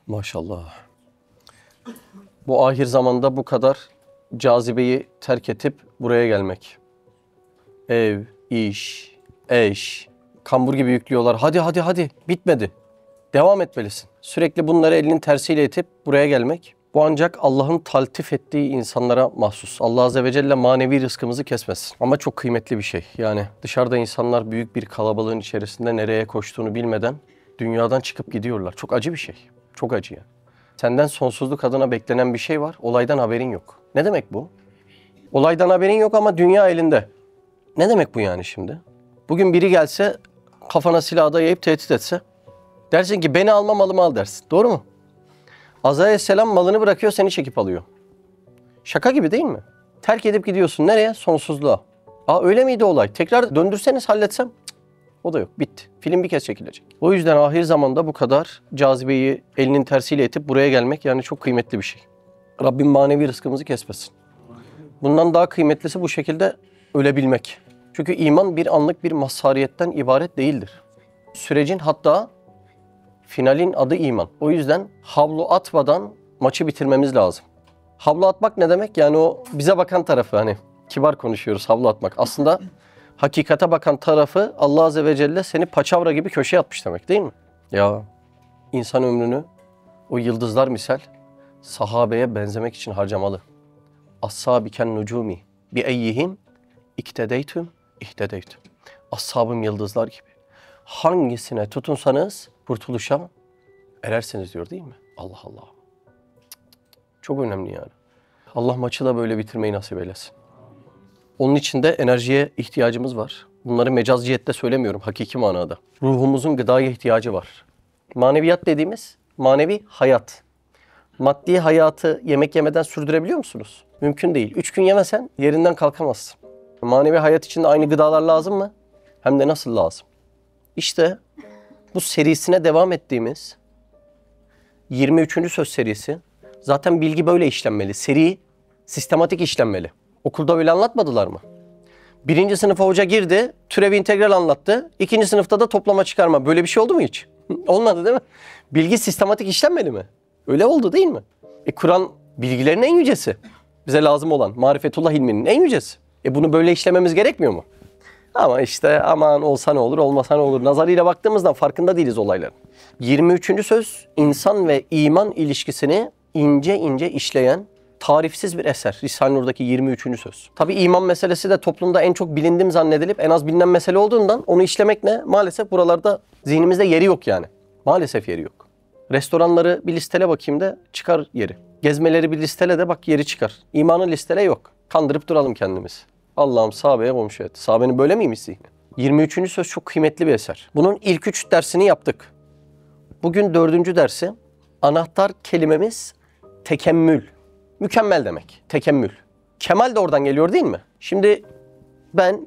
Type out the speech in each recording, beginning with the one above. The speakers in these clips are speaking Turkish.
Maşallah. Bu ahir zamanda bu kadar cazibeyi terk edip buraya gelmek. Ev, iş, eş, kambur gibi yüklüyorlar. Hadi bitmedi. Devam etmelisin. Sürekli bunları elinin tersiyle itip buraya gelmek. Bu ancak Allah'ın taltif ettiği insanlara mahsus. Allah Azze ve Celle manevi rızkımızı kesmesin. Ama çok kıymetli bir şey. Yani dışarıda insanlar büyük bir kalabalığın içerisinde nereye koştuğunu bilmeden dünyadan çıkıp gidiyorlar. Çok acı bir şey. Çok acı yani. Senden sonsuzluk adına beklenen bir şey var. Olaydan haberin yok. Ne demek bu? Olaydan haberin yok ama dünya elinde. Ne demek bu yani şimdi? Bugün biri gelse kafana silah dayayıp tehdit etse dersin ki beni alma malımı al dersin. Doğru mu? Azrail Aleyhisselam malını bırakıyor, seni çekip alıyor. Şaka gibi değil mi? Terk edip gidiyorsun. Nereye? Sonsuzluğa. Öyle miydi olay? Tekrar döndürseniz halletsem. Cık, o da yok. Bitti. Film bir kez çekilecek. O yüzden ahir zamanda bu kadar cazibeyi elinin tersiyle itip buraya gelmek yani çok kıymetli bir şey. Rabbim manevi rızkımızı kesmesin. Bundan daha kıymetlisi bu şekilde ölebilmek. Çünkü iman bir anlık bir mazhariyetten ibaret değildir. Sürecin hatta finalin adı iman. O yüzden havlu atmadan maçı bitirmemiz lazım. Havlu atmak ne demek? Yani o bize bakan tarafı, hani kibar konuşuyoruz havlu atmak. Aslında hakikate bakan tarafı Allah Azze ve Celle seni paçavra gibi köşeye atmış demek değil mi? Ya insan ömrünü o yıldızlar misal sahabeye benzemek için harcamalı. As-sabiken nucumi bi eyyihim iktedeytüm ihtedeytüm. Ashabım yıldızlar gibi. Hangisine tutunsanız kurtuluşa erersiniz diyor değil mi? Allah Allah. Çok önemli yani. Allah maçı da böyle bitirmeyi nasip eylesin. Onun için de enerjiye ihtiyacımız var. Bunları mecaz cihette söylemiyorum, hakiki manada. Ruhumuzun gıdaya ihtiyacı var. Maneviyat dediğimiz manevi hayat. Maddi hayatı yemek yemeden sürdürebiliyor musunuz? Mümkün değil. 3 gün yemesen yerinden kalkamazsın. Manevi hayat için de aynı gıdalar lazım mı? Hem de nasıl lazım? İşte bu serisine devam ettiğimiz 23. söz serisi. Zaten bilgi böyle işlenmeli. Seri, sistematik işlenmeli. Okulda öyle anlatmadılar mı? 1. sınıfa hoca girdi, türevi integral anlattı. 2. sınıfta da toplama çıkarma. Böyle bir şey oldu mu hiç? Olmadı değil mi? Bilgi sistematik işlenmeli mi? Öyle oldu değil mi? Kur'an bilgilerin en yücesi. Bize lazım olan marifetullah ilminin en yücesi. Bunu böyle işlememiz gerekmiyor mu? Ama işte aman olsa ne olur, olmasa ne olur. Nazarıyla baktığımızdan farkında değiliz olayların. 23. söz insan ve iman ilişkisini ince ince işleyen tarifsiz bir eser. Risale-i Nur'daki 23. söz. Tabii iman meselesi de toplumda en çok bilindim zannedilip en az bilinen mesele olduğundan onu işlemek ne? Maalesef buralarda zihnimizde yeri yok yani. Maalesef yeri yok. Restoranları bir listele bakayım da çıkar yeri. Gezmeleri bir listele de bak yeri çıkar. İmanı listele yok. Kandırıp duralım kendimizi. Allah'ım sahabeye komşu et. Sahabenin böyle miymiş zihni? 23. söz çok kıymetli bir eser. Bunun ilk 3 dersini yaptık. Bugün 4. dersi. Anahtar kelimemiz tekemmül. Mükemmel demek. Tekemmül. Kemal de oradan geliyor değil mi? Şimdi ben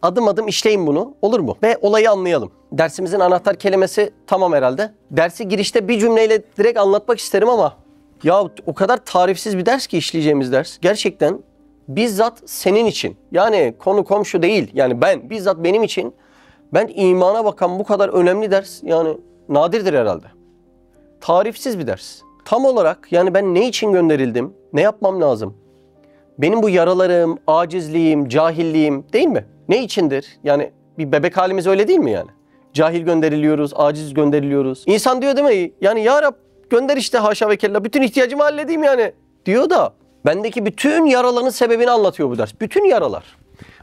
adım adım işleyeyim bunu. Olur mu? Ve olayı anlayalım. Dersimizin anahtar kelimesi tamam herhalde. Dersi girişte bir cümleyle direkt anlatmak isterim ama ya o kadar tarifsiz bir ders ki işleyeceğimiz ders. Gerçekten bizzat senin için. Yani konu komşu değil. Yani bizzat benim için imana bakan bu kadar önemli ders yani nadirdir herhalde. Tarifsiz bir ders. Tam olarak yani ben ne için gönderildim? Ne yapmam lazım? Benim bu yaralarım, acizliğim, cahilliğim değil mi? Ne içindir? Yani bir bebek halimiz öyle değil mi yani? Cahil gönderiliyoruz, aciz gönderiliyoruz. İnsan diyor değil mi? Yani ya Rab gönder işte haşa ve kella bütün ihtiyacımı halledeyim yani. Diyor da bendeki bütün yaraların sebebini anlatıyor bu ders. Bütün yaralar.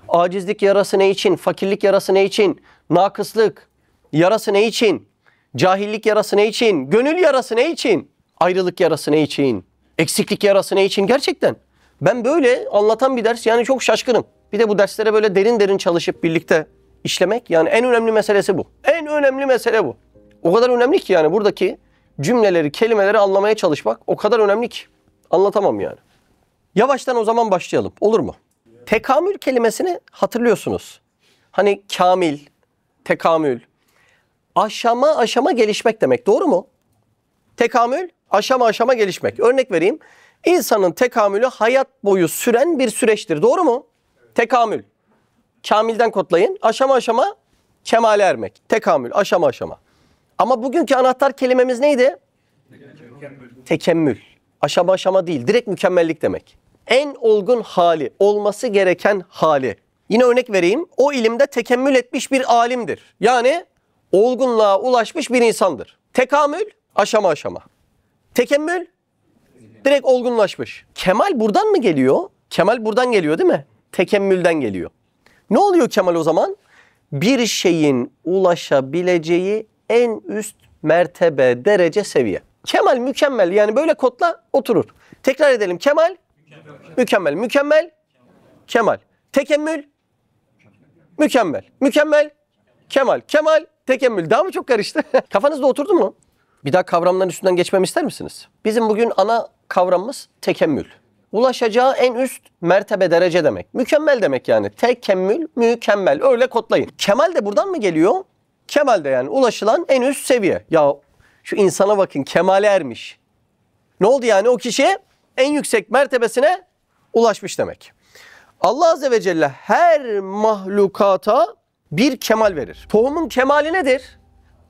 Acizlik yarası ne için? Fakirlik yarası ne için? Nakıslık yarası ne için? Cahillik yarası ne için? Gönül yarası ne için? Ayrılık yarası ne için? Eksiklik yarası ne için? Gerçekten. Ben böyle anlatan bir ders yani çok şaşkınım. Bir de bu derslere böyle derin derin çalışıp birlikte işlemek yani en önemli meselesi bu. En önemli mesele bu. O kadar önemli ki yani buradaki cümleleri, kelimeleri anlamaya çalışmak o kadar önemli ki. Anlatamam yani. Yavaştan o zaman başlayalım. Olur mu? Tekamül kelimesini hatırlıyorsunuz. Hani kamil, tekamül, aşama aşama gelişmek demek. Doğru mu? Tekamül, aşama aşama gelişmek. Örnek vereyim. İnsanın tekamülü hayat boyu süren bir süreçtir. Doğru mu? Tekamül. Kamilden kodlayın. Aşama aşama kemale ermek. Tekamül, aşama aşama. Ama bugünkü anahtar kelimemiz neydi? Tekemmül. Aşama aşama değil, direkt mükemmellik demek. En olgun hali, olması gereken hali. Yine örnek vereyim. O ilimde tekemmül etmiş bir alimdir. Yani olgunluğa ulaşmış bir insandır. Tekamül, aşama aşama. Tekemmül, direkt olgunlaşmış. Kemal buradan mı geliyor? Kemal buradan geliyor değil mi? Tekemmülden geliyor. Ne oluyor kemal o zaman? Bir şeyin ulaşabileceği en üst mertebe, derece, seviye. Kemal mükemmel, yani böyle kodla oturur. Tekrar edelim. Kemal, mükemmel. Mükemmel, kemal. Tekemmül, mükemmel. Mükemmel, kemal. Kemal, tekemmül. Daha mı çok karıştı? Kafanızda oturdu mu? Bir daha kavramların üstünden geçmemi ister misiniz? Bizim bugün ana kavramımız tekemmül. Ulaşacağı en üst mertebe, derece demek. Mükemmel demek yani. Tekemmül, mükemmel. Öyle kodlayın. Kemal de buradan mı geliyor? Kemal de yani ulaşılan en üst seviye. Ya şu insana bakın, kemale ermiş. Ne oldu yani? O kişi en yüksek mertebesine ulaşmış demek. Allah Azze ve Celle her mahlukata bir kemal verir. Tohumun kemali nedir?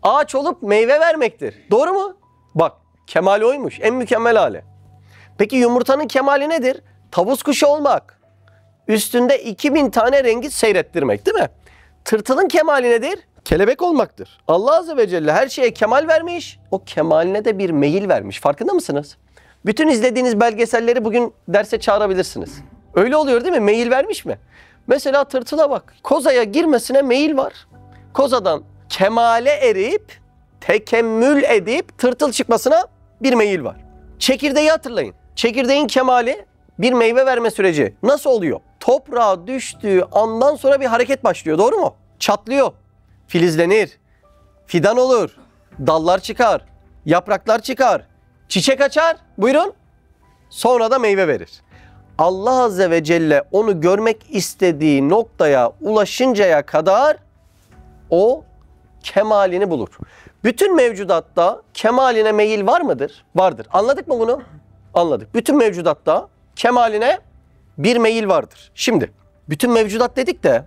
Ağaç olup meyve vermektir. Doğru mu? Bak, kemal oymuş. En mükemmel hali. Peki yumurtanın kemali nedir? Tavus kuşu olmak. Üstünde 2000 tane rengi seyrettirmek, değil mi? Tırtılın kemali nedir? Kelebek olmaktır. Allah Azze ve Celle her şeye kemal vermiş. O kemaline de bir meyil vermiş. Farkında mısınız? Bütün izlediğiniz belgeselleri bugün derse çağırabilirsiniz. Öyle oluyor değil mi? Meyil vermiş mi? Mesela tırtıla bak. Kozaya girmesine meyil var. Kozadan kemale erip, tekemmül edip tırtıl çıkmasına bir meyil var. Çekirdeği hatırlayın. Çekirdeğin kemali bir meyve verme süreci. Nasıl oluyor? Toprağa düştüğü andan sonra bir hareket başlıyor. Doğru mu? Çatlıyor. Filizlenir. Fidan olur. Dallar çıkar. Yapraklar çıkar. Çiçek açar. Buyurun. Sonra da meyve verir. Allah Azze ve Celle onu görmek istediği noktaya ulaşıncaya kadar o kemalini bulur. Bütün mevcudatta kemaline meyil var mıdır? Vardır. Anladık mı bunu? Anladık. Bütün mevcudatta kemaline bir meyil vardır. Şimdi bütün mevcudat dedik de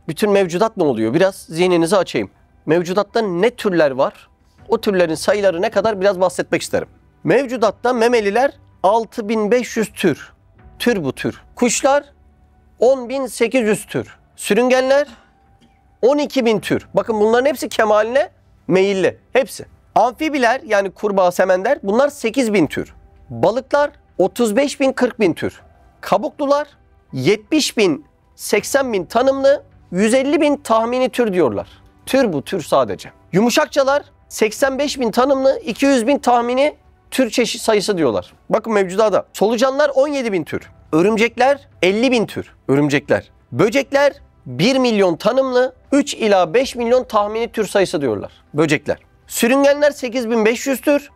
bütün mevcudat ne oluyor? Biraz zihninizi açayım. Mevcudatta ne türler var? O türlerin sayıları ne kadar biraz bahsetmek isterim. Mevcudatta memeliler 6500 tür. Tür bu tür. Kuşlar 10.800 tür. Sürüngenler 12.000 tür. Bakın bunların hepsi kemaline meyilli. Hepsi. Amfibiler yani kurbağa, semender bunlar 8.000 tür. Balıklar 35.000, 40.000 tür. Kabuklular 70.000, 80.000 tanımlı, 150.000 tahmini tür diyorlar. Tür bu tür sadece. Yumuşakçalar 85.000 tanımlı, 200.000 tahmini tür çeşit sayısı diyorlar. Bakın mevcudada. Solucanlar 17.000 tür. Örümcekler 50.000 tür. Örümcekler. Böcekler 1 milyon tanımlı, 3 ila 5 milyon tahmini tür sayısı diyorlar. Böcekler. Sürüngenler 8.500 tür.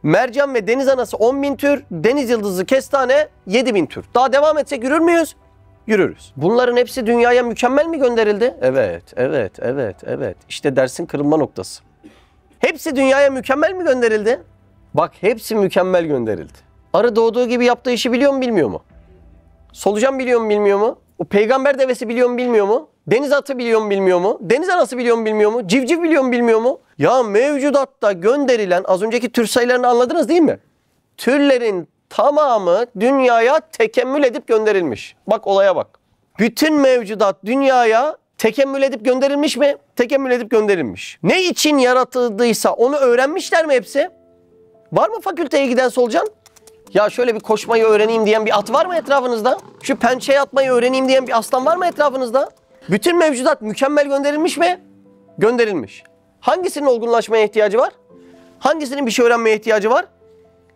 Mercan ve deniz anası 10.000 tür. Deniz yıldızı, kestane 7.000 tür. Daha devam etsek yürür müyüz? Yürürüz. Bunların hepsi dünyaya mükemmel mi gönderildi? Evet. İşte dersin kırılma noktası. Hepsi dünyaya mükemmel mi gönderildi? Bak, hepsi mükemmel gönderildi. Arı doğduğu gibi yaptığı işi biliyor mu, bilmiyor mu? Solucan biliyor mu, bilmiyor mu? O peygamber devesi biliyor mu, bilmiyor mu? Deniz atı biliyor mu, bilmiyor mu? Deniz anası biliyor mu, bilmiyor mu? Civciv biliyor mu, bilmiyor mu? Ya mevcudatta gönderilen az önceki tür sayılarını anladınız değil mi? Türlerin tamamı dünyaya tekemmül edip gönderilmiş. Bak, olaya bak. Bütün mevcudat dünyaya tekemmül edip gönderilmiş mi? Tekemmül edip gönderilmiş. Ne için yaratıldıysa onu öğrenmişler mi hepsi? Var mı fakülteye giden solucan? Ya şöyle bir koşmayı öğreneyim diyen bir at var mı etrafınızda? Şu pençeye atmayı öğreneyim diyen bir aslan var mı etrafınızda? Bütün mevcudat mükemmel gönderilmiş mi? Gönderilmiş. Hangisinin olgunlaşmaya ihtiyacı var? Hangisinin bir şey öğrenmeye ihtiyacı var?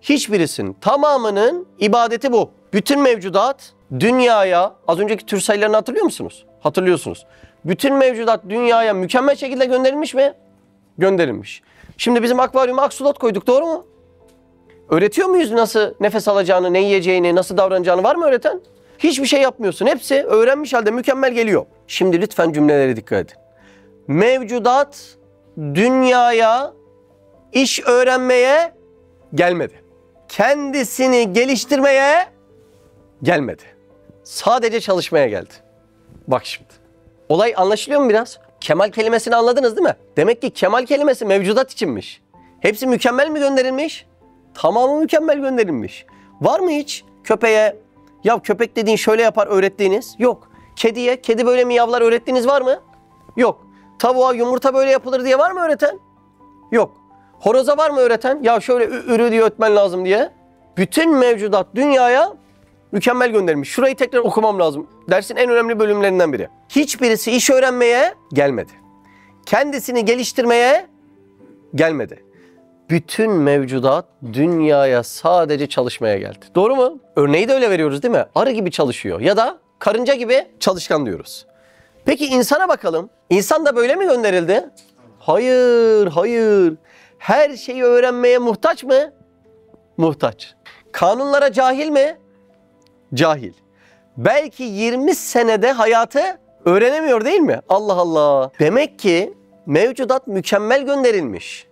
Hiçbirisinin. Tamamının ibadeti bu. Bütün mevcudat dünyaya, az önceki tür sayılarını hatırlıyor musunuz? Hatırlıyorsunuz. Bütün mevcudat dünyaya mükemmel şekilde gönderilmiş mi? Gönderilmiş. Şimdi bizim akvaryuma aksolot koyduk, doğru mu? Öğretiyor muyuz nasıl nefes alacağını, ne yiyeceğini, nasıl davranacağını, var mı öğreten? Hiçbir şey yapmıyorsun. Hepsi öğrenmiş halde mükemmel geliyor. Şimdi lütfen cümlelere dikkat edin. Mevcudat dünyaya iş öğrenmeye gelmedi. Kendisini geliştirmeye gelmedi. Sadece çalışmaya geldi. Bak şimdi. Olay anlaşılıyor mu biraz? Kemal kelimesini anladınız değil mi? Demek ki kemal kelimesi mevcudat içinmiş. Hepsi mükemmel mi gönderilmiş? Tamamı mükemmel gönderilmiş. Var mı hiç köpeğe, ya köpek dediğin şöyle yapar öğrettiğiniz? Yok. Kediye, kedi böyle miyavlar öğrettiğiniz var mı? Yok. Tavuğa yumurta böyle yapılır diye var mı öğreten? Yok. Horoza var mı öğreten? Ya şöyle ürü diye ötmen lazım diye. Bütün mevcudat dünyaya mükemmel gönderilmiş. Şurayı tekrar okumam lazım. Dersin en önemli bölümlerinden biri. Hiçbirisi iş öğrenmeye gelmedi. Kendisini geliştirmeye gelmedi. Bütün mevcudat dünyaya sadece çalışmaya geldi. Doğru mu? Örneği de öyle veriyoruz değil mi? Arı gibi çalışıyor ya da karınca gibi çalışkan diyoruz. Peki insana bakalım. İnsan da böyle mi gönderildi? Hayır, hayır. Her şeyi öğrenmeye muhtaç mı? Muhtaç. Kanunlara cahil mi? Cahil. Belki 20 senede hayatı öğrenemiyor değil mi? Allah Allah. Demek ki mevcudat mükemmel gönderilmiş.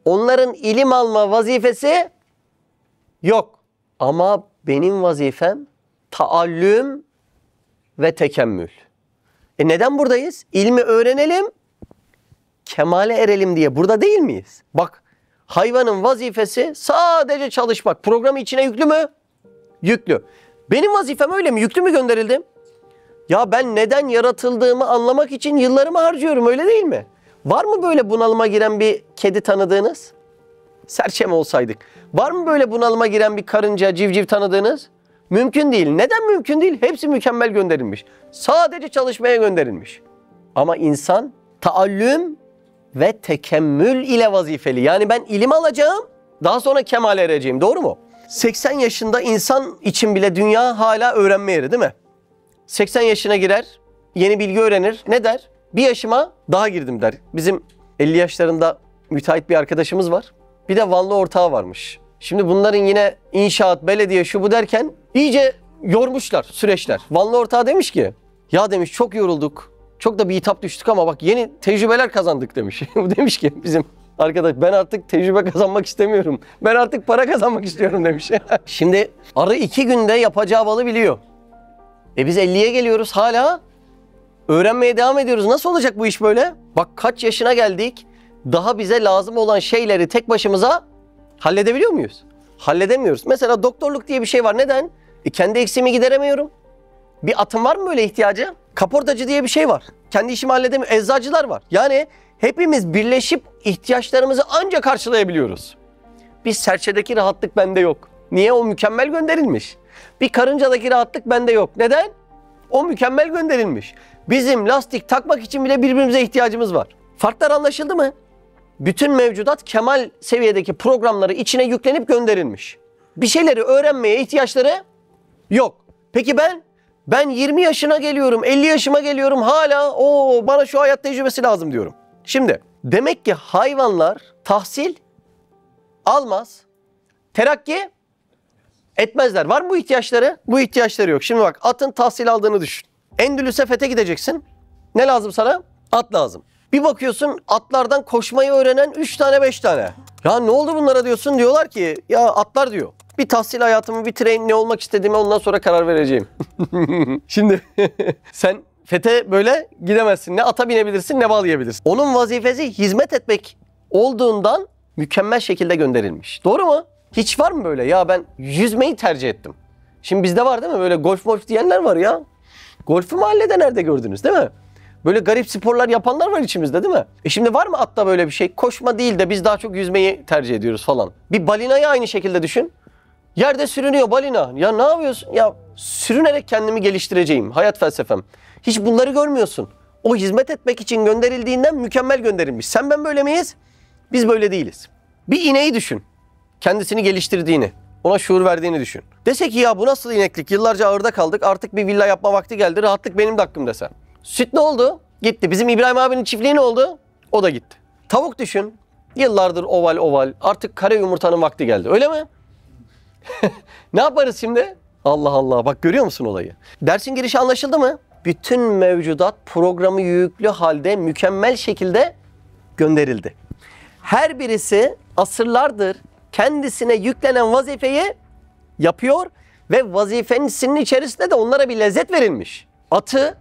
Onların ilim alma vazifesi yok. Ama benim vazifem taallüm ve tekemmül. Neden buradayız? İlmi öğrenelim, kemale erelim diye burada değil miyiz? Bak, hayvanın vazifesi sadece çalışmak. Programı içine yüklü mü? Yüklü. Benim vazifem öyle mi? Yüklü mü gönderildim? Ya ben neden yaratıldığımı anlamak için yıllarımı harcıyorum, öyle değil mi? Var mı böyle bunalıma giren bir kedi tanıdığınız? Serçe mi olsaydık? Var mı böyle bunalıma giren bir karınca, civciv tanıdığınız? Mümkün değil. Neden mümkün değil? Hepsi mükemmel gönderilmiş. Sadece çalışmaya gönderilmiş. Ama insan taallüm ve tekemmül ile vazifeli. Yani ben ilim alacağım, daha sonra kemale ereceğim. Doğru mu? 80 yaşında insan için bile dünya hala öğrenme yeri değil mi? 80 yaşına girer, yeni bilgi öğrenir. Ne der? Bir yaşıma daha girdim der. Bizim 50 yaşlarında müteahhit bir arkadaşımız var. Bir de Vanlı ortağı varmış. Şimdi bunların yine inşaat, belediye şu bu derken iyice yormuşlar süreçler. Vanlı ortağı demiş ki, ya demiş çok yorulduk. Çok da bir hitap düştük ama bak yeni tecrübeler kazandık demiş. Bu demiş ki bizim arkadaş, ben artık tecrübe kazanmak istemiyorum. Ben artık para kazanmak istiyorum demiş. Şimdi arı 2 günde yapacağı balı biliyor. Biz 50'ye geliyoruz hala öğrenmeye devam ediyoruz. Nasıl olacak bu iş böyle? Bak kaç yaşına geldik. Daha bize lazım olan şeyleri tek başımıza halledebiliyor muyuz? Halledemiyoruz. Mesela doktorluk diye bir şey var. Neden? Kendi eksiğimi gideremiyorum. Bir atım var mı böyle ihtiyacı? Kaportacı diye bir şey var. Kendi işimi halledemiyorum. Eczacılar var. Yani hepimiz birleşip ihtiyaçlarımızı ancak karşılayabiliyoruz. Bir serçedeki rahatlık bende yok. Niye? O mükemmel gönderilmiş. Bir karıncadaki rahatlık bende yok. Neden? O mükemmel gönderilmiş. Bizim lastik takmak için bile birbirimize ihtiyacımız var. Farklar anlaşıldı mı? Bütün mevcudat kemal seviyedeki programları içine yüklenip gönderilmiş. Bir şeyleri öğrenmeye ihtiyaçları yok. Peki ben 20 yaşına geliyorum, 50 yaşıma geliyorum, hala bana şu hayat tecrübesi lazım diyorum. Şimdi demek ki hayvanlar tahsil almaz, terakki etmezler. Var mı bu ihtiyaçları? Bu ihtiyaçları yok. Şimdi bak, atın tahsil aldığını düşün. Endülüs'e fethe gideceksin. Ne lazım sana? At lazım. Bir bakıyorsun atlardan koşmayı öğrenen 3 tane 5 tane. Ya ne oldu bunlara diyorsun, diyorlar ki ya atlar diyor. Bir tahsil hayatımı bitireyim, ne olmak istediğime ondan sonra karar vereceğim. Şimdi sen fethe böyle gidemezsin. Ne ata binebilirsin ne bal yiyebilirsin. Onun vazifesi hizmet etmek olduğundan mükemmel şekilde gönderilmiş. Doğru mu? Hiç var mı böyle? Ya ben yüzmeyi tercih ettim. Şimdi bizde var değil mi? Böyle golf diyenler var ya. Golfü mahallede nerede gördünüz değil mi? Böyle garip sporlar yapanlar var içimizde değil mi? Şimdi var mı atta böyle bir şey? Koşma değil de biz daha çok yüzmeyi tercih ediyoruz falan. Bir balinayı aynı şekilde düşün. Yerde sürünüyor balina. Ya ne yapıyorsun? Ya sürünerek kendimi geliştireceğim. Hayat felsefem. Hiç bunları görmüyorsun. O hizmet etmek için gönderildiğinden mükemmel gönderilmiş. Sen ben böyle miyiz? Biz böyle değiliz. Bir ineği düşün. Kendisini geliştirdiğini, ona şuur verdiğini düşün. Dese ki ya bu nasıl ineklik? Yıllarca ağırda kaldık. Artık bir villa yapma vakti geldi. Rahatlık benim de hakkım desen. Süt ne oldu? Gitti. Bizim İbrahim abinin çiftliği ne oldu? O da gitti. Tavuk düşün. Yıllardır oval. Artık kare yumurtanın vakti geldi. Öyle mi? Ne yaparız şimdi? Allah Allah. Bak görüyor musun olayı? Dersin girişi anlaşıldı mı? Bütün mevcudat programı yüklü halde mükemmel şekilde gönderildi. Her birisi asırlardır kendisine yüklenen vazifeyi yapıyor ve vazifesinin içerisinde de onlara bir lezzet verilmiş. Atı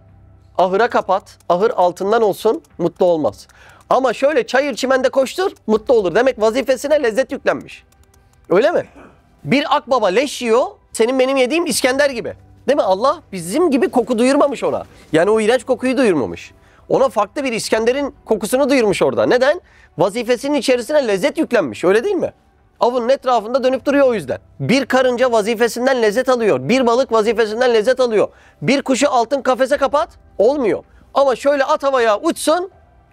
ahıra kapat, ahır altından olsun, mutlu olmaz. Ama şöyle çayır çimende koştur, mutlu olur. Demek vazifesine lezzet yüklenmiş. Öyle mi? Bir akbaba leş yiyor, senin benim yediğim İskender gibi. Değil mi? Allah bizim gibi koku duyurmamış ona. Yani o iğrenç kokuyu duyurmamış. Ona farklı bir İskender'in kokusunu duyurmuş orada. Neden? Vazifesinin içerisine lezzet yüklenmiş. Öyle değil mi? Avının etrafında dönüp duruyor o yüzden. Bir karınca vazifesinden lezzet alıyor. Bir balık vazifesinden lezzet alıyor. Bir kuşu altın kafese kapat, olmuyor. Ama şöyle at havaya uçsun,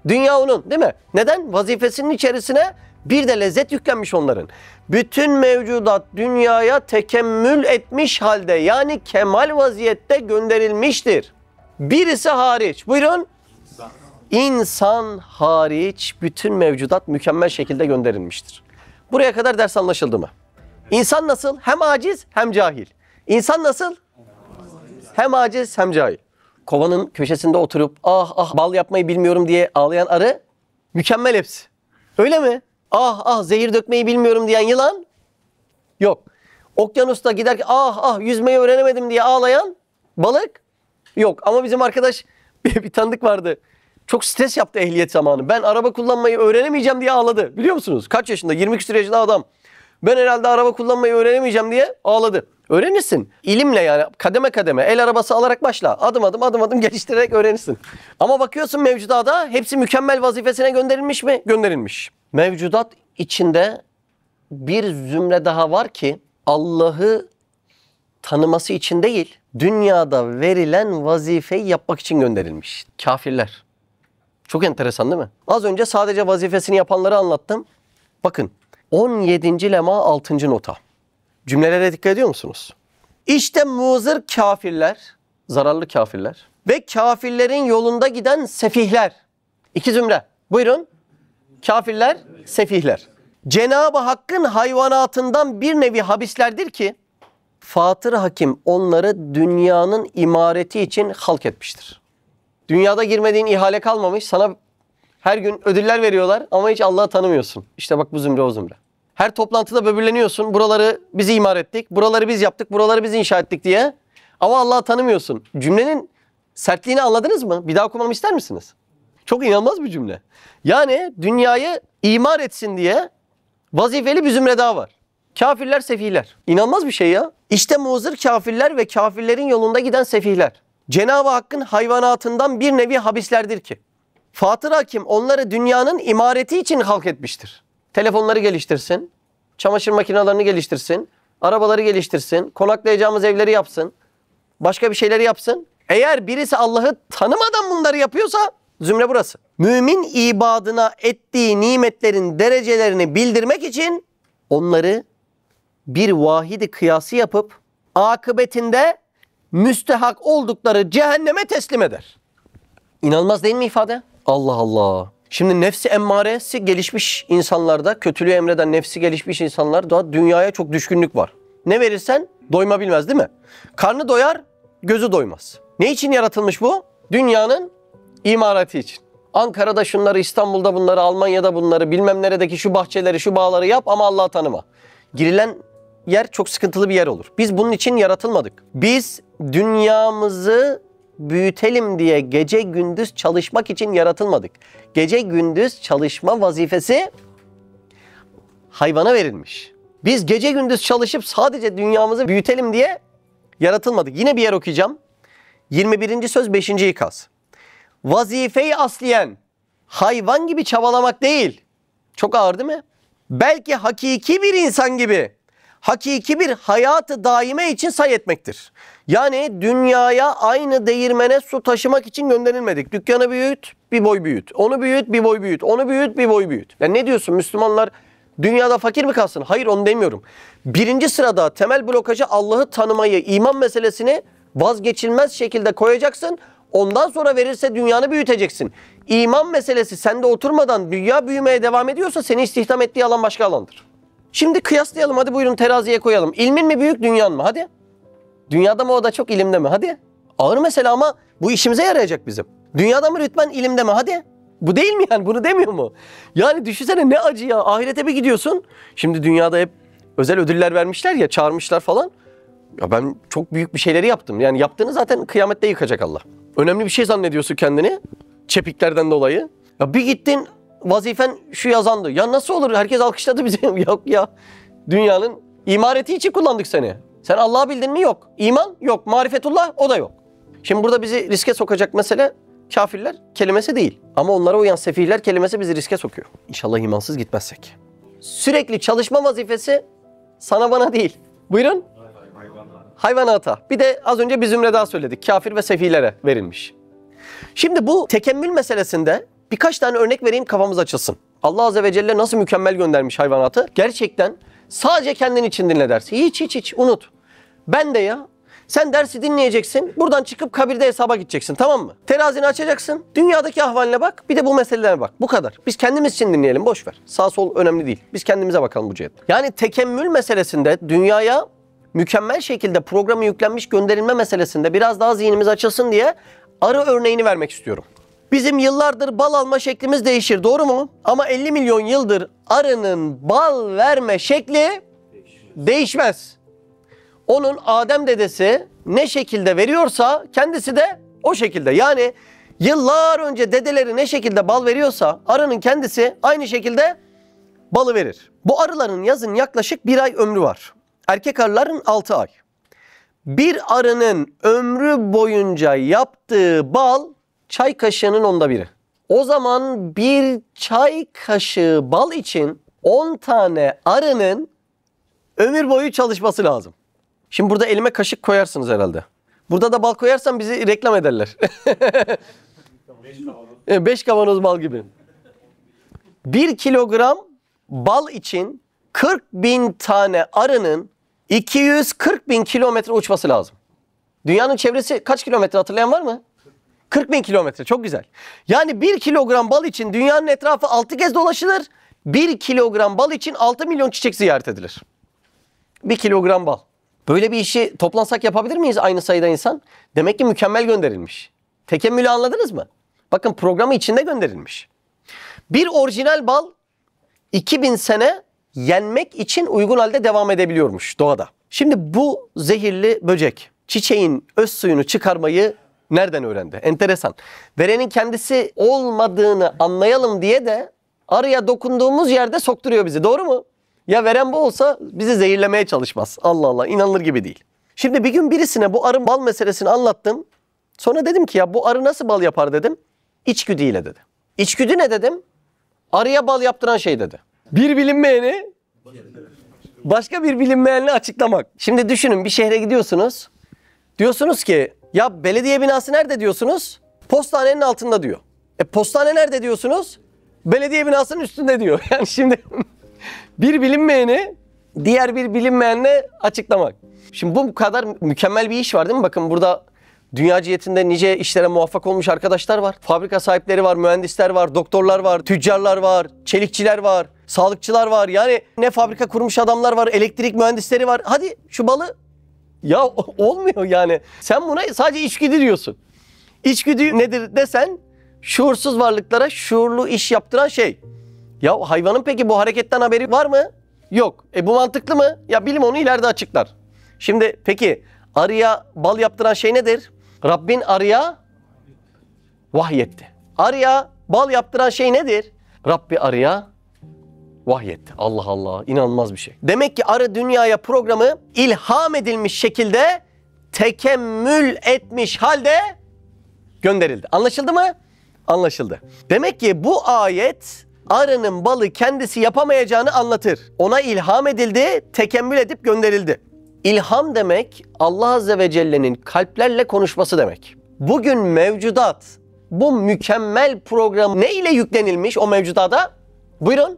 dünya onun, değil mi? Neden? Vazifesinin içerisine bir de lezzet yüklenmiş onların. Bütün mevcudat dünyaya tekemmül etmiş halde, yani kemal vaziyette gönderilmiştir. Birisi hariç, buyurun. İnsan hariç bütün mevcudat mükemmel şekilde gönderilmiştir. Buraya kadar ders anlaşıldı mı? İnsan nasıl? Hem aciz hem cahil. İnsan nasıl? Hem aciz hem cahil. Kovanın köşesinde oturup ah ah bal yapmayı bilmiyorum diye ağlayan arı mükemmel hepsi. Öyle mi? Ah ah zehir dökmeyi bilmiyorum diyen yılan yok. Okyanusta giderken ah ah yüzmeyi öğrenemedim diye ağlayan balık yok. Ama bizim arkadaş bir tanıdık vardı. Çok stres yaptı ehliyet zamanı. Ben araba kullanmayı öğrenemeyeceğim diye ağladı. Biliyor musunuz? Kaç yaşında? 20 küsur yaşında adam. Ben herhalde araba kullanmayı öğrenemeyeceğim diye ağladı. Öğrenirsin. İlimle, yani kademe kademe el arabası alarak başla. Adım adım adım adım geliştirerek öğrenirsin. Ama bakıyorsun mevcudata hepsi mükemmel vazifesine gönderilmiş mi? Gönderilmiş. Mevcudat içinde bir zümre daha var ki Allah'ı tanıması için değil, dünyada verilen vazifeyi yapmak için gönderilmiş. Kafirler. Çok enteresan değil mi? Az önce sadece vazifesini yapanları anlattım. Bakın 17. lema 6. nota. Cümlelere dikkat ediyor musunuz? İşte muzır kafirler, zararlı kafirler ve kafirlerin yolunda giden sefihler. İki zümre. Buyurun. Kafirler, sefihler. Cenab-ı Hakk'ın hayvanatından bir nevi habislerdir ki Fatır Hakim onları dünyanın imareti için halk etmiştir. Dünyada girmediğin ihale kalmamış. Sana her gün ödüller veriyorlar ama hiç Allah'ı tanımıyorsun. İşte bak bu zümre o zümre. Her toplantıda böbürleniyorsun. Buraları biz imar ettik, buraları biz yaptık, buraları biz inşa ettik diye. Ama Allah'ı tanımıyorsun. Cümlenin sertliğini anladınız mı? Bir daha okumamı ister misiniz? Çok inanılmaz bir cümle. Yani dünyayı imar etsin diye vazifeli bir zümre daha var. Kafirler, sefihler. İnanılmaz bir şey ya. İşte muzır kafirler ve kafirlerin yolunda giden sefihler. Cenab-ı Hakk'ın hayvanatından bir nevi habislerdir ki Fatır Hakim onları dünyanın imareti için halk etmiştir. Telefonları geliştirsin, çamaşır makinelerini geliştirsin, arabaları geliştirsin, konaklayacağımız evleri yapsın, başka bir şeyleri yapsın. Eğer birisi Allah'ı tanımadan bunları yapıyorsa zümre burası. Mümin ibadına ettiği nimetlerin derecelerini bildirmek için onları bir vahidi kıyası yapıp akıbetinde müstehak oldukları cehenneme teslim eder. İnanılmaz değil mi ifade? Allah Allah. Şimdi nefsi emmaresi gelişmiş insanlarda, kötülüğü emreden nefsi gelişmiş insanlarda dünyaya çok düşkünlük var. Ne verirsen doyma bilmez değil mi? Karnı doyar, gözü doymaz. Ne için yaratılmış bu? Dünyanın imareti için. Ankara'da şunları, İstanbul'da bunları, Almanya'da bunları, bilmem neredeki şu bahçeleri, şu bağları yap ama Allah'ı tanıma. Girilen yer çok sıkıntılı bir yer olur. Biz bunun için yaratılmadık. Biz dünyamızı büyütelim diye gece gündüz çalışmak için yaratılmadık. Gece gündüz çalışma vazifesi hayvana verilmiş. Biz gece gündüz çalışıp sadece dünyamızı büyütelim diye yaratılmadık. Yine bir yer okuyacağım. 21. söz 5. ikaz. Vazifeyi asliyen hayvan gibi çabalamak değil. Çok ağır değil mi? Belki hakiki bir insan gibi, hakiki bir hayatı daime için say etmektir. Yani dünyaya aynı değirmene su taşımak için gönderilmedik. Dükkanı büyüt, bir boy büyüt. Onu büyüt, bir boy büyüt. Onu büyüt, bir boy büyüt. Ya ne diyorsun? Müslümanlar dünyada fakir mi kalsın? Hayır, onu demiyorum. Birinci sırada temel blokajı Allah'ı tanımayı, iman meselesini vazgeçilmez şekilde koyacaksın. Ondan sonra verirse dünyanı büyüteceksin. İman meselesi sende oturmadan dünya büyümeye devam ediyorsa seni istihdam ettiği alan başka alandır. Şimdi kıyaslayalım, hadi buyurun teraziye koyalım. İlmin mi büyük, dünyan mı? Hadi. Dünyada mı o da çok, ilimde mi? Hadi. Ağır mesele ama bu işimize yarayacak bizim. Dünyada mı rütben, ilimde mi? Hadi. Bu değil mi yani? Bunu demiyor mu? Yani düşünsene ne acı ya. Ahirete bir gidiyorsun. Şimdi dünyada hep özel ödüller vermişler ya, çağırmışlar falan. Ya ben çok büyük bir şeyleri yaptım. Yani yaptığını zaten kıyamette yıkacak Allah. Önemli bir şey zannediyorsun kendini. Çepiklerden dolayı. Ya bir gittin, vazifen şu yazandı. Ya nasıl olur? Herkes alkışladı bizi. Yok ya. Dünyanın imareti için kullandık seni. Sen Allah'ı bildin mi? Yok. İman? Yok. Marifetullah? O da yok. Şimdi burada bizi riske sokacak mesele kafirler kelimesi değil. Ama onlara uyan sefihler kelimesi bizi riske sokuyor. İnşallah imansız gitmezsek. Sürekli çalışma vazifesi sana bana değil. Buyurun. Hayvanata. Bir de az önce bir zümre daha söyledik. Kafir ve sefihlere verilmiş. Şimdi bu tekemmül meselesinde birkaç tane örnek vereyim, kafamız açılsın. Allah Azze ve Celle nasıl mükemmel göndermiş hayvanatı. Gerçekten sadece kendin için dinle dersi. Hiç unut. Ben de ya. Sen dersi dinleyeceksin. Buradan çıkıp kabirde hesaba gideceksin, tamam mı? Terazini açacaksın. Dünyadaki ahvaline bak. Bir de bu meselelere bak. Bu kadar. Biz kendimiz için dinleyelim. Boş ver. Sağ sol önemli değil. Biz kendimize bakalım bu cihetle. Yani tekemmül meselesinde dünyaya mükemmel şekilde programı yüklenmiş gönderilme meselesinde biraz daha zihnimiz açılsın diye arı örneğini vermek istiyorum. Bizim yıllardır bal alma şeklimiz değişir, doğru mu? Ama 50 milyon yıldır arının bal verme şekli değişmez. Onun Adem dedesi ne şekilde veriyorsa kendisi de o şekilde. Yani yıllar önce dedeleri ne şekilde bal veriyorsa arının kendisi aynı şekilde balı verir. Bu arıların yazın yaklaşık 1 ay ömrü var. Erkek arıların 6 ay. Bir arının ömrü boyunca yaptığı bal çay kaşığının 1/10. O zaman bir çay kaşığı bal için 10 tane arının ömür boyu çalışması lazım. Şimdi burada elime kaşık koyarsınız herhalde. Burada da bal koyarsam bizi reklam ederler. 5 kavanoz bal gibi. 1 kilogram bal için 40.000 tane arının 240.000 kilometre uçması lazım. Dünyanın çevresi kaç kilometre, hatırlayan var mı? 40.000 kilometre, çok güzel. Yani 1 kilogram bal için dünyanın etrafı 6 kez dolaşılır. 1 kilogram bal için 6 milyon çiçek ziyaret edilir. 1 kilogram bal. Böyle bir işi toplansak yapabilir miyiz aynı sayıda insan? Demek ki mükemmel gönderilmiş. Tekemmülü anladınız mı? Bakın programı içinde gönderilmiş. Bir orijinal bal 2000 sene yenmek için uygun halde devam edebiliyormuş doğada. Şimdi bu zehirli böcek çiçeğin öz suyunu çıkarmayı nereden öğrendi? Enteresan. Verenin kendisi olmadığını anlayalım diye de arıya dokunduğumuz yerde sokturuyor bizi. Doğru mu? Ya veren bu olsa bizi zehirlemeye çalışmaz. Allah Allah, inanılır gibi değil. Şimdi bir gün birisine bu arı bal meselesini anlattım. Sonra dedim ki ya bu arı nasıl bal yapar dedim. İçgüdüyle dedi. İçgüdü ne dedim? Arıya bal yaptıran şey dedi. Bir bilinmeyeni başka bir bilinmeyenle açıklamak. Şimdi düşünün, bir şehre gidiyorsunuz. Diyorsunuz ki ya belediye binası nerede diyorsunuz? Postanenin altında diyor. Postane nerede diyorsunuz? Belediye binasının üstünde diyor. Yani şimdi bir bilinmeyeni diğer bir bilinmeyenle açıklamak. Şimdi bu kadar mükemmel bir iş var değil mi? Bakın burada dünya cihetinde nice işlere muvaffak olmuş arkadaşlar var. Fabrika sahipleri var, mühendisler var, doktorlar var, tüccarlar var, çelikçiler var, sağlıkçılar var. Yani ne fabrika kurmuş adamlar var, elektrik mühendisleri var. Hadi şu balı... Ya olmuyor yani. Sen buna sadece içgüdü diyorsun. İçgüdü nedir desen, şuursuz varlıklara şuurlu iş yaptıran şey. Ya hayvanın peki bu hareketten haberi var mı? Yok. Bu mantıklı mı? Ya bilim onu ileride açıklar. Şimdi peki arıya bal yaptıran şey nedir? Rabbin arıya vahyetti. Arıya bal yaptıran şey nedir? Rabbi arıya vahyetti. Allah Allah, inanılmaz bir şey. Demek ki arı dünyaya programı ilham edilmiş şekilde tekemmül etmiş halde gönderildi. Anlaşıldı mı? Anlaşıldı. Demek ki bu ayet arının balı kendisi yapamayacağını anlatır. Ona ilham edildi, tekemmül edip gönderildi. İlham demek Allah Azze ve Celle'nin kalplerle konuşması demek. Bugün mevcudat, bu mükemmel program ne ile yüklenilmiş o mevcudata? Buyurun.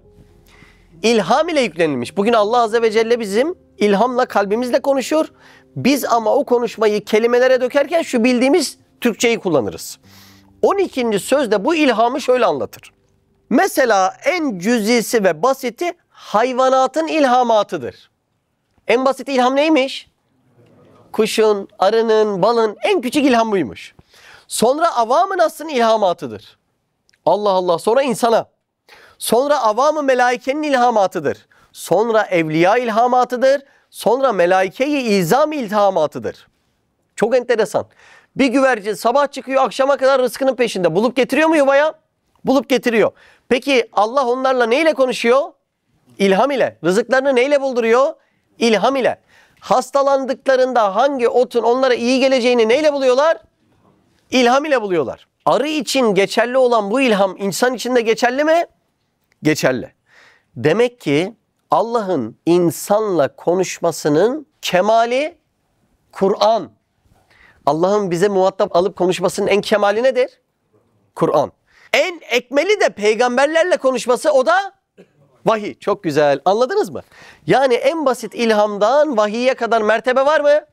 İlham ile yüklenilmiş. Bugün Allah Azze ve Celle bizim ilhamla, kalbimizle konuşuyor. Biz ama o konuşmayı kelimelere dökerken şu bildiğimiz Türkçeyi kullanırız. 12. sözde bu ilhamı şöyle anlatır. Mesela en cüzisi ve basiti hayvanatın ilhamatıdır. En basit ilham neymiş? Kuşun, arının, balın en küçük ilham buymuş. Sonra avam-ı nas'ın ilhamatıdır. Allah Allah. Sonra insana. Sonra avam-ı melaikenin ilhamatıdır. Sonra evliya ilhamatıdır. Sonra melaike-i izam ilhamatıdır. Çok enteresan. Bir güvercin sabah çıkıyor, akşama kadar rızkının peşinde. Bulup getiriyor mu yuvaya? Bulup getiriyor. Peki Allah onlarla neyle konuşuyor? İlham ile. Rızıklarını neyle bulduruyor? İlham ile. Hastalandıklarında hangi otun onlara iyi geleceğini neyle buluyorlar? İlham ile buluyorlar. Arı için geçerli olan bu ilham insan için de geçerli mi? Geçerli. Demek ki Allah'ın insanla konuşmasının kemali Kur'an. Allah'ın bize muhatap alıp konuşmasının en kemali nedir? Kur'an. En ekmeli de peygamberlerle konuşması, o da vahiy. Çok güzel. Anladınız mı? Yani en basit ilhamdan vahiye kadar mertebe var mı?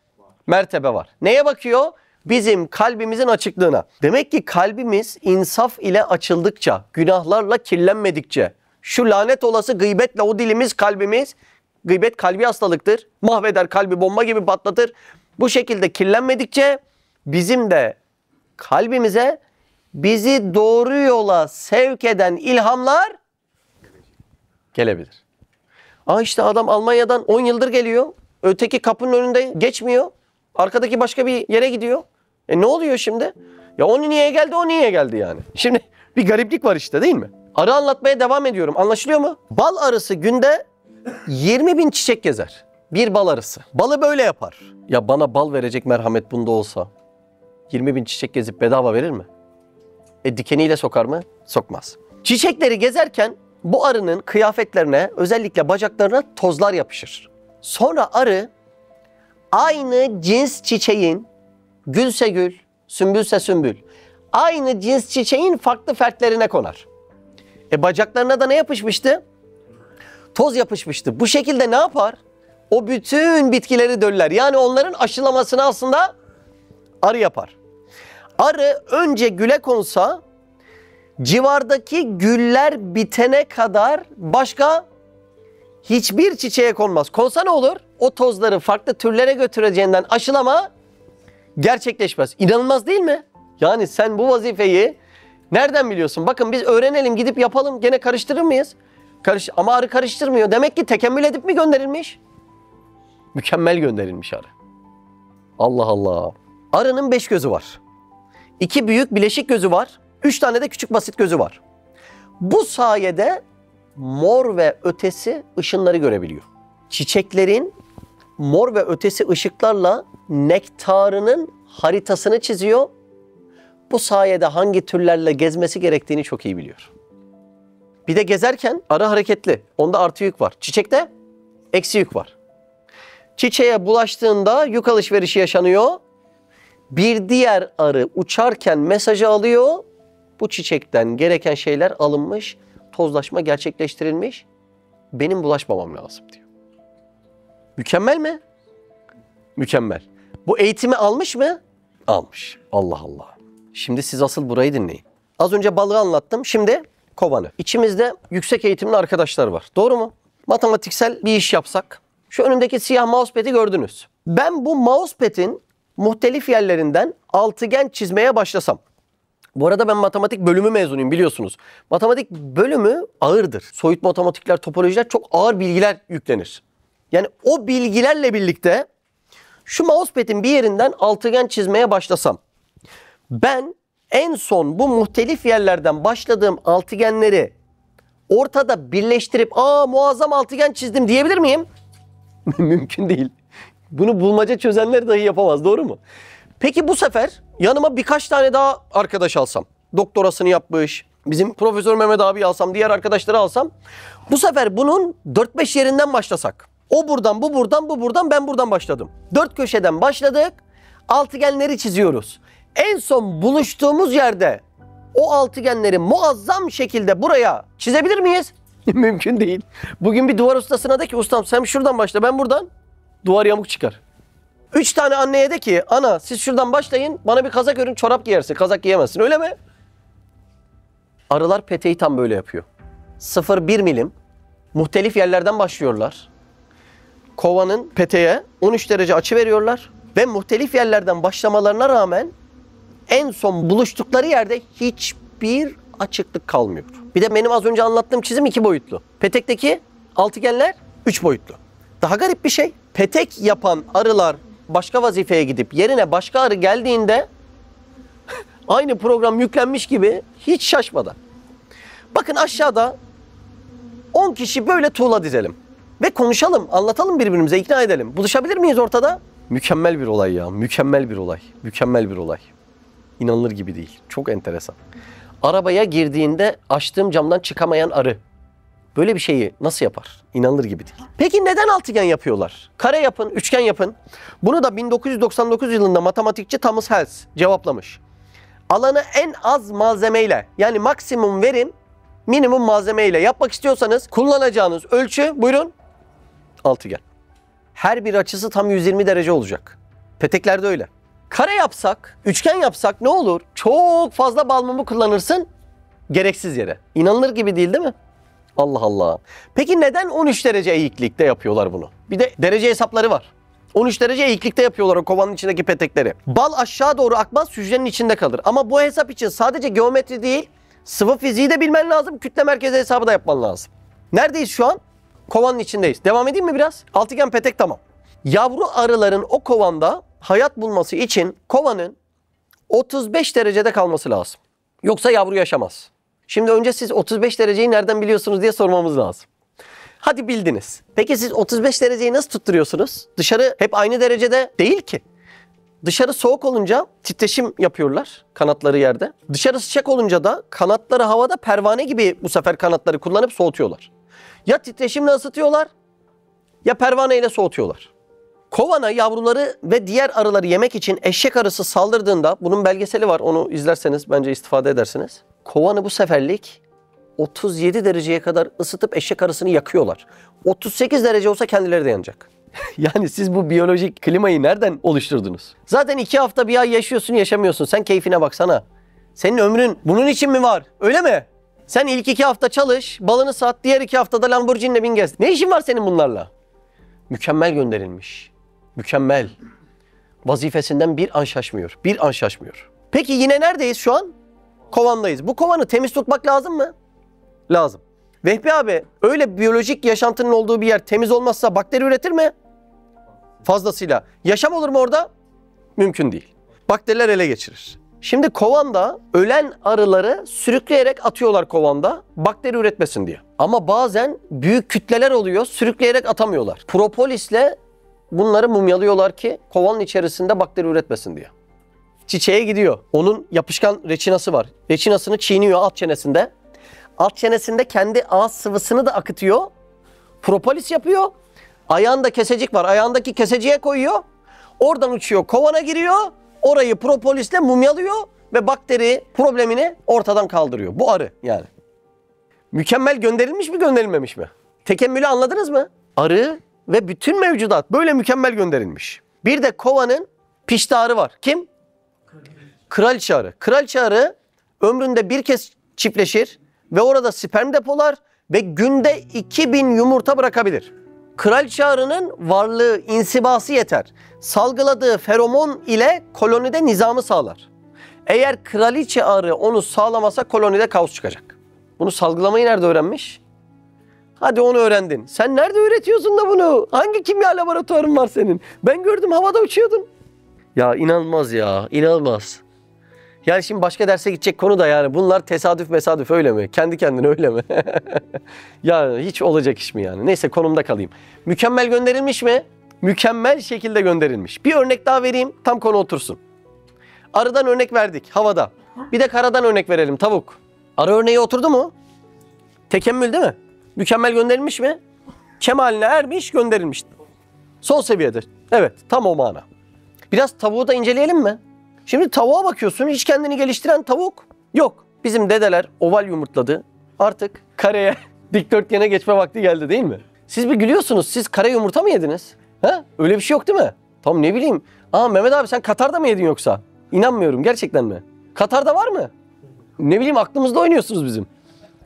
Mertebe var. Neye bakıyor? Bizim kalbimizin açıklığına. Demek ki kalbimiz insaf ile açıldıkça, günahlarla kirlenmedikçe, şu lanet olası gıybetle o dilimiz, kalbimiz, gıybet kalbi hastalıktır. Mahveder, kalbi bomba gibi patlatır. Bu şekilde kirlenmedikçe bizim de kalbimize bizi doğru yola sevk eden ilhamlar gelebilir. İşte adam Almanya'dan 10 yıldır geliyor. Öteki kapının önünde geçmiyor. Arkadaki başka bir yere gidiyor. Ne oluyor şimdi? Ya o niye geldi, o niye geldi yani? Şimdi bir gariplik var işte, değil mi? Arı anlatmaya devam ediyorum. Anlaşılıyor mu? Bal arısı günde 20.000 çiçek gezer. Bir bal arısı. Balı böyle yapar. Ya bana bal verecek merhamet bunda olsa 20.000 çiçek gezip bedava verir mi? Dikeniyle sokar mı? Sokmaz. Çiçekleri gezerken bu arının kıyafetlerine, özellikle bacaklarına tozlar yapışır. Sonra arı aynı cins çiçeğin, gülse gül, sümbülse sümbül, aynı cins çiçeğin farklı fertlerine konar. Bacaklarına da ne yapışmıştı? Toz yapışmıştı. Bu şekilde ne yapar? O bütün bitkileri döller. Yani onların aşılamasını aslında arı yapar. Arı önce güle konsa, civardaki güller bitene kadar başka hiçbir çiçeğe konmaz. Konsa ne olur? O tozları farklı türlere götüreceğinden aşılama gerçekleşmez. İnanılmaz değil mi? Yani sen bu vazifeyi nereden biliyorsun? Bakın biz öğrenelim, gidip yapalım. Gene karıştırır mıyız? Ama arı karıştırmıyor. Demek ki tekemmül edip mi gönderilmiş? Mükemmel gönderilmiş arı. Allah Allah. Arının 5 gözü var. 2 büyük bileşik gözü var. 3 tane de küçük basit gözü var. Bu sayede mor ve ötesi ışınları görebiliyor. Çiçeklerin mor ve ötesi ışıklarla nektarının haritasını çiziyor. Bu sayede hangi türlerle gezmesi gerektiğini çok iyi biliyor. Bir de gezerken arı hareketli. Onda artı yük var. Çiçekte eksi yük var. Çiçeğe bulaştığında yük alışverişi yaşanıyor. Bir diğer arı uçarken mesajı alıyor. Bu çiçekten gereken şeyler alınmış, tozlaşma gerçekleştirilmiş. Benim bulaşmamam lazım diyor. Mükemmel mi? Mükemmel. Bu eğitimi almış mı? Almış. Allah Allah. Şimdi siz asıl burayı dinleyin. Az önce balığı anlattım. Şimdi kovanı. İçimizde yüksek eğitimli arkadaşlar var. Doğru mu? Matematiksel bir iş yapsak. Şu önümdeki siyah mousepad'i gördünüz. Ben bu mousepad'in muhtelif yerlerinden altıgen çizmeye başlasam. Bu arada ben matematik bölümü mezunuyum, biliyorsunuz. Matematik bölümü ağırdır. Soyut matematikler, topolojiler, çok ağır bilgiler yüklenir. Yani o bilgilerle birlikte şu mousepad'in bir yerinden altıgen çizmeye başlasam, ben en son bu muhtelif yerlerden başladığım altıgenleri ortada birleştirip muazzam altıgen çizdim diyebilir miyim? Mümkün değil. Bunu bulmaca çözenler dahi yapamaz, doğru mu? Peki bu sefer yanıma birkaç tane daha arkadaş alsam, doktorasını yapmış, bizim Profesör Mehmet abi alsam, diğer arkadaşları alsam, bu sefer bunun 4-5 yerinden başlasak. O buradan, bu buradan, bu buradan, ben buradan başladım. 4 köşeden başladık, altıgenleri çiziyoruz. En son buluştuğumuz yerde o altıgenleri muazzam şekilde buraya çizebilir miyiz? Mümkün değil. Bugün bir duvar ustasına de ki, ustam sen şuradan başla, ben buradan, duvar yamuk çıkar. 3 tane anneye de ki, ana siz şuradan başlayın, bana bir kazak örün, çorap giyersin, kazak giyemezsin, öyle mi? Arılar peteği tam böyle yapıyor. 0,1 milim muhtelif yerlerden başlıyorlar. Kovanın peteğe 13 derece açı veriyorlar ve muhtelif yerlerden başlamalarına rağmen en son buluştukları yerde hiçbir açıklık kalmıyor. Bir de benim az önce anlattığım çizim 2 boyutlu. Petekteki altıgenler 3 boyutlu. Daha garip bir şey. Petek yapan arılar başka vazifeye gidip yerine başka arı geldiğinde aynı program yüklenmiş gibi hiç şaşmadan. Bakın aşağıda 10 kişi böyle tuğla dizelim. Ve konuşalım, anlatalım birbirimize, ikna edelim. Buluşabilir miyiz ortada? Mükemmel bir olay ya, mükemmel bir olay. Mükemmel bir olay. İnanılır gibi değil. Çok enteresan. Arabaya girdiğinde açtığım camdan çıkamayan arı. Böyle bir şeyi nasıl yapar? İnanılır gibi değil. Peki neden altıgen yapıyorlar? Kare yapın, üçgen yapın. Bunu da 1999 yılında matematikçi Thomas Hales cevaplamış. Alanı en az malzemeyle, yani maksimum verim, minimum malzemeyle yapmak istiyorsanız kullanacağınız ölçü, buyurun, altıgen. Her bir açısı tam 120 derece olacak. Peteklerde öyle. Kare yapsak, üçgen yapsak ne olur? Çok fazla bal mumu kullanırsın, gereksiz yere. İnanılır gibi değil mi? Allah Allah. Peki neden 13 derece eğiklikte yapıyorlar bunu? Bir de derece hesapları var. 13 derece eğiklikte yapıyorlar o kovanın içindeki petekleri. Bal aşağı doğru akmaz, hücrenin içinde kalır. Ama bu hesap için sadece geometri değil, sıvı fiziği de bilmen lazım, kütle merkezi hesabı da yapman lazım. Neredeyiz şu an? Kovanın içindeyiz. Devam edeyim mi biraz? Altıgen petek tamam. Yavru arıların o kovanda hayat bulması için kovanın 35 derecede kalması lazım. Yoksa yavru yaşamaz. Şimdi önce siz 35 dereceyi nereden biliyorsunuz diye sormamız lazım. Hadi bildiniz. Peki siz 35 dereceyi nasıl tutturuyorsunuz? Dışarı hep aynı derecede değil ki. Dışarı soğuk olunca titreşim yapıyorlar kanatları yerde. Dışarı sıcak olunca da kanatları havada pervane gibi bu sefer kanatları kullanıp soğutuyorlar. Ya titreşimle ısıtıyorlar ya pervane ile soğutuyorlar. Kovana yavruları ve diğer arıları yemek için eşek arısı saldırdığında, bunun belgeseli var, onu izlerseniz bence istifade edersiniz. Kovanı bu seferlik 37 dereceye kadar ısıtıp eşek arısını yakıyorlar. 38 derece olsa kendileri de yanacak. Yani siz bu biyolojik klimayı nereden oluşturdunuz? Zaten 2 hafta bir ay yaşıyorsun, yaşamıyorsun. Sen keyfine baksana. Senin ömrün bunun için mi var? Öyle mi? Sen ilk 2 hafta çalış, balını sat, diğer 2 haftada Lamborghini'le bin gez. Ne işin var senin bunlarla? Mükemmel gönderilmiş. Mükemmel. Vazifesinden bir an şaşmıyor. Bir an şaşmıyor. Peki yine neredeyiz şu an? Kovandayız. Bu kovanı temiz tutmak lazım mı? Lazım. Vehbi abi, öyle biyolojik yaşantının olduğu bir yer temiz olmazsa bakteri üretir mi? Fazlasıyla. Yaşam olur mu orada? Mümkün değil. Bakteriler ele geçirir. Şimdi kovanda ölen arıları sürükleyerek atıyorlar kovanda bakteri üretmesin diye. Ama bazen büyük kütleler oluyor, sürükleyerek atamıyorlar. Propolisle bunları mumyalıyorlar ki kovanın içerisinde bakteri üretmesin diye. Çiçeğe gidiyor. Onun yapışkan reçinası var. Reçinasını çiğniyor alt çenesinde. Alt çenesinde kendi ağız sıvısını da akıtıyor. Propolis yapıyor. Ayağında kesecik var. Ayağındaki keseciye koyuyor. Oradan uçuyor. Kovana giriyor. Orayı propolisle mumyalıyor ve bakteri problemini ortadan kaldırıyor. Bu arı yani. Mükemmel gönderilmiş mi, gönderilmemiş mi? Tekemmülü anladınız mı? Arı ve bütün mevcudat böyle mükemmel gönderilmiş. Bir de kovanın pişti arı var. Kim? Kraliçe arı. Kraliçe arı ömründe bir kez çiftleşir ve orada sperm depolar ve günde 2000 yumurta bırakabilir. Kraliçe arının varlığı, insibası yeter. Salgıladığı feromon ile kolonide nizamı sağlar. Eğer kraliçe arı onu sağlamasa kolonide kaos çıkacak. Bunu salgılamayı nerede öğrenmiş? Hadi onu öğrendin. Sen nerede üretiyorsun da bunu? Hangi kimya laboratuvarın var senin? Ben gördüm, havada uçuyordun. Ya inanılmaz ya, inanılmaz. Yani şimdi başka derse gidecek konu da yani bunlar tesadüf mesadüf öyle mi? Kendi kendine öyle mi? Ya hiç olacak iş mi yani? Neyse konumda kalayım. Mükemmel gönderilmiş mi? Mükemmel şekilde gönderilmiş. Bir örnek daha vereyim, tam konu otursun. Arıdan örnek verdik havada. Bir de karadan örnek verelim, tavuk. Arı örneği oturdu mu? Tekemmül değil mi? Mükemmel gönderilmiş mi? Kemaline ermiş, gönderilmiş. Son seviyedir. Evet, tam o mana. Biraz tavuğu da inceleyelim mi? Şimdi tavuğa bakıyorsun, hiç kendini geliştiren tavuk yok. Bizim dedeler oval yumurtladı. Artık kareye, dikdörtgene geçme vakti geldi değil mi? Siz bir gülüyorsunuz, siz kare yumurta mı yediniz? Ha? Öyle bir şey yok değil mi? Tam ne bileyim. Mehmet abi sen Katar'da mı yedin yoksa? İnanmıyorum, gerçekten mi? Katar'da var mı? Ne bileyim, aklımızda oynuyorsunuz bizim.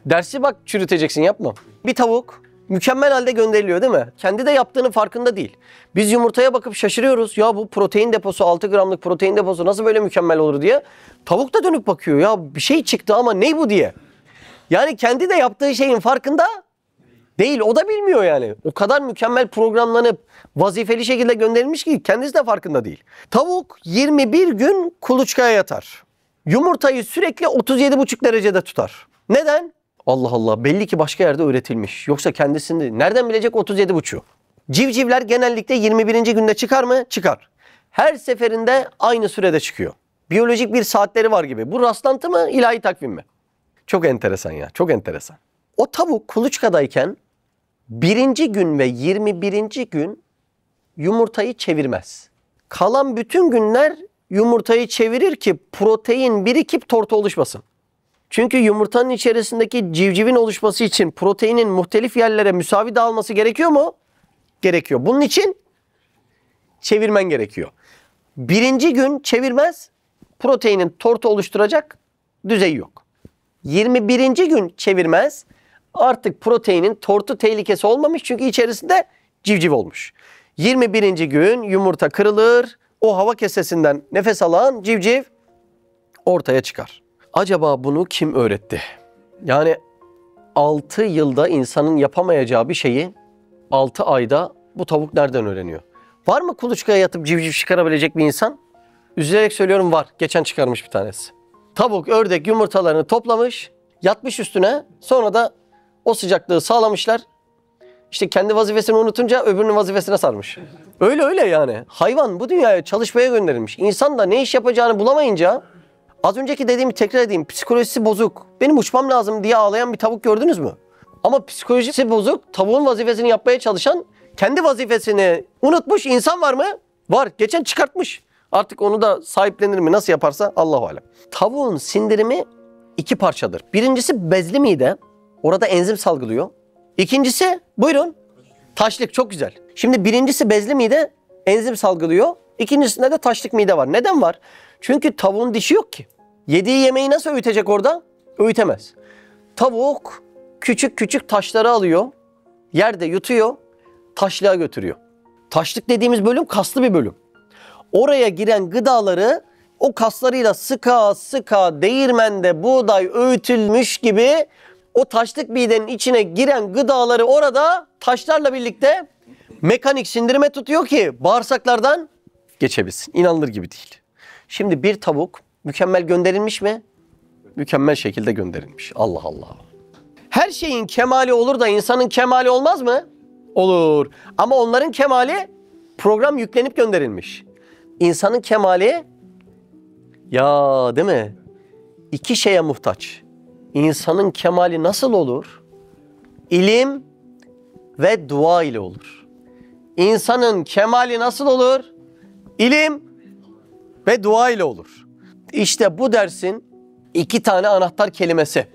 Dersi bak çürüteceksin, yapma. Bir tavuk mükemmel halde gönderiliyor değil mi? Kendi de yaptığının farkında değil. Biz yumurtaya bakıp şaşırıyoruz. Ya bu protein deposu, 6 gramlık protein deposu nasıl böyle mükemmel olur diye. Tavuk da dönüp bakıyor. Ya bir şey çıktı ama ne bu diye. Yani kendi de yaptığı şeyin farkında değil. O da bilmiyor yani. O kadar mükemmel programlanıp vazifeli şekilde gönderilmiş ki kendisi de farkında değil. Tavuk 21 gün kuluçkaya yatar. Yumurtayı sürekli 37,5 derecede tutar. Neden? Allah Allah, belli ki başka yerde öğretilmiş. Yoksa kendisini nereden bilecek 37,5'u? Civcivler genellikle 21. günde çıkar mı? Çıkar. Her seferinde aynı sürede çıkıyor. Biyolojik bir saatleri var gibi. Bu rastlantı mı, ilahi takvim mi? Çok enteresan ya, çok enteresan. O tavuk kuluçkadayken 1. gün ve 21. gün yumurtayı çevirmez. Kalan bütün günler yumurtayı çevirir ki protein birikip tortu oluşmasın. Çünkü yumurtanın içerisindeki civcivin oluşması için proteinin muhtelif yerlere müsavi dağılması gerekiyor mu? Gerekiyor. Bunun için çevirmen gerekiyor. 1. gün çevirmez, proteinin tortu oluşturacak düzeyi yok. 21. gün çevirmez, artık proteinin tortu tehlikesi olmamış çünkü içerisinde civciv olmuş. 21. gün yumurta kırılır, o hava kesesinden nefes alan civciv ortaya çıkar. Acaba bunu kim öğretti? Yani 6 yılda insanın yapamayacağı bir şeyi 6 ayda bu tavuk nereden öğreniyor? Var mı kuluçkaya yatıp civciv çıkarabilecek bir insan? Üzülerek söylüyorum, var. Geçen çıkarmış bir tanesi. Tavuk, ördek yumurtalarını toplamış, yatmış üstüne, sonra da o sıcaklığı sağlamışlar. İşte kendi vazifesini unutunca öbürünün vazifesine sarmış. Öyle yani. Hayvan bu dünyaya çalışmaya gönderilmiş. İnsan da ne iş yapacağını bulamayınca, az önceki dediğimi tekrar edeyim, psikolojisi bozuk, benim uçmam lazım diye ağlayan bir tavuk gördünüz mü? Ama psikolojisi bozuk, tavuğun vazifesini yapmaya çalışan, kendi vazifesini unutmuş insan var mı? Var. Geçen çıkartmış. Artık onu da sahiplenir mi? Nasıl yaparsa Allahu alem. Tavuğun sindirimi 2 parçadır. Birincisi bezli mide. Orada enzim salgılıyor. İkincisi, buyurun, taşlık. Çok güzel. Şimdi birincisi bezli mide, enzim salgılıyor. İkincisinde de taşlık mide var. Neden var? Çünkü tavuğun dişi yok ki. Yediği yemeği nasıl öğütecek orada? Öğütemez. Tavuk küçük küçük taşları alıyor. Yerde yutuyor. Taşlığa götürüyor. Taşlık dediğimiz bölüm kaslı bir bölüm. Oraya giren gıdaları o kaslarıyla sıka sıka değirmende buğday öğütülmüş gibi o taşlık midenin içine giren gıdaları orada taşlarla birlikte mekanik sindirime tutuyor ki bağırsaklardan geçebilsin. İnanılır gibi değil. Şimdi bir tavuk mükemmel gönderilmiş mi? Mükemmel şekilde gönderilmiş. Allah Allah. Her şeyin kemali olur da insanın kemali olmaz mı? Olur. Ama onların kemali program yüklenip gönderilmiş. İnsanın kemali, ya değil mi? 2 şeye muhtaç. İnsanın kemali nasıl olur? İlim ve dua ile olur. İnsanın kemali nasıl olur? İlim ve dua ile olur. İşte bu dersin 2 tane anahtar kelimesi.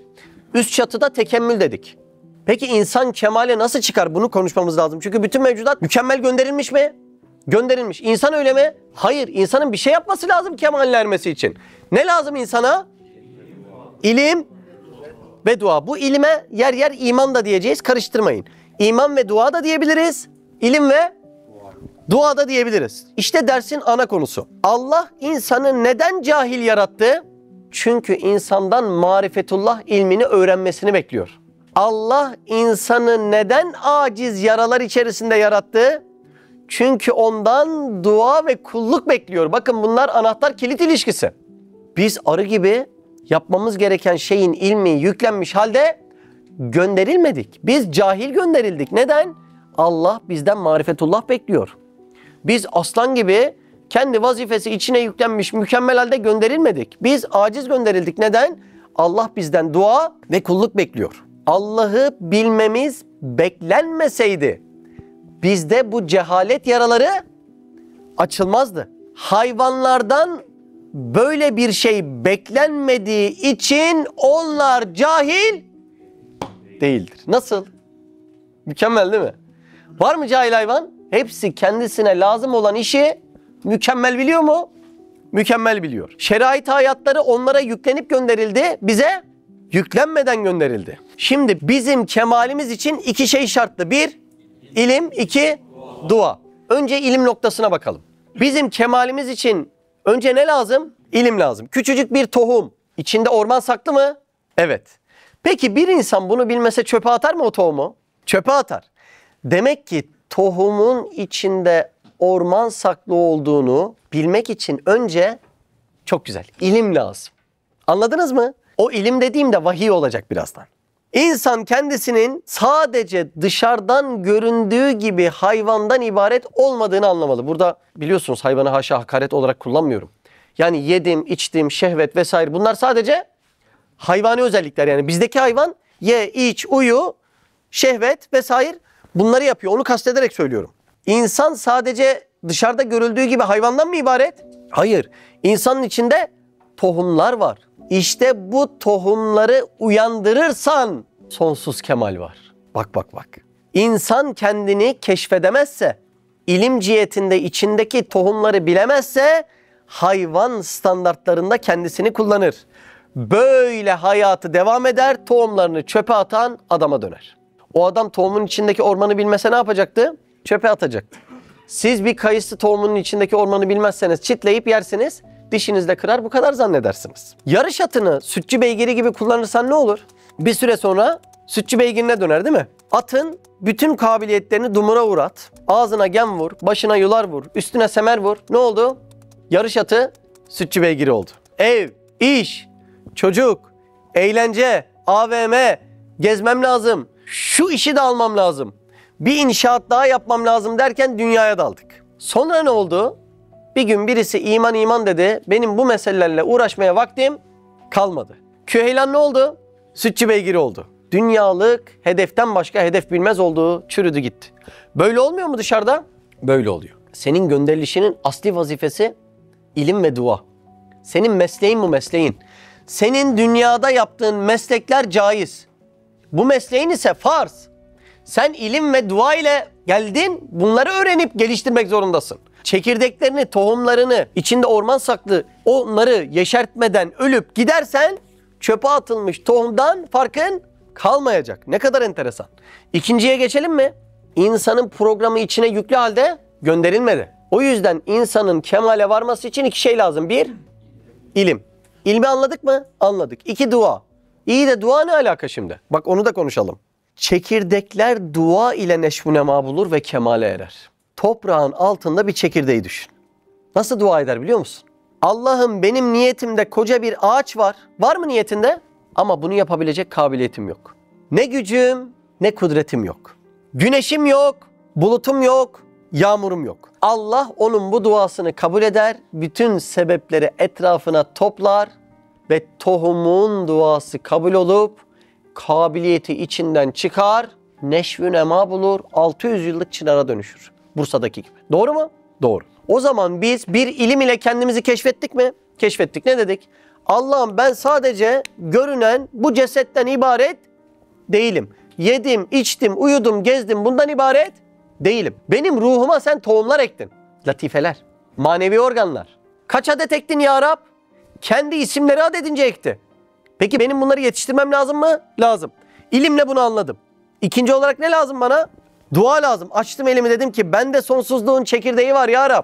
Üst çatıda tekemmül dedik. Peki insan kemale nasıl çıkar? Bunu konuşmamız lazım. Çünkü bütün mevcudat mükemmel gönderilmiş mi? Gönderilmiş. İnsan öyle mi? Hayır. İnsanın bir şey yapması lazım kemaline ermesi için. Ne lazım insana? İlim ve dua. Bu ilime yer yer iman da diyeceğiz. Karıştırmayın. İman ve dua da diyebiliriz. İlim ve dua da diyebiliriz. İşte dersin ana konusu. Allah insanı neden cahil yarattı? Çünkü insandan marifetullah ilmini öğrenmesini bekliyor. Allah insanı neden aciz yaralar içerisinde yarattı? Çünkü ondan dua ve kulluk bekliyor. Bakın bunlar anahtar kilit ilişkisi. Biz arı gibi yapmamız gereken şeyin ilmi yüklenmiş halde gönderilmedik. Biz cahil gönderildik. Neden? Allah bizden marifetullah bekliyor. Biz aslan gibi kendi vazifesi içine yüklenmiş mükemmel halde gönderilmedik. Biz aciz gönderildik. Neden? Allah bizden dua ve kulluk bekliyor. Allah'ı bilmemiz beklenmeseydi bizde bu cehalet yaraları açılmazdı. Hayvanlardan böyle bir şey beklenmediği için onlar cahil değildir. Nasıl? Mükemmel değil mi? Var mı cahil hayvan? Hepsi kendisine lazım olan işi mükemmel biliyor mu? Mükemmel biliyor. Şerait hayatları onlara yüklenip gönderildi, bize yüklenmeden gönderildi. Şimdi bizim kemalimiz için 2 şey şartlı. 1, ilim, 2, dua. Önce ilim noktasına bakalım. Bizim kemalimiz için önce ne lazım? İlim lazım. Küçücük bir tohum. İçinde orman saklı mı? Evet. Peki bir insan bunu bilmese çöpe atar mı o tohumu? Çöpe atar. Demek ki tohumun içinde orman saklı olduğunu bilmek için önce çok güzel ilim lazım. Anladınız mı? O ilim dediğimde vahiy olacak birazdan. İnsan kendisinin sadece dışarıdan göründüğü gibi hayvandan ibaret olmadığını anlamalı. Burada biliyorsunuz hayvanı haşa hakaret olarak kullanmıyorum. Yani yedim, içtim, şehvet vesaire bunlar sadece hayvani özellikler. Yani bizdeki hayvan ye, iç, uyu, şehvet vesaire bunları yapıyor. Onu kastederek söylüyorum. İnsan sadece dışarıda görüldüğü gibi hayvandan mı ibaret? Hayır. İnsanın içinde tohumlar var. İşte bu tohumları uyandırırsan sonsuz kemal var. Bak bak bak. İnsan kendini keşfedemezse, ilim cihetinde içindeki tohumları bilemezse hayvan standartlarında kendisini kullanır. Böyle hayatı devam eder, tohumlarını çöpe atan adama döner. O adam tohumun içindeki ormanı bilmese ne yapacaktı? Çöpe atacaktı. Siz bir kayısı tohumunun içindeki ormanı bilmezseniz çitleyip yersiniz, dişinizde kırar bu kadar zannedersiniz. Yarış atını sütçü beygiri gibi kullanırsan ne olur? Bir süre sonra sütçü beygirine döner değil mi? Atın bütün kabiliyetlerini dumura uğrat, ağzına gem vur, başına yular vur, üstüne semer vur. Ne oldu? Yarış atı sütçü beygiri oldu. Ev, iş, çocuk, eğlence, AVM, gezmem lazım, şu işi de almam lazım, bir inşaat daha yapmam lazım derken dünyaya daldık. Sonra ne oldu? Bir gün birisi iman dedi. Benim bu meselelerle uğraşmaya vaktim kalmadı. Küheylan ne oldu? Sütçü beygiri oldu. Dünyalık hedeften başka hedef bilmez oldu, çürüdü gitti. Böyle olmuyor mu dışarıda? Böyle oluyor. Senin gönderilişinin asli vazifesi ilim ve dua. Senin mesleğin bu mesleğin. Senin dünyada yaptığın meslekler caiz. Bu mesleğin ise farz. Sen ilim ve dua ile geldin, bunları öğrenip geliştirmek zorundasın. Çekirdeklerini, tohumlarını, içinde orman saklı onları yeşertmeden ölüp gidersen çöpe atılmış tohumdan farkın kalmayacak. Ne kadar enteresan. İkinciye geçelim mi? İnsanın programı içine yüklü halde gönderilmedi. O yüzden insanın kemale varması için iki şey lazım. Bir, ilim. İlmi anladık mı? Anladık. İki, dua. İyi de dua ne alaka şimdi? Bak onu da konuşalım. Çekirdekler dua ile neşvunema bulur ve kemale erer. Toprağın altında bir çekirdeği düşün. Nasıl dua eder biliyor musun? Allah'ım benim niyetimde koca bir ağaç var. Var mı niyetinde? Ama bunu yapabilecek kabiliyetim yok. Ne gücüm ne kudretim yok. Güneşim yok, bulutum yok, yağmurum yok. Allah onun bu duasını kabul eder, bütün sebepleri etrafına toplar ve tohumun duası kabul olup kabiliyeti içinden çıkar, neşvü nema bulur, 600 yıllık çınara dönüşür. Bursa'daki gibi. Doğru mu? Doğru. O zaman biz bir ilim ile kendimizi keşfettik mi? Keşfettik. Ne dedik? Allah'ım ben sadece görünen bu cesetten ibaret değilim. Yedim, içtim, uyudum, gezdim bundan ibaret değilim. Benim ruhuma sen tohumlar ektin. Latifeler, manevi organlar. Kaç adet ektin ya Rab? Kendi isimleri adedince ekti. Peki benim bunları yetiştirmem lazım mı? Lazım. İlimle bunu anladım. İkinci olarak ne lazım bana? Dua lazım. Açtım elimi dedim ki bende sonsuzluğun çekirdeği var ya Rab.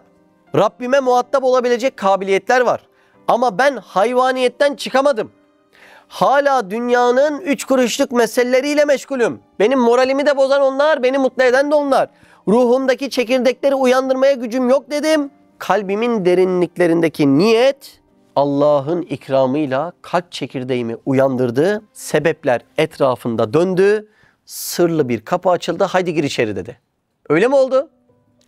Rabbime muhatap olabilecek kabiliyetler var. Ama ben hayvaniyetten çıkamadım. Hala dünyanın 3 kuruşluk meseleleriyle meşgulüm. Benim moralimi de bozan onlar, beni mutlu eden de onlar. Ruhumdaki çekirdekleri uyandırmaya gücüm yok dedim. Kalbimin derinliklerindeki niyet Allah'ın ikramıyla kalp çekirdeğimi uyandırdı. Sebepler etrafında döndü. Sırlı bir kapı açıldı. Haydi gir içeri dedi. Öyle mi oldu?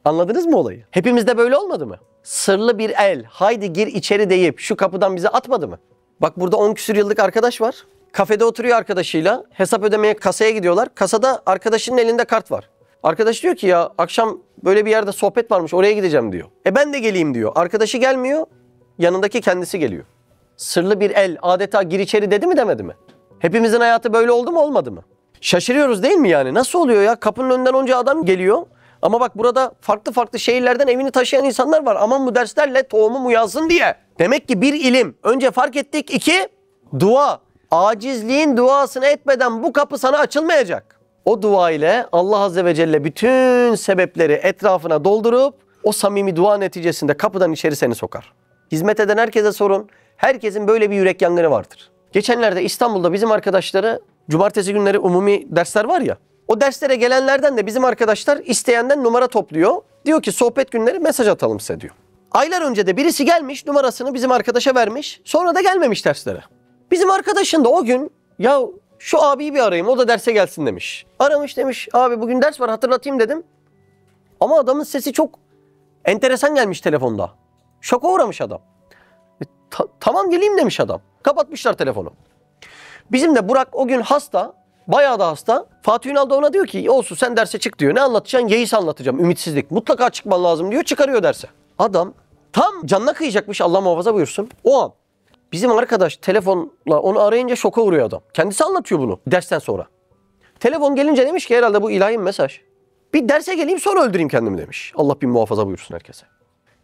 Anladınız mı olayı? Hepimizde böyle olmadı mı? Sırlı bir el haydi gir içeri deyip şu kapıdan bizi atmadı mı? Bak burada 10 küsur yıllık arkadaş var. Kafede oturuyor arkadaşıyla. Hesap ödemeye kasaya gidiyorlar. Kasada arkadaşının elinde kart var. Arkadaş diyor ki ya akşam böyle bir yerde sohbet varmış oraya gideceğim diyor. Ben de geleyim diyor. Arkadaşı gelmiyor. Yanındaki kendisi geliyor. Sırlı bir el adeta gir içeri dedi mi demedi mi? Hepimizin hayatı böyle oldu mu olmadı mı? Şaşırıyoruz değil mi yani? Nasıl oluyor ya? Kapının önünden onca adam geliyor. Ama bak burada farklı farklı şehirlerden evini taşıyan insanlar var. Aman bu derslerle tohumum uyansın diye. Demek ki bir ilim. Önce fark ettik. 2, dua. Acizliğin duasını etmeden bu kapı sana açılmayacak. O dua ile Allah Azze ve Celle bütün sebepleri etrafına doldurup o samimi dua neticesinde kapıdan içeri seni sokar. Hizmet eden herkese sorun. Herkesin böyle bir yürek yangını vardır. Geçenlerde İstanbul'da bizim arkadaşları cumartesi günleri umumi dersler var ya. O derslere gelenlerden de bizim arkadaşlar isteyenden numara topluyor. Diyor ki sohbet günleri mesaj atalım size diyor. Aylar önce de birisi gelmiş numarasını bizim arkadaşa vermiş. Sonra da gelmemiş derslere. Bizim arkadaşın da o gün ya Şu abiyi bir arayayım, o da derse gelsin demiş. Aramış, demiş abi bugün ders var hatırlatayım dedim. Ama adamın sesi çok enteresan gelmiş telefonda. Şoka uğramış adam. Tamam geleyim demiş adam. Kapatmışlar telefonu. Bizim de Burak o gün hasta. Bayağı da hasta. Fatih Ünal da ona diyor ki olsun sen derse çık diyor. Ne anlatacaksın? Yeis anlatacağım. Ümitsizlik. Mutlaka çıkman lazım diyor. Çıkarıyor derse. Adam tam canına kıyacakmış, Allah muhafaza buyursun. O an bizim arkadaş telefonla onu arayınca şoka uğruyor adam. Kendisi anlatıyor bunu dersten sonra. Telefon gelince demiş ki herhalde bu ilahi mesaj. Bir derse geleyim sonra öldüreyim kendimi demiş. Allah bin muhafaza buyursun herkese.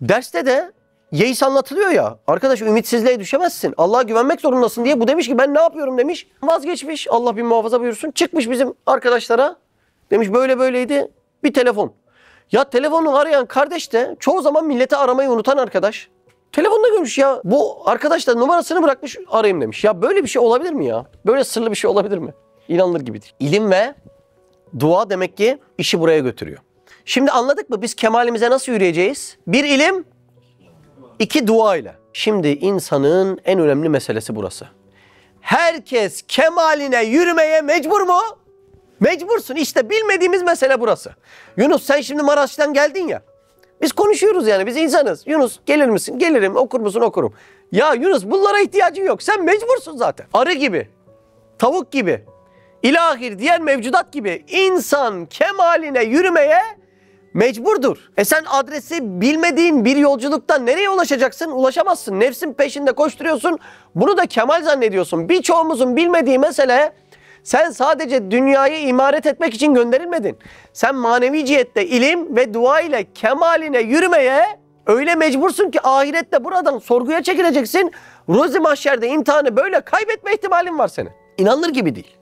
Derste de yeis anlatılıyor ya. Arkadaş ümitsizliğe düşemezsin. Allah'a güvenmek zorundasın diye bu demiş ki ben ne yapıyorum demiş. Vazgeçmiş. Allah bin muhafaza buyursun. Çıkmış bizim arkadaşlara. Demiş böyle böyleydi. Bir telefon. Ya telefonu arayan kardeş de çoğu zaman milleti aramayı unutan arkadaş. Telefonda görmüş ya. Bu arkadaş da numarasını bırakmış arayayım demiş. Ya böyle bir şey olabilir mi ya? Böyle sırlı bir şey olabilir mi? İnanılır gibi değil. İlim ve dua demek ki işi buraya götürüyor. Şimdi anladık mı biz kemalimize nasıl yürüyeceğiz? Bir ilim, iki dua ile. Şimdi insanın en önemli meselesi burası. Herkes kemaline yürümeye mecbur mu? Mecbursun. İşte bilmediğimiz mesele burası. Yunus sen şimdi Maraş'tan geldin ya. Biz konuşuyoruz yani biz insanız. Yunus gelir misin? Gelirim. Okur musun? Okurum. Ya Yunus bunlara ihtiyacın yok. Sen mecbursun zaten. Arı gibi, tavuk gibi, ilahir diğer mevcudat gibi insan kemaline yürümeye mecburdur. Sen adresi bilmediğin bir yolculuktan nereye ulaşacaksın? Ulaşamazsın. Nefsin peşinde koşturuyorsun. Bunu da kemal zannediyorsun. Birçoğumuzun bilmediği mesele sen sadece dünyayı imaret etmek için gönderilmedin. Sen manevi cihette ilim ve dua ile kemaline yürümeye öyle mecbursun ki ahirette buradan sorguya çekileceksin. Ruzi mahşerde imtihanı böyle kaybetme ihtimalin var senin. İnanılır gibi değil.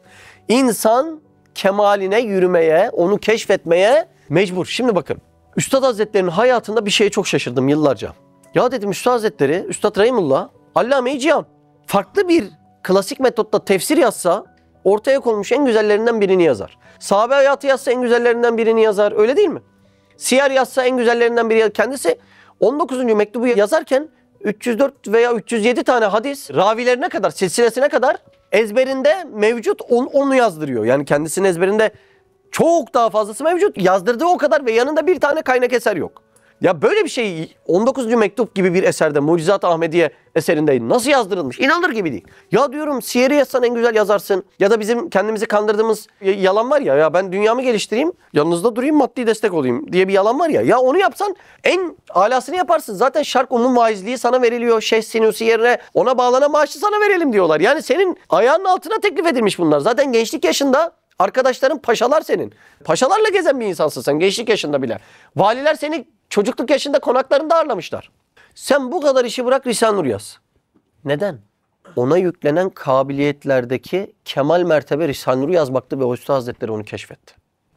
İnsan kemaline yürümeye, onu keşfetmeye mecbur. Şimdi bakın, Üstad Hazretleri'nin hayatında bir şeye çok şaşırdım yıllarca. Ya dedim Üstad Hazretleri, Üstad Rahimullah, Allame-i Cihan farklı bir klasik metotla tefsir yazsa ortaya konmuş en güzellerinden birini yazar. Sahabe hayatı yazsa en güzellerinden birini yazar. Öyle değil mi? Siyer yazsa en güzellerinden biri yazar. Kendisi 19. mektubu yazarken 304 veya 307 tane hadis ravilerine kadar, silsilesine kadar ezberinde mevcut onu yazdırıyor. Yani kendisinin ezberinde çok daha fazlası mevcut. Yazdırdığı o kadar ve yanında bir tane kaynak eser yok. Ya böyle bir şey 19. mektup gibi bir eserde, Mucizat-ı Ahmediye eserinde nasıl yazdırılmış? İnanılır gibi değil. Ya diyorum Siyer'i yazsan en güzel yazarsın. Ya da bizim kendimizi kandırdığımız yalan var ya. Ya ben dünyamı geliştireyim, yanınızda durayım, maddi destek olayım diye bir yalan var ya. Ya onu yapsan en alasını yaparsın. Zaten şark umum vaizliği sana veriliyor. Şeyh Sinusi yerine ona bağlanan maaşı sana verelim diyorlar. Yani senin ayağının altına teklif edilmiş bunlar. Zaten gençlik yaşında arkadaşların paşalar senin. Paşalarla gezen bir insansın sen gençlik yaşında bile. Valiler seni çocukluk yaşında konaklarında ağırlamışlar. Sen bu kadar işi bırak Risale-i Nur yaz. Neden? Ona yüklenen kabiliyetlerdeki kemal mertebe Risale-i Nur yazmaktı ve Üstad Hazretleri onu keşfetti.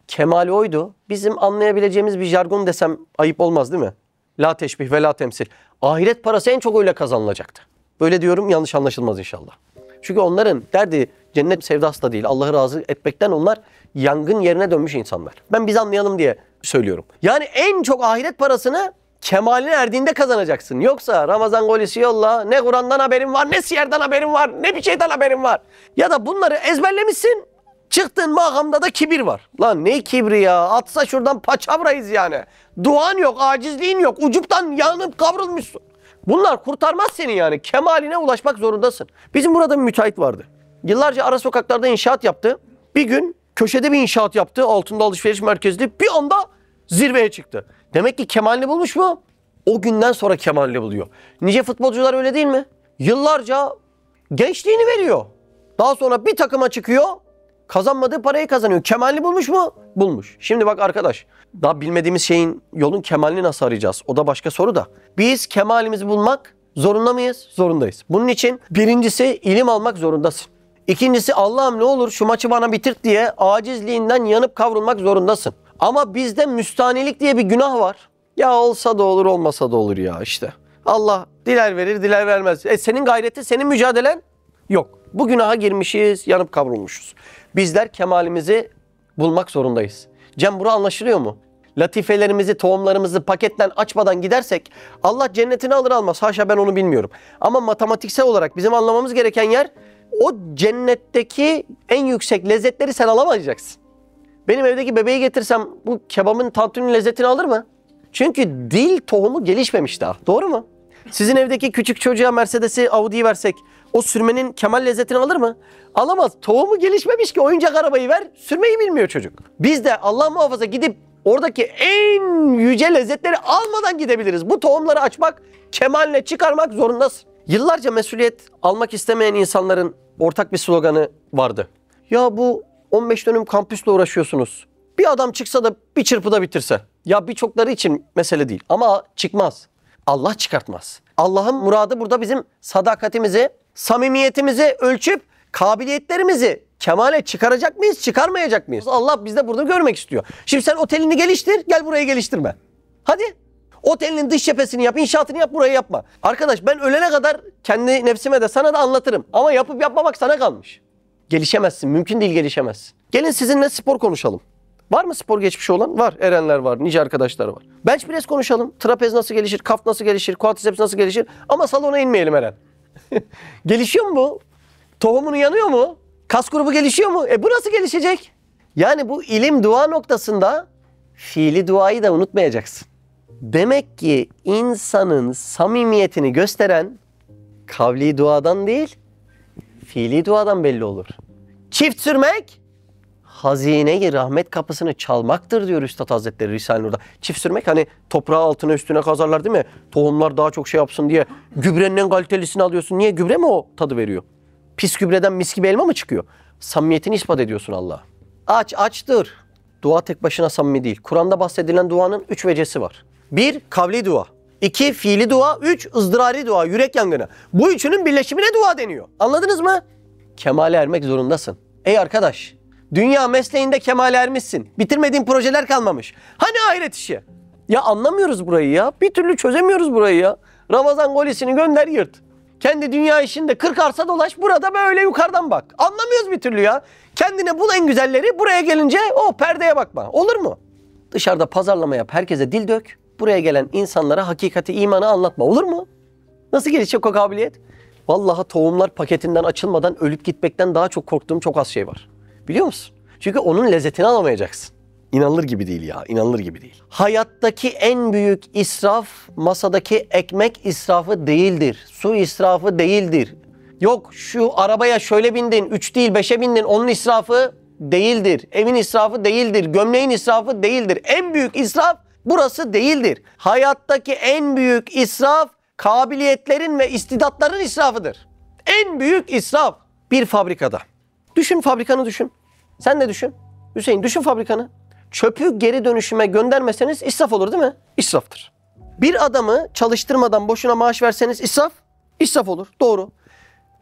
Kemal oydu. Bizim anlayabileceğimiz bir jargon desem ayıp olmaz değil mi? La teşbih ve la temsil. Ahiret parası en çok öyle kazanılacaktı. Böyle diyorum yanlış anlaşılmaz inşallah. Çünkü onların derdi cennet sevdası da değil. Allah'ı razı etmekten onlar yangın yerine dönmüş insanlar. Ben biz anlayalım diye söylüyorum. Yani en çok ahiret parasını kemaline erdiğinde kazanacaksın. Yoksa Ramazan golisi yolla, ne Kur'an'dan haberin var, ne siyerden haberin var, ne bir şeyden haberin var. Ya da bunları ezberlemişsin, çıktığın makamda da kibir var. Lan ne kibri ya, atsa şuradan paçavrayız yani. Duan yok, acizliğin yok, ucuptan yanıp kavrulmuşsun. Bunlar kurtarmaz seni yani. Kemaline ulaşmak zorundasın. Bizim burada bir müteahhit vardı. Yıllarca ara sokaklarda inşaat yaptı. Bir gün köşede bir inşaat yaptı. Altında alışveriş merkezli. Bir anda zirveye çıktı. Demek ki kemalini bulmuş mu? O günden sonra kemalini buluyor. Nice futbolcular öyle değil mi? Yıllarca gençliğini veriyor. Daha sonra bir takıma çıkıyor. Kazanmadığı parayı kazanıyor. Kemalini bulmuş mu? Bulmuş. Şimdi bak arkadaş, daha bilmediğimiz şeyin yolun kemalini nasıl arayacağız? O da başka soru da. Biz kemalimizi bulmak zorunda mıyız? Zorundayız. Bunun için birincisi ilim almak zorundasın. İkincisi Allah'ım ne olur şu maçı bana bitirt diye acizliğinden yanıp kavrulmak zorundasın. Ama bizde müstanilik diye bir günah var. Ya olsa da olur olmasa da olur ya işte. Allah diler verir diler vermez. Senin gayretin, senin mücadelen yok. Bu günaha girmişiz, yanıp kavrulmuşuz. Bizler kemalimizi bulmak zorundayız. Cem bura anlaşılıyor mu? Latifelerimizi, tohumlarımızı paketten açmadan gidersek Allah cennetini alır almaz. Haşa ben onu bilmiyorum. Ama matematiksel olarak bizim anlamamız gereken yer O cennetteki en yüksek lezzetleri sen alamayacaksın. Benim evdeki bebeği getirsem bu kebabın tantuninin lezzetini alır mı? Çünkü dil tohumu gelişmemiş daha. Doğru mu? Sizin evdeki küçük çocuğa Mercedes'i, Audi'yi versek o sürmenin kemal lezzetini alır mı? Alamaz. Tohumu gelişmemiş ki oyuncak arabayı ver, sürmeyi bilmiyor çocuk. Biz de Allah muhafaza gidip oradaki en yüce lezzetleri almadan gidebiliriz. Bu tohumları açmak, kemaline çıkarmak zorundasın. Yıllarca mesuliyet almak istemeyen insanların ortak bir sloganı vardı. Ya bu 15 dönüm kampüsle uğraşıyorsunuz. Bir adam çıksa da bir çırpıda bitirse. Ya birçokları için mesele değil ama çıkmaz. Allah çıkartmaz. Allah'ın muradı burada bizim sadakatimizi, samimiyetimizi ölçüp kabiliyetlerimizi kemale çıkaracak mıyız, çıkarmayacak mıyız? Allah bizde burada görmek istiyor. Şimdi sen otelini geliştir, gel burayı geliştirme. Hadi. Otelinin dış cephesini yap, inşaatını yap, burayı yapma. Arkadaş ben ölene kadar kendi nefsime de sana da anlatırım. Ama yapıp yapmamak sana kalmış. Gelişemezsin, mümkün değil gelişemezsin. Gelin sizinle spor konuşalım. Var mı spor geçmişi olan? Var. Erenler var, nice arkadaşlar var. Bench press konuşalım. Trapez nasıl gelişir, kaf nasıl gelişir, quadriceps nasıl gelişir? Ama salona inmeyelim Eren. Gelişiyor mu bu? Tohumun yanıyor mu? Kas grubu gelişiyor mu? Bu nasıl gelişecek? Yani bu ilim dua noktasında fiili duayı da unutmayacaksın. Demek ki insanın samimiyetini gösteren kavli duadan değil, fiili duadan belli olur. Çift sürmek, hazine-i rahmet kapısını çalmaktır diyor Üstad Hazretleri Risale-i Nur'da. Çift sürmek hani toprağı altına üstüne kazarlar değil mi? Tohumlar daha çok şey yapsın diye. Gübrenin en kalitelisini alıyorsun. Niye? Gübre mi o tadı veriyor? Pis gübreden mis gibi elma mı çıkıyor? Samimiyetini ispat ediyorsun Allah'a. Açtır. Dua tek başına samimi değil. Kur'an'da bahsedilen duanın 3 vecesi var. 1. Kavli dua. 2. Fiili dua. 3. ızdırari dua. Yürek yangını. Bu üçünün birleşimine dua deniyor. Anladınız mı? Kemale ermek zorundasın. Ey arkadaş, dünya mesleğinde kemale ermişsin. Bitirmediğin projeler kalmamış. Hani ahiret işi? Ya anlamıyoruz burayı ya. Bir türlü çözemiyoruz burayı ya. Ramazan golisini gönder yırt. Kendi dünya işinde 40 arsa dolaş. Burada böyle yukarıdan bak. Anlamıyoruz bir türlü ya. Kendine bul en güzelleri. Buraya gelince o perdeye bakma. Olur mu? Dışarıda pazarlama yap. Herkese dil dök. Buraya gelen insanlara hakikati, imanı anlatma. Olur mu? Nasıl gelişecek o kabiliyet? Vallahi tohumlar paketinden açılmadan ölüp gitmekten daha çok korktuğum çok az şey var. Biliyor musun? Çünkü onun lezzetini alamayacaksın. İnanılır gibi değil ya, inanılır gibi değil. Hayattaki en büyük israf masadaki ekmek israfı değildir. Su israfı değildir. Yok şu arabaya şöyle bindin, 3 değil 5'e bindin, onun israfı değildir. Evin israfı değildir, gömleğin israfı değildir. En büyük israf burası değildir. Hayattaki en büyük israf kabiliyetlerin ve istidatların israfıdır. En büyük israf bir fabrikada. Düşün fabrikanı düşün. Sen de düşün. Hüseyin düşün fabrikanı. Çöpü geri dönüşüme göndermeseniz israf olur değil mi? İsraftır. Bir adamı çalıştırmadan boşuna maaş verseniz israf? İsraf olur. Doğru.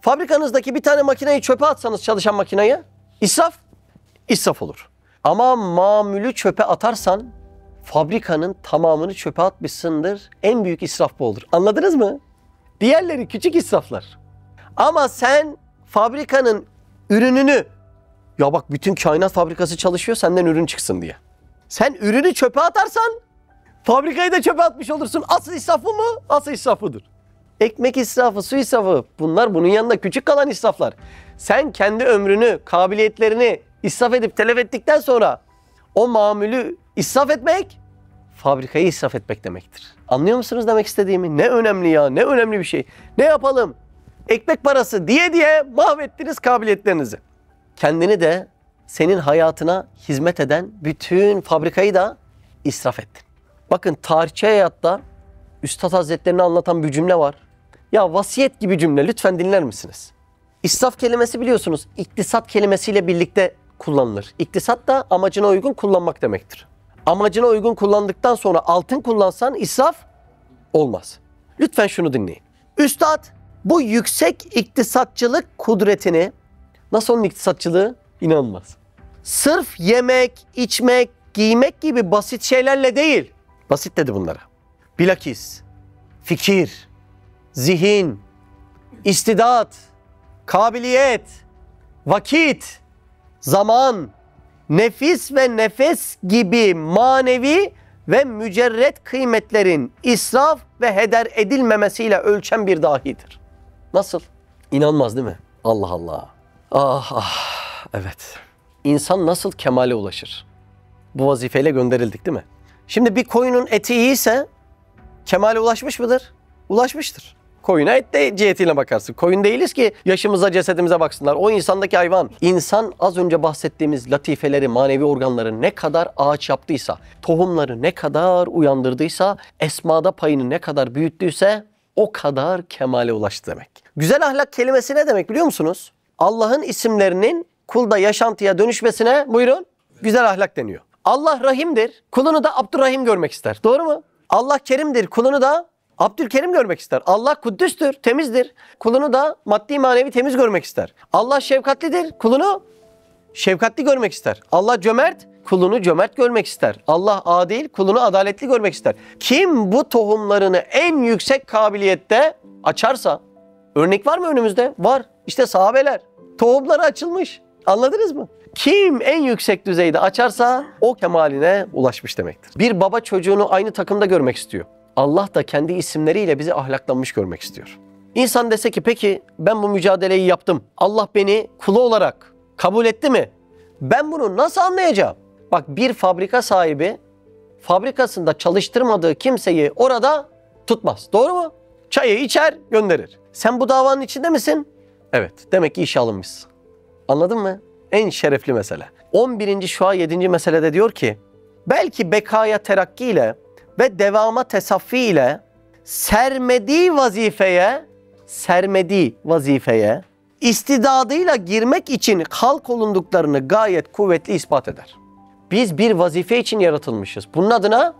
Fabrikanızdaki bir tane makineyi çöpe atsanız çalışan makineyi israf? İsraf olur. Ama mamülü çöpe atarsan fabrikanın tamamını çöpe atmışsındır. En büyük israf bu olur. Anladınız mı? Diğerleri küçük israflar. Ama sen fabrikanın ürününü, ya bak bütün kainat fabrikası çalışıyor senden ürün çıksın diye. Sen ürünü çöpe atarsan fabrikayı da çöpe atmış olursun. Asıl israfı mı? Asıl israfıdır. Ekmek israfı, su israfı bunlar bunun yanında küçük kalan israflar. Sen kendi ömrünü, kabiliyetlerini israf edip telef ettikten sonra o mamülü israf etmek, fabrikayı israf etmek demektir. Anlıyor musunuz demek istediğimi? Ne önemli ya, ne önemli bir şey. Ne yapalım? Ekmek parası diye diye mahvettiniz kabiliyetlerinizi. Kendini de senin hayatına hizmet eden bütün fabrikayı da israf ettin. Bakın tarihçi hayatta Üstad Hazretlerini anlatan bir cümle var. Ya vasiyet gibi cümle lütfen dinler misiniz? İsraf kelimesi biliyorsunuz iktisat kelimesiyle birlikte kullanılır. İktisat da amacına uygun kullanmak demektir. Amacına uygun kullandıktan sonra altın kullansan israf olmaz. Lütfen şunu dinleyin. Üstad bu yüksek iktisatçılık kudretini, nasıl onun iktisatçılığı? İnanılmaz. Sırf yemek, içmek, giymek gibi basit şeylerle değil. Basit dedi bunlara. Bilakis fikir, zihin, istidat, kabiliyet, vakit, zaman, nefis ve nefes gibi manevi ve mücerret kıymetlerin israf ve heder edilmemesiyle ölçen bir dahidir. Nasıl? İnanılmaz değil mi? Allah Allah. Ah ah. Evet. İnsan nasıl kemale ulaşır? Bu vazifeyle gönderildik değil mi? Şimdi bir koyunun eti iyiyse kemale ulaşmış mıdır? Ulaşmıştır. Koyuna et de cihetiyle bakarsın. Koyun değiliz ki yaşımıza, cesedimize baksınlar. O insandaki hayvan. İnsan az önce bahsettiğimiz latifeleri, manevi organları ne kadar ağaç yaptıysa, tohumları ne kadar uyandırdıysa, esmada payını ne kadar büyüttüyse o kadar kemale ulaştı demek. Güzel ahlak kelimesi ne demek biliyor musunuz? Allah'ın isimlerinin kulda yaşantıya dönüşmesine buyurun güzel ahlak deniyor. Allah Rahim'dir, kulunu da Abdurrahim görmek ister. Doğru mu? Allah Kerim'dir, kulunu da Abdülkerim görmek ister. Allah Kuddüs'tür, temizdir. Kulunu da maddi manevi temiz görmek ister. Allah şefkatlidir, kulunu şefkatli görmek ister. Allah cömert, kulunu cömert görmek ister. Allah adil, kulunu adaletli görmek ister. Kim bu tohumlarını en yüksek kabiliyette açarsa, örnek var mı önümüzde? Var. İşte sahabeler. Tohumları açılmış. Anladınız mı? Kim en yüksek düzeyde açarsa o kemaline ulaşmış demektir. Bir baba çocuğunu aynı takımda görmek istiyor. Allah da kendi isimleriyle bizi ahlaklanmış görmek istiyor. İnsan dese ki peki ben bu mücadeleyi yaptım. Allah beni kulu olarak kabul etti mi? Ben bunu nasıl anlayacağım? Bak bir fabrika sahibi fabrikasında çalıştırmadığı kimseyi orada tutmaz. Doğru mu? Çayı içer gönderir. Sen bu davanın içinde misin? Evet. Demek ki işe alınmışsın. Anladın mı? En şerefli mesele. 11. Şua 7. meselede diyor ki belki bekaya terakki ile ve devama tesaffi ile sermediği vazifeye istidadıyla girmek için halk olunduklarını gayet kuvvetli ispat eder. Biz bir vazife için yaratılmışız. Bunun adına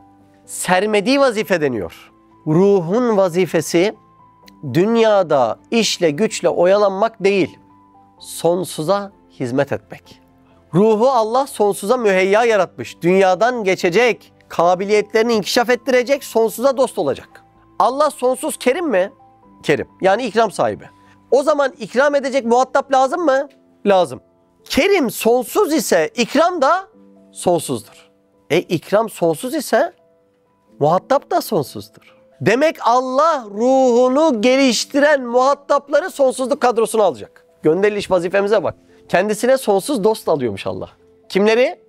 sermediği vazife deniyor. Ruhun vazifesi dünyada işle güçle oyalanmak değil, sonsuza hizmet etmek. Ruhu Allah sonsuza müheyya yaratmış. Dünyadan geçecek, kabiliyetlerini inkişaf ettirecek, sonsuza dost olacak. Allah sonsuz kerim mi? Kerim. Yani ikram sahibi. O zaman ikram edecek muhatap lazım mı? Lazım. Kerim sonsuz ise ikram da sonsuzdur. İkram sonsuz ise muhatap da sonsuzdur. Demek Allah ruhunu geliştiren muhatapları sonsuzluk kadrosuna alacak. Gönderiliş vazifemize bak. Kendisine sonsuz dost alıyormuş Allah. Kimleri?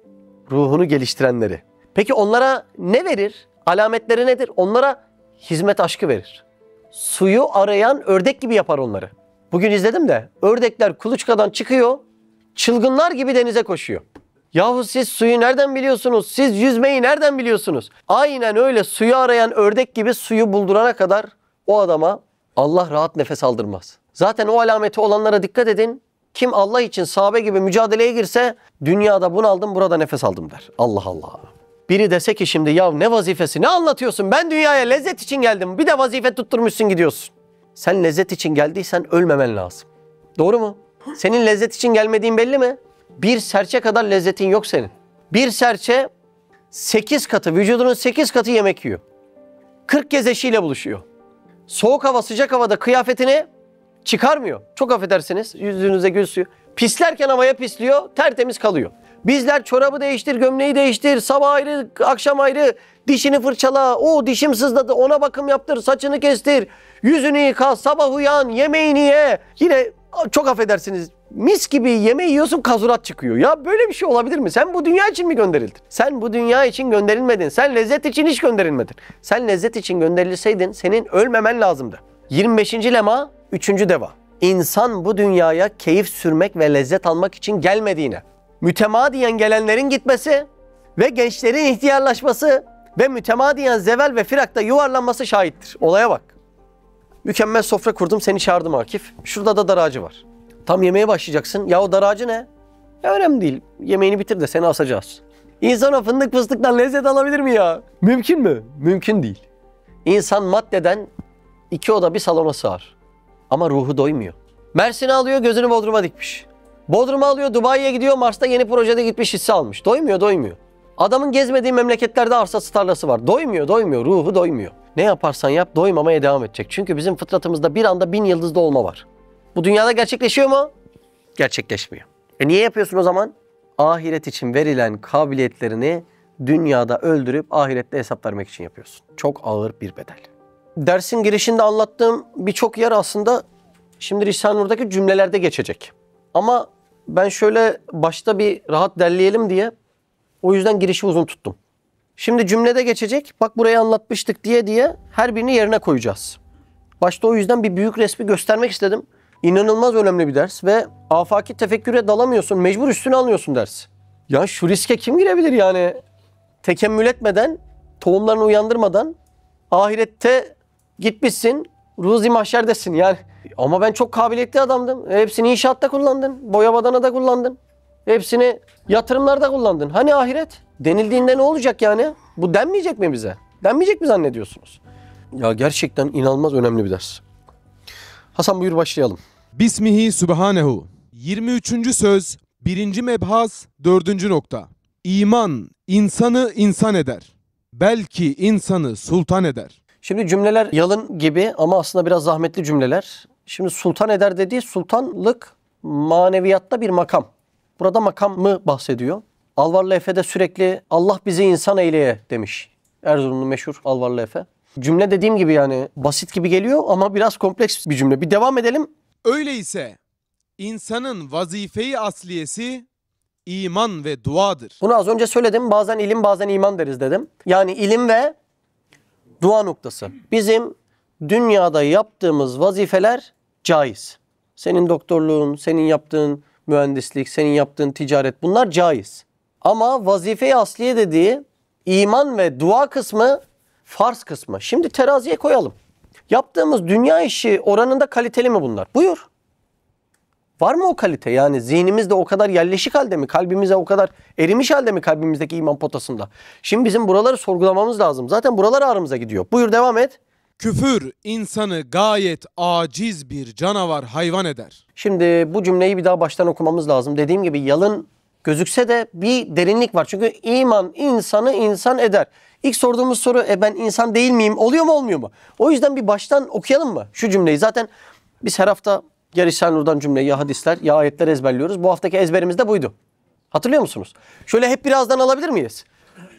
Ruhunu geliştirenleri. Peki onlara ne verir? Alametleri nedir? Onlara hizmet aşkı verir. Suyu arayan ördek gibi yapar onları. Bugün izledim de ördekler kuluçkadan çıkıyor, çılgınlar gibi denize koşuyor. Yahu siz suyu nereden biliyorsunuz? Siz yüzmeyi nereden biliyorsunuz? Aynen öyle suyu arayan ördek gibi suyu buldurana kadar o adama Allah rahat nefes aldırmaz. Zaten o alameti olanlara dikkat edin. Kim Allah için sahabe gibi mücadeleye girse dünyada bunaldım burada nefes aldım der. Allah Allah. Biri dese ki şimdi ya ne vazifesi ne anlatıyorsun? Ben dünyaya lezzet için geldim. Bir de vazife tutturmuşsun gidiyorsun. Sen lezzet için geldiysen ölmemen lazım. Doğru mu? Senin lezzet için gelmediğin belli mi? Bir serçe kadar lezzetin yok senin. Bir serçe 8 katı, vücudunun 8 katı yemek yiyor. 40 kez eşiyle buluşuyor. Soğuk hava, sıcak havada kıyafetini çıkarmıyor. Çok affedersiniz, yüzünüze gül suyu. Pislerken havaya pisliyor, tertemiz kalıyor. Bizler çorabı değiştir, gömleği değiştir, sabah ayrı, akşam ayrı, dişini fırçala, o dişim sızladı, ona bakım yaptır, saçını kestir, yüzünü yıka, sabah uyan, yemeğini ye. Yine çok affedersiniz, mis gibi yemeği yiyorsun, kazurat çıkıyor. Ya böyle bir şey olabilir mi? Sen bu dünya için mi gönderildin? Sen bu dünya için gönderilmedin. Sen lezzet için hiç gönderilmedin. Sen lezzet için gönderilseydin senin ölmemen lazımdı. 25. lema 3. deva. İnsan bu dünyaya keyif sürmek ve lezzet almak için gelmediğine, mütemadiyen gelenlerin gitmesi ve gençlerin ihtiyarlaşması ve mütemadiyen zeval ve firakta yuvarlanması şahittir. Olaya bak. Mükemmel sofra kurdum, seni çağırdım Akif. Şurada da dar ağacı var. Tam yemeğe başlayacaksın. Ya o dar ağacı ne? Ya önemli değil. Yemeğini bitir de seni asacağız. İnsan o fındık fıstıktan lezzet alabilir mi ya? Mümkün mü? Mümkün değil. İnsan maddeden 2 oda bir salona sığar. Ama ruhu doymuyor. Mersin'i alıyor, gözünü Bodrum'a dikmiş. Bodrum'a alıyor, Dubai'ye gidiyor, Mars'ta yeni projede gitmiş, hisse almış. Doymuyor. Adamın gezmediği memleketlerde arsası tarlası var. Doymuyor, ruhu doymuyor. Ne yaparsan yap doymamaya devam edecek. Çünkü bizim fıtratımızda bir anda 1000 yıldızda olma var. Bu dünyada gerçekleşiyor mu? Gerçekleşmiyor. Niye yapıyorsun o zaman? Ahiret için verilen kabiliyetlerini dünyada öldürüp ahirette hesap vermek için yapıyorsun. Çok ağır bir bedel. Dersin girişinde anlattığım birçok yer aslında Şimdi Risale-i Nur'daki cümlelerde geçecek. Ama ben şöyle başta bir rahat derleyelim diye o yüzden girişi uzun tuttum. Şimdi cümlede geçecek. Bak burayı anlatmıştık diye her birini yerine koyacağız. Başta o yüzden bir büyük resmi göstermek istedim. İnanılmaz önemli bir ders ve afaki tefekküre dalamıyorsun. Mecbur üstüne alıyorsun ders. Ya şu riske kim girebilir yani? Tekemmül etmeden, tohumlarını uyandırmadan ahirette gitmişsin, ruzi mahşerdesin yani. Ama ben çok kabiliyetli adamdım. Hepsini inşaatta kullandın, boya badana da kullandın. Hepsini yatırımlarda kullandın. Hani ahiret? Denildiğinde ne olacak yani? Bu denmeyecek mi bize? Denmeyecek mi zannediyorsunuz? Ya gerçekten inanılmaz önemli bir ders. Hasan buyur başlayalım. Bismihi Subhanehu. 23. söz 1. mebhas 4. nokta. İman insanı insan eder. Belki insanı sultan eder. Şimdi cümleler yalın gibi ama aslında biraz zahmetli cümleler. Şimdi sultan eder dediği sultanlık maneviyatta bir makam. Burada makamı bahsediyor. Alvarlı Efe'de sürekli Allah bizi insan eyleye demiş. Erzurumlu meşhur Alvarlı Efe. Cümle dediğim gibi yani basit gibi geliyor ama biraz kompleks bir cümle. Bir devam edelim. Öyleyse insanın vazife-i asliyesi iman ve duadır. Bunu az önce söyledim. Bazen ilim bazen iman deriz dedim. Yani ilim ve dua noktası. Bizim dünyada yaptığımız vazifeler caiz. Senin doktorluğun, senin yaptığın mühendislik, senin yaptığın ticaret bunlar caiz. Ama vazife-i asliye dediği iman ve dua kısmı farz kısmı. Şimdi teraziye koyalım. Yaptığımız dünya işi oranında kaliteli mi bunlar? Buyur. Var mı o kalite? Yani zihnimizde o kadar yerleşik halde mi? Kalbimize o kadar erimiş halde mi kalbimizdeki iman potasında? Şimdi bizim buraları sorgulamamız lazım. Zaten buralar ağrımıza gidiyor. Buyur devam et. Küfür insanı gayet aciz bir canavar hayvan eder. Şimdi bu cümleyi bir daha baştan okumamız lazım. Dediğim gibi yalın gözükse de bir derinlik var. Çünkü iman insanı insan eder. İlk sorduğumuz soru ben insan değil miyim? Oluyor mu olmuyor mu? O yüzden bir baştan okuyalım mı şu cümleyi? Zaten biz her hafta ya Risale-i Nur'dan cümleyi ya hadisler ya ayetler ezberliyoruz. Bu haftaki ezberimiz de buydu. Hatırlıyor musunuz? Şöyle hep birazdan alabilir miyiz?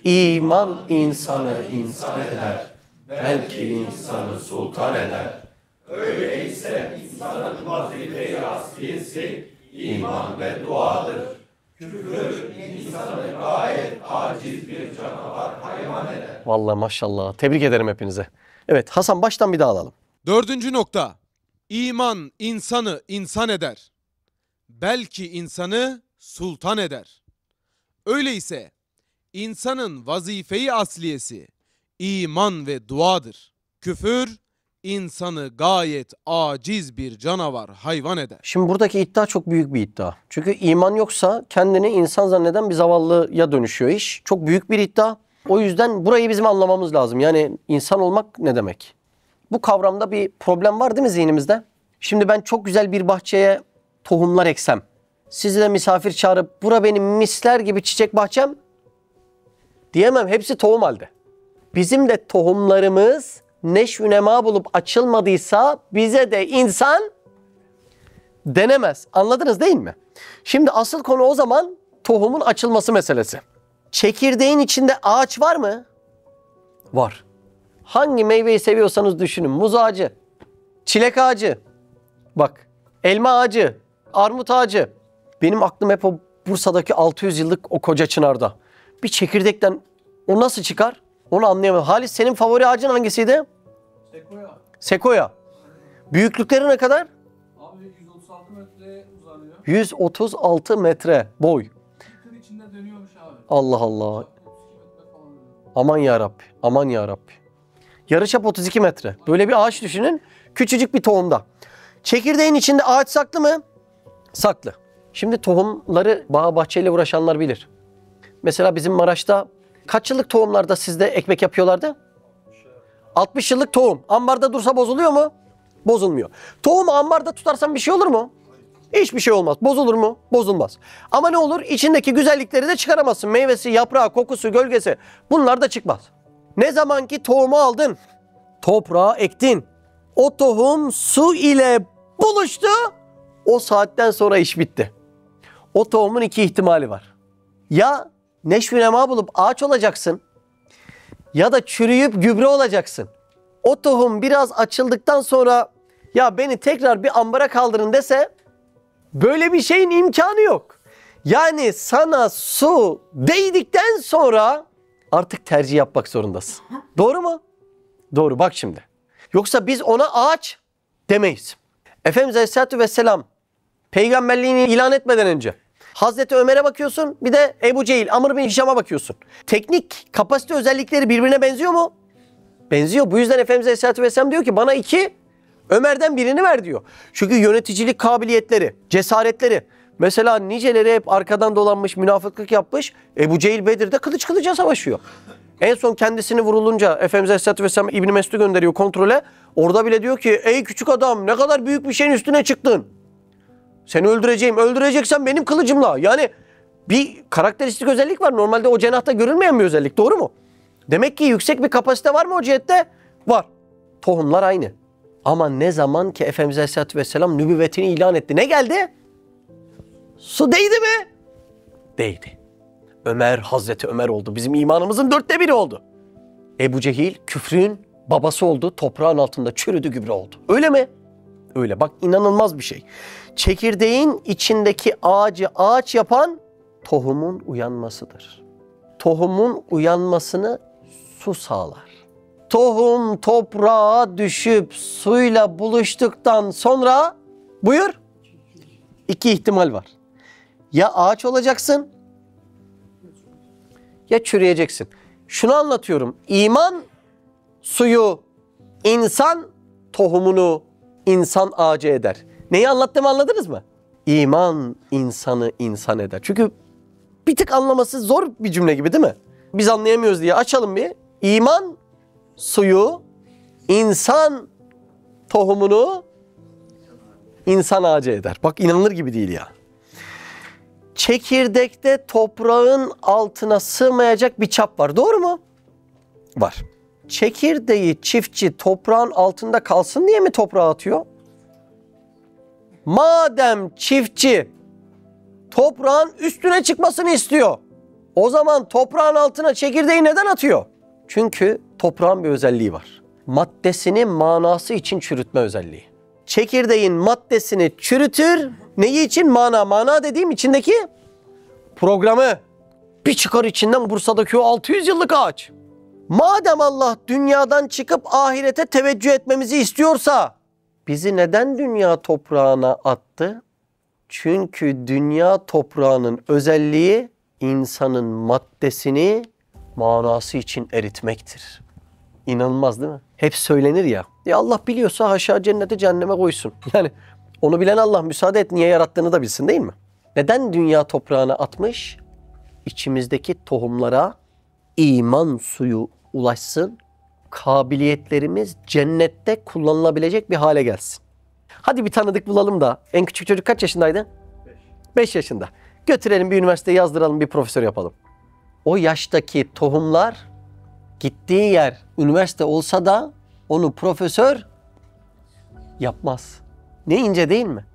İman insanı insan eder. Belki insanı sultan eder. Öyleyse insanın vazife-i aslisi iman ve duadır. Küfür insanı gayet aciz bir canavar hayvan eder. Vallahi maşallah. Tebrik ederim hepinize. Evet Hasan baştan bir daha alalım. 4. nokta. İman insanı insan eder. Belki insanı sultan eder. Öyleyse insanın vazife-i asliyesi iman ve duadır. Küfür insanı gayet aciz bir canavar hayvan eder. Şimdi buradaki iddia çok büyük bir iddia. Çünkü iman yoksa kendini insan zanneden bir zavallıya dönüşüyor iş. Çok büyük bir iddia. O yüzden burayı bizim anlamamız lazım. Yani insan olmak ne demek? Bu kavramda bir problem var değil mi zihnimizde? Şimdi ben çok güzel bir bahçeye tohumlar eksem, sizi de misafir çağırıp bura benim misler gibi çiçek bahçem diyemem. Hepsi tohum halde. Bizim de tohumlarımız neşv-ü nema bulup açılmadıysa bize de insan denemez. Anladınız değil mi? Şimdi asıl konu o zaman tohumun açılması meselesi. Çekirdeğin içinde ağaç var mı? Var. Hangi meyveyi seviyorsanız düşünün. Muz ağacı, çilek ağacı, bak elma ağacı, armut ağacı. Benim aklım hep o Bursa'daki 600 yıllık o koca çınarda. Bir çekirdekten o nasıl çıkar? Onu anlayamadım. Halis senin favori ağacın hangisiydi? Sekoya. Sekoya. Büyüklükleri ne kadar? Abi 136 metre uzanıyor. 136 metre boy. Tır içinde dönüyormuş abi. Allah Allah. 32 metre falan dönüyor. Aman ya Rabbi. Aman ya Rabbi. Yarıçap 32 metre. Böyle bir ağaç düşünün. Küçücük bir tohumda. Çekirdeğin içinde ağaç saklı mı? Saklı. Şimdi tohumları bağ bahçeyle uğraşanlar bilir. Mesela bizim Maraş'ta kaç yıllık tohumlarda sizde ekmek yapıyorlardı? 60 yıllık tohum. Ambarda dursa bozuluyor mu? Bozulmuyor. Tohumu ambarda tutarsan bir şey olur mu? Hiçbir şey olmaz. Bozulur mu? Bozulmaz. Ama ne olur? İçindeki güzellikleri de çıkaramazsın. Meyvesi, yaprağı, kokusu, gölgesi bunlar da çıkmaz. Ne zaman ki tohumu aldın, toprağa ektin, o tohum su ile buluştu, o saatten sonra iş bitti. O tohumun iki ihtimali var. Ya neşv-i nema bulup ağaç olacaksın ya da çürüyüp gübre olacaksın. O tohum biraz açıldıktan sonra ya beni tekrar bir ambara kaldırın dese böyle bir şeyin imkanı yok. Yani sana su değdikten sonra artık tercih yapmak zorundasın. Doğru mu? Doğru, bak şimdi. Yoksa biz ona ağaç demeyiz. Efendimiz Aleyhisselatü Vesselam peygamberliğini ilan etmeden önce Hazreti Ömer'e bakıyorsun, bir de Ebu Cehil, Amr bin Hişam'a bakıyorsun. Teknik kapasite özellikleri birbirine benziyor mu? Benziyor. Bu yüzden Efendimiz Aleyhisselatü Vesselam diyor ki bana 2, Ömer'den birini ver diyor. Çünkü yöneticilik kabiliyetleri, cesaretleri. Mesela niceleri hep arkadan dolanmış, münafıklık yapmış. Ebu Cehil Bedir'de kılıç kılıca savaşıyor. En son kendisini vurulunca Efendimiz Aleyhisselatü Vesselam İbn Mesud'u gönderiyor kontrole. Orada bile diyor ki ey küçük adam ne kadar büyük bir şeyin üstüne çıktın. Seni öldüreceğim. Öldüreceksen benim kılıcımla. Yani bir karakteristik özellik var. Normalde o cenahta görülmeyen bir özellik. Doğru mu? Demek ki yüksek bir kapasite var mı o cihette? Var. Tohumlar aynı. Ama ne zaman ki Efendimiz Aleyhisselatü Vesselam nübüvvetini ilan etti. Ne geldi? Su değdi mi? Değdi. Ömer, Hazreti Ömer oldu. Bizim imanımızın 1/4 oldu. Ebu Cehil küfrün babası oldu. Toprağın altında çürüdü, gübre oldu. Öyle mi? Öyle. Bak inanılmaz bir şey. Çekirdeğin içindeki ağacı ağaç yapan tohumun uyanmasıdır. Tohumun uyanmasını su sağlar. Tohum toprağa düşüp suyla buluştuktan sonra buyur 2 ihtimal var. Ya ağaç olacaksın ya çürüyeceksin. Şunu anlatıyorum. İman suyu, insan tohumunu insan ağacı eder. Neyi anlattığımı anladınız mı? İman insanı insan eder. Çünkü bir tık anlaması zor bir cümle gibi değil mi? Biz anlayamıyoruz diye açalım bir. İman suyu, insan tohumunu insan ağacı eder. Bak inanılır gibi değil ya. Çekirdekte toprağın altına sığmayacak bir çap var. Doğru mu? Var. Çekirdeği çiftçi toprağın altında kalsın diye mi toprağa atıyor? Madem çiftçi toprağın üstüne çıkmasını istiyor, o zaman toprağın altına çekirdeği neden atıyor? Çünkü toprağın bir özelliği var. Maddesini manası için çürütme özelliği. Çekirdeğin maddesini çürütür. Neyi için? Mana. Mana dediğim içindeki programı. Bir çıkar içinden Bursa'daki o 600 yıllık ağaç. Madem Allah dünyadan çıkıp ahirete teveccüh etmemizi istiyorsa bizi neden dünya toprağına attı? Çünkü dünya toprağının özelliği insanın maddesini manası için eritmektir. İnanılmaz değil mi? Hep söylenir ya. Ya Allah biliyorsa haşa cennete cehenneme koysun. Yani onu bilen Allah, müsaade et niye yarattığını da bilsin değil mi? Neden dünya toprağına atmış? İçimizdeki tohumlara iman suyu ulaşsın. Kabiliyetlerimiz cennette kullanılabilecek bir hale gelsin. Hadi bir tanıdık bulalım da. En küçük çocuk kaç yaşındaydı? 5 yaşında. Götürelim bir üniversiteye yazdıralım, bir profesör yapalım. O yaştaki tohumlar gittiği yer üniversite olsa da onu profesör yapmaz. Ne ince değil mi?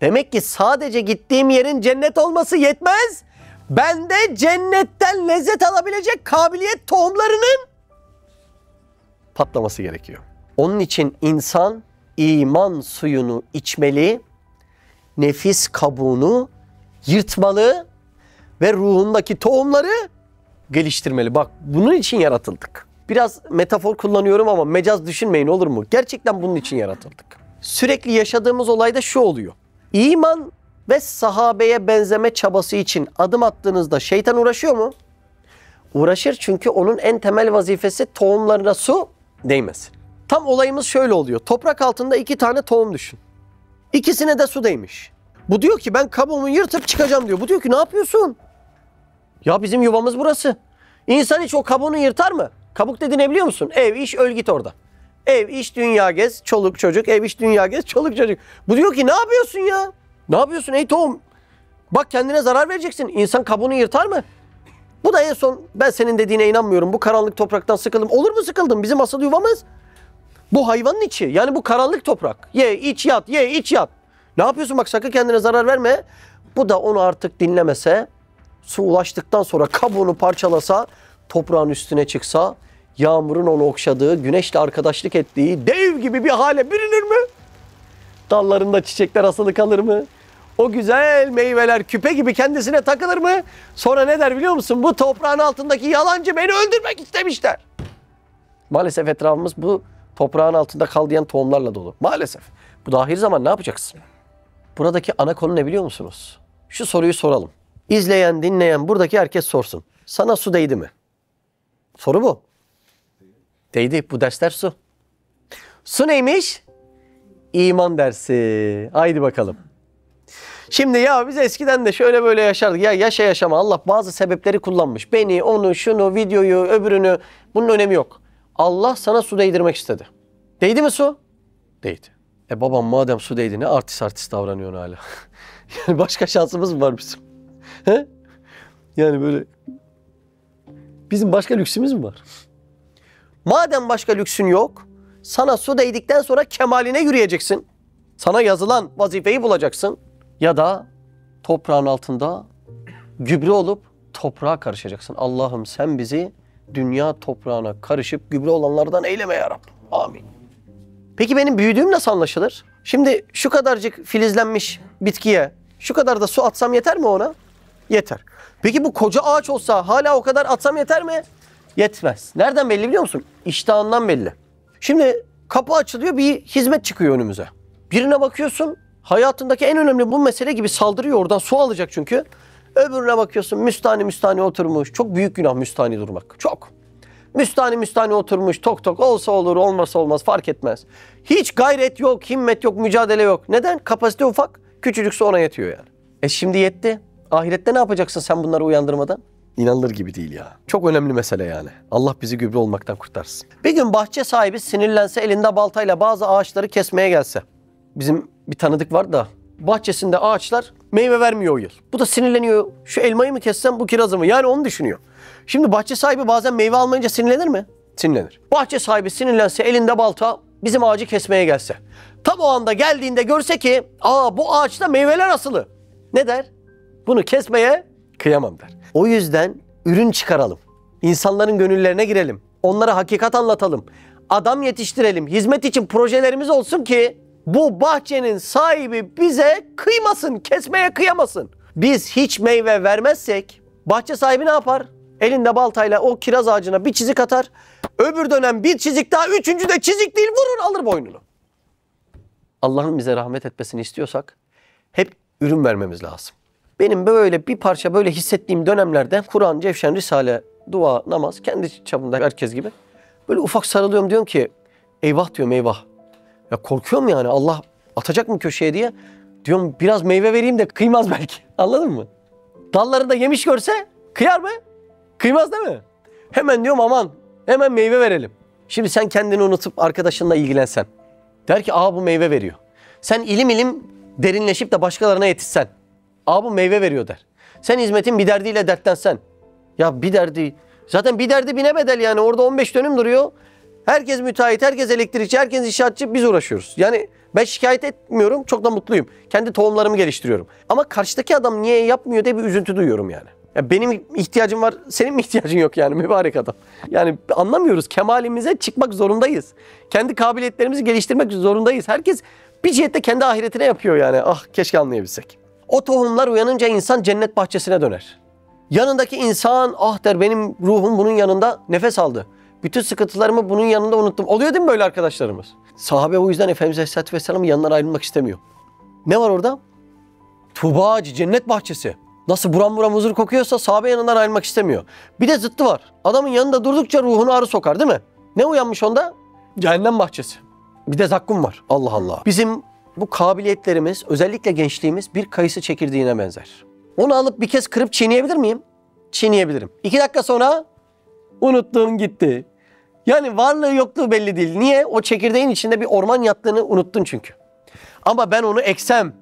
Demek ki sadece gittiğim yerin cennet olması yetmez. Ben de cennetten lezzet alabilecek kabiliyet tohumlarının patlaması gerekiyor. Onun için insan iman suyunu içmeli, nefis kabuğunu yırtmalı ve ruhundaki tohumları geliştirmeli. Bak bunun için yaratıldık. Biraz metafor kullanıyorum ama mecaz düşünmeyin olur mu? Gerçekten bunun için yaratıldık. Sürekli yaşadığımız olayda şu oluyor. İman ve sahabeye benzeme çabası için adım attığınızda şeytan uğraşıyor mu? Uğraşır çünkü onun en temel vazifesi tohumlarına su değmesin. Tam olayımız şöyle oluyor. Toprak altında 2 tane tohum düşün. İkisine de su değmiş. Bu diyor ki ben kabuğumu yırtıp çıkacağım diyor. Bu diyor ki ne yapıyorsun? Ya bizim yuvamız burası. İnsan hiç o kabuğunu yırtar mı? Kabuk dediğin ne biliyor musun? Ev, iş, öl git orada. Ev, iş, dünya gez, çoluk çocuk. Ev, iş, dünya gez, çoluk çocuk. Bu diyor ki ne yapıyorsun ya? Ne yapıyorsun ey tohum? Bak kendine zarar vereceksin. İnsan kabuğunu yırtar mı? Bu da en son ben senin dediğine inanmıyorum. Bu karanlık topraktan sıkıldım. Olur mu sıkıldım? Bizim asıl yuvamız bu hayvanın içi. Yani bu karanlık toprak. Ye, iç, yat, ye, iç, yat. Ne yapıyorsun? Bak sakın kendine zarar verme. Bu da onu artık dinlemese, su ulaştıktan sonra kabuğunu parçalasa, toprağın üstüne çıksa, yağmurun onu okşadığı, güneşle arkadaşlık ettiği dev gibi bir hale bürünür mü? Dallarında çiçekler asılı kalır mı? O güzel meyveler küpe gibi kendisine takılır mı? Sonra ne der biliyor musun? Bu toprağın altındaki yalancı beni öldürmek istemişler. Maalesef etrafımız bu toprağın altında kaldıyan tohumlarla dolu. Maalesef. Bu da ahir zaman ne yapacaksın? Buradaki ana konu ne biliyor musunuz? Şu soruyu soralım. İzleyen, dinleyen buradaki herkes sorsun. Sana su değdi mi? Soru bu. Değdi. Bu dersler su. Su neymiş? İman dersi. Haydi bakalım. Şimdi ya biz eskiden de şöyle böyle yaşardık. Ya yaşa yaşama. Allah bazı sebepleri kullanmış. Beni, onu, şunu, videoyu, öbürünü. Bunun önemi yok. Allah sana su değdirmek istedi. Değdi mi su? Değdi. Babam madem su değdi ne artist davranıyorsun hala. Yani başka şansımız mı var bizim? He? Yani böyle bizim başka lüksümüz mü var? Madem başka lüksün yok, sana su değdikten sonra kemaline yürüyeceksin. Sana yazılan vazifeyi bulacaksın. Ya da toprağın altında gübre olup toprağa karışacaksın. Allah'ım sen bizi dünya toprağına karışıp gübre olanlardan eyleme ya Rabbim. Amin. Peki benim büyüdüğüm nasıl anlaşılır? Şimdi şu kadarcık filizlenmiş bitkiye şu kadar da su atsam yeter mi ona? Yeter. Peki bu koca ağaç olsa hala o kadar atsam yeter mi? Yetmez. Nereden belli biliyor musun? İştahından belli. Şimdi kapı açılıyor, bir hizmet çıkıyor önümüze. Birine bakıyorsun, hayatındaki en önemli bu mesele gibi saldırıyor, oradan su alacak çünkü. Öbürüne bakıyorsun, müstahni oturmuş. Çok büyük günah müstahni durmak. Çok. Müstahni oturmuş, tok tok olsa olur, olmasa olmaz, fark etmez. Hiç gayret yok, himmet yok, mücadele yok. Neden? Kapasite ufak, küçücük su ona yetiyor yani. Şimdi yetti. Ahirette ne yapacaksın sen bunları uyandırmadan? İnanılır gibi değil ya. Çok önemli mesele yani. Allah bizi gübre olmaktan kurtarsın. Bir gün bahçe sahibi sinirlense, elinde baltayla bazı ağaçları kesmeye gelse. Bizim bir tanıdık var da bahçesinde ağaçlar meyve vermiyor o yıl. Bu da sinirleniyor. Şu elmayı mı kessem, bu kirazı mı? Yani onu düşünüyor. Şimdi bahçe sahibi bazen meyve almayınca sinirlenir mi? Sinirlenir. Bahçe sahibi sinirlense, elinde balta bizim ağacı kesmeye gelse. Tam o anda geldiğinde görse ki bu ağaçta meyveler asılı. Ne der? Bunu kesmeye kıyamam der. O yüzden ürün çıkaralım. İnsanların gönüllerine girelim. Onlara hakikat anlatalım. Adam yetiştirelim. Hizmet için projelerimiz olsun ki bu bahçenin sahibi bize kıymasın, kesmeye kıyamasın. Biz hiç meyve vermezsek bahçe sahibi ne yapar? Elinde baltayla o kiraz ağacına bir çizik atar. Öbür dönem bir çizik daha, üçüncü de çizik değil, vurur alır boynunu. Allah'ın bize rahmet etmesini istiyorsak hep ürün vermemiz lazım. Benim böyle bir parça böyle hissettiğim dönemlerde Kur'an, Cevşen, Risale, dua, namaz kendi çapında herkes gibi böyle ufak sarılıyorum, diyorum ki eyvah diyorum, eyvah. Ya korkuyorum yani, Allah atacak mı köşeye diye. Diyorum biraz meyve vereyim de kıymaz belki. Anladın mı? Dallarında yemiş görse kıyar mı? Kıymaz değil mi? Hemen diyorum aman hemen meyve verelim. Şimdi sen kendini unutup arkadaşınla ilgilensen. Der ki bu meyve veriyor. Sen ilim derinleşip de başkalarına yetişsen. Bu meyve veriyor der. Sen hizmetin bir derdiyle dertlensen. Ya bir derdi. Zaten bir derdi bine bedel yani. Orada 15 dönüm duruyor. Herkes müteahhit, herkes elektrikçi, herkes inşaatçı, biz uğraşıyoruz. Yani ben şikayet etmiyorum, çok da mutluyum. Kendi tohumlarımı geliştiriyorum. Ama karşıdaki adam niye yapmıyor diye bir üzüntü duyuyorum yani. Ya benim ihtiyacım var, senin mi ihtiyacın yok yani mübarek adam? Yani anlamıyoruz, kemalimize çıkmak zorundayız. Kendi kabiliyetlerimizi geliştirmek zorundayız. Herkes bir cihette kendi ahiretine yapıyor yani. Keşke anlayabilsek. O tohumlar uyanınca insan cennet bahçesine döner. Yanındaki insan der, benim ruhum bunun yanında nefes aldı. Bütün sıkıntılarımı bunun yanında unuttum. Oluyor değil mi böyle arkadaşlarımız? Sahabe o yüzden Efendimiz Aleyhisselatü Vesselam'ın yanından ayrılmak istemiyor. Ne var orada? Tuğba ağacı, cennet bahçesi. Nasıl buram buram huzur kokuyorsa sahabe yanından ayrılmak istemiyor. Bir de zıttı var. Adamın yanında durdukça ruhunu ağrı sokar değil mi? Ne uyanmış onda? Cehennem bahçesi. Bir de zakkum var. Allah Allah. Bizim bu kabiliyetlerimiz, özellikle gençliğimiz bir kayısı çekirdeğine benzer. Onu alıp bir kez kırıp çiğneyebilir miyim? Çiğneyebilirim. 2 dakika sonra unuttuğum gitti. Yani varlığı yokluğu belli değil. Niye? O çekirdeğin içinde bir orman yattığını unuttun çünkü. Ama ben onu eksem,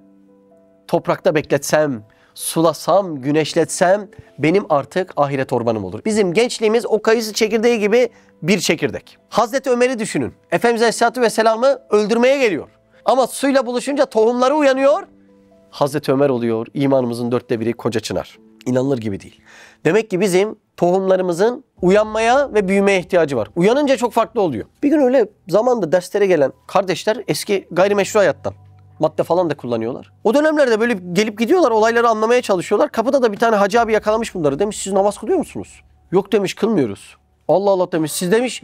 toprakta bekletsem, sulasam, güneşletsem benim artık ahiret ormanım olur. Bizim gençliğimiz o kayısı çekirdeği gibi bir çekirdek. Hazreti Ömer'i düşünün. Efendimiz Aleyhisselatü Vesselam'ı öldürmeye geliyor. Ama suyla buluşunca tohumları uyanıyor. Hazreti Ömer oluyor. İmanımızın 1/4 koca çınar. İnanılır gibi değil. Demek ki bizim tohumlarımızın uyanmaya ve büyümeye ihtiyacı var. Uyanınca çok farklı oluyor. Bir gün öyle zamanda derslere gelen kardeşler eski gayrimeşru hayattan. madde falan da kullanıyorlar. O dönemlerde böyle gelip gidiyorlar, olayları anlamaya çalışıyorlar. Kapıda da bir tane hacı abi yakalamış bunları. Demiş siz namaz kılıyor musunuz? Yok demiş kılmıyoruz. Allah Allah demiş. Siz demiş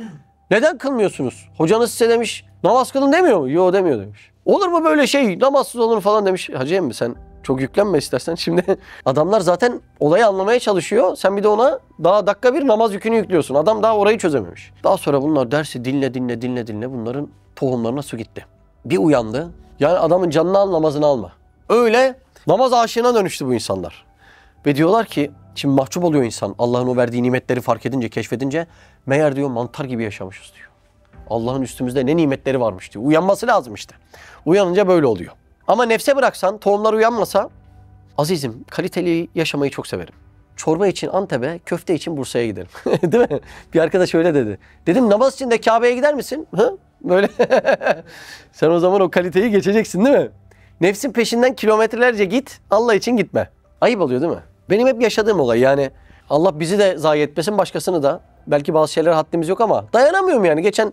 neden kılmıyorsunuz? Hocanız size demiş namaz kılın demiyor mu? Yok demiyor demiş. Olur mu böyle şey, namazsız olur falan demiş. Hacı emmi sen çok yüklenme istersen. Şimdi adamlar zaten olayı anlamaya çalışıyor. Sen bir de ona daha dakika bir namaz yükünü yüklüyorsun. Adam daha orayı çözememiş. Daha sonra bunlar dersi dinle bunların tohumlarına su gitti. Bir uyandı. Yani adamın canını al, namazını alma. Öyle namaz aşığına dönüştü bu insanlar. Ve diyorlar ki, şimdi mahcup oluyor insan. Allah'ın o verdiği nimetleri fark edince, keşfedince, meğer diyor mantar gibi yaşamışız diyor. Allah'ın üstümüzde ne nimetleri varmış diyor. Uyanması lazım işte. Uyanınca böyle oluyor. Ama nefse bıraksan, tohumlar uyanmasa, azizim kaliteli yaşamayı çok severim. Çorba için Antep'e, köfte için Bursa'ya giderim. Değil mi? Bir arkadaş öyle dedi. Dedim namaz için de Kabe'ye gider misin? Hı? Böyle. Sen o zaman o kaliteyi geçeceksin değil mi? Nefsin peşinden kilometrelerce git, Allah için gitme. Ayıp oluyor değil mi? Benim hep yaşadığım olay yani. Allah bizi de zayi etmesin, başkasını da. Belki bazı şeylere haddimiz yok ama dayanamıyorum yani. Geçen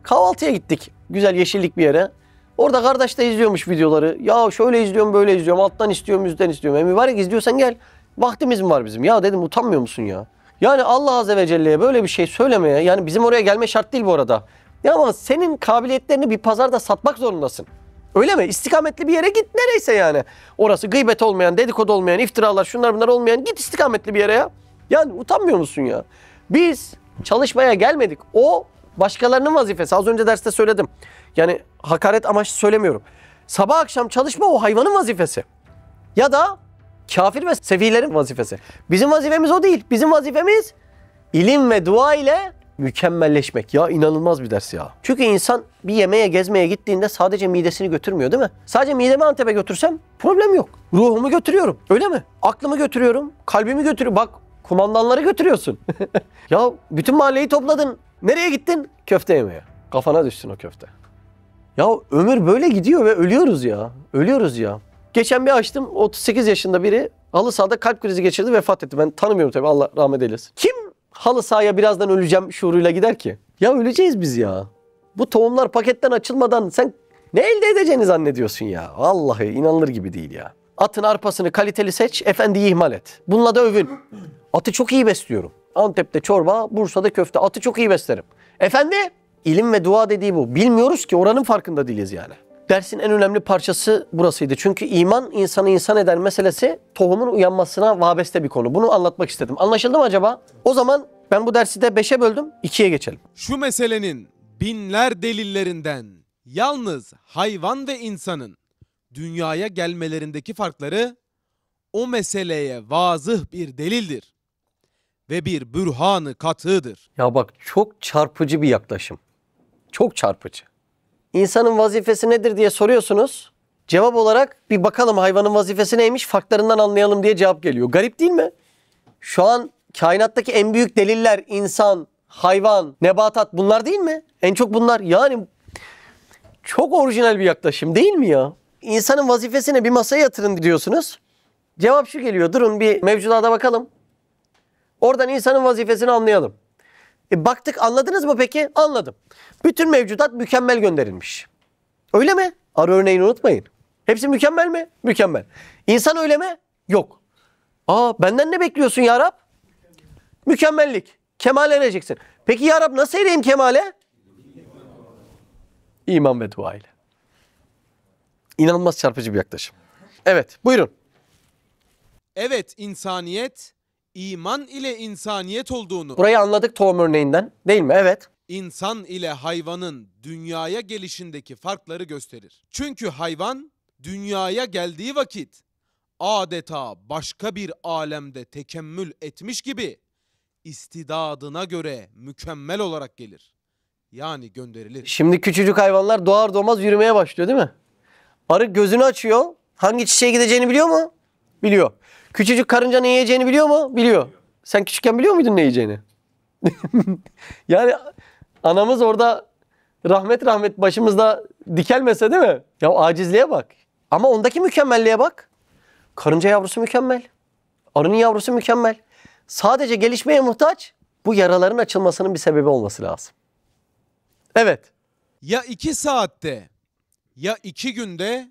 kahvaltıya gittik. Güzel yeşillik bir yere. Orada kardeş de izliyormuş videoları. Ya şöyle izliyorum, böyle izliyorum. Alttan istiyorum, üstten istiyorum. Mübarek izliyorsan gel. Vaktimiz mi var bizim? Ya dedim utanmıyor musun ya? Yani Allah Azze ve Celle'ye böyle bir şey söylemeye, yani bizim oraya gelme şart değil bu arada. Ya ama senin kabiliyetlerini bir pazarda satmak zorundasın. Öyle mi? İstikametli bir yere git nereyse yani. Orası gıybet olmayan, dedikodu olmayan, iftiralar, şunlar bunlar olmayan, git istikametli bir yere ya. Yani utanmıyor musun ya? Biz çalışmaya gelmedik. O başkalarının vazifesi. Az önce derste söyledim. Yani hakaret amaçlı söylemiyorum. Sabah akşam çalışma o hayvanın vazifesi. Ya da kafir ve sefilerin vazifesi. Bizim vazifemiz o değil. Bizim vazifemiz ilim ve dua ile mükemmelleşmek. Ya inanılmaz bir ders ya. Çünkü insan bir yemeğe, gezmeye gittiğinde sadece midesini götürmüyor değil mi? Sadece midemi Antep'e götürsem problem yok. Ruhumu götürüyorum. Öyle mi? Aklımı götürüyorum. Kalbimi götürüyorum. Bak kumandanları götürüyorsun. Ya bütün mahalleyi topladın. Nereye gittin? Köfte yemeye. Kafana düşsün o köfte. Ya ömür böyle gidiyor ve ölüyoruz ya. Ölüyoruz ya. Geçen bir açtım, 38 yaşında biri halı sahada kalp krizi geçirdi, vefat etti. Ben tanımıyorum tabii, Allah rahmet eylesin. Kim halı sahaya birazdan öleceğim şuuruyla gider ki? Ya öleceğiz biz ya. Bu tohumlar paketten açılmadan sen ne elde edeceğini zannediyorsun ya? Vallahi inanılır gibi değil ya. Atın arpasını kaliteli seç, efendiyi ihmal et. Bununla da övün. Atı çok iyi besliyorum. Antep'te çorba, Bursa'da köfte. Atı çok iyi beslerim. Efendi, ilim ve dua dediği bu. Bilmiyoruz ki, oranın farkında değiliz yani. Dersin en önemli parçası burasıydı. Çünkü iman insanı insan eder meselesi tohumun uyanmasına vabeste bir konu. Bunu anlatmak istedim. Anlaşıldı mı acaba? O zaman ben bu dersi de 5'e böldüm. 2'ye geçelim. Şu meselenin binler delillerinden yalnız hayvan ve insanın dünyaya gelmelerindeki farkları o meseleye vazıh bir delildir ve bir bürhanı katıdır. Ya bak çok çarpıcı bir yaklaşım. Çok çarpıcı. İnsanın vazifesi nedir diye soruyorsunuz. Cevap olarak bir bakalım hayvanın vazifesi neymiş, farklarından anlayalım diye cevap geliyor. Garip değil mi? Şu an kainattaki en büyük deliller insan, hayvan, nebatat bunlar değil mi? En çok bunlar. Yani çok orijinal bir yaklaşım değil mi ya? İnsanın vazifesine bir masaya yatırın diyorsunuz. Cevap şu geliyor. Durun bir mevcudata bakalım. Oradan insanın vazifesini anlayalım. Baktık, anladınız mı peki? Anladım. Bütün mevcudat mükemmel gönderilmiş. Öyle mi? Arı örneğini unutmayın. Hepsi mükemmel mi? Mükemmel. İnsan öyle mi? Yok. Benden ne bekliyorsun ya Rab? Mükemmellik. Kemale ereceksin. Peki ya Rab nasıl ereyim kemale? İman ve dua ile. İnanılmaz çarpıcı bir yaklaşım. Evet, buyurun. Evet, insaniyet iman ile insaniyet olduğunu, Burayı anladık tohum örneğinden, değil mi? Evet. insan ile hayvanın dünyaya gelişindeki farkları gösterir. Çünkü hayvan dünyaya geldiği vakit adeta başka bir alemde tekemmül etmiş gibi istidadına göre mükemmel olarak gelir. Yani gönderilir. Şimdi küçücük hayvanlar doğar doğmaz yürümeye başlıyor değil mi? Arı gözünü açıyor. Hangi çiçeğe gideceğini biliyor mu? Biliyor. Küçücük karınca ne yiyeceğini biliyor mu? Biliyor. Sen küçükken biliyor muydun ne yiyeceğini? Yani anamız orada rahmet başımızda dikelmese değil mi? Ya acizliğe bak. Ama ondaki mükemmelliğe bak. Karınca yavrusu mükemmel. Arının yavrusu mükemmel. Sadece gelişmeye muhtaç, bu yaraların açılmasının bir sebebi olması lazım. Evet. Ya 2 saatte, ya 2 günde,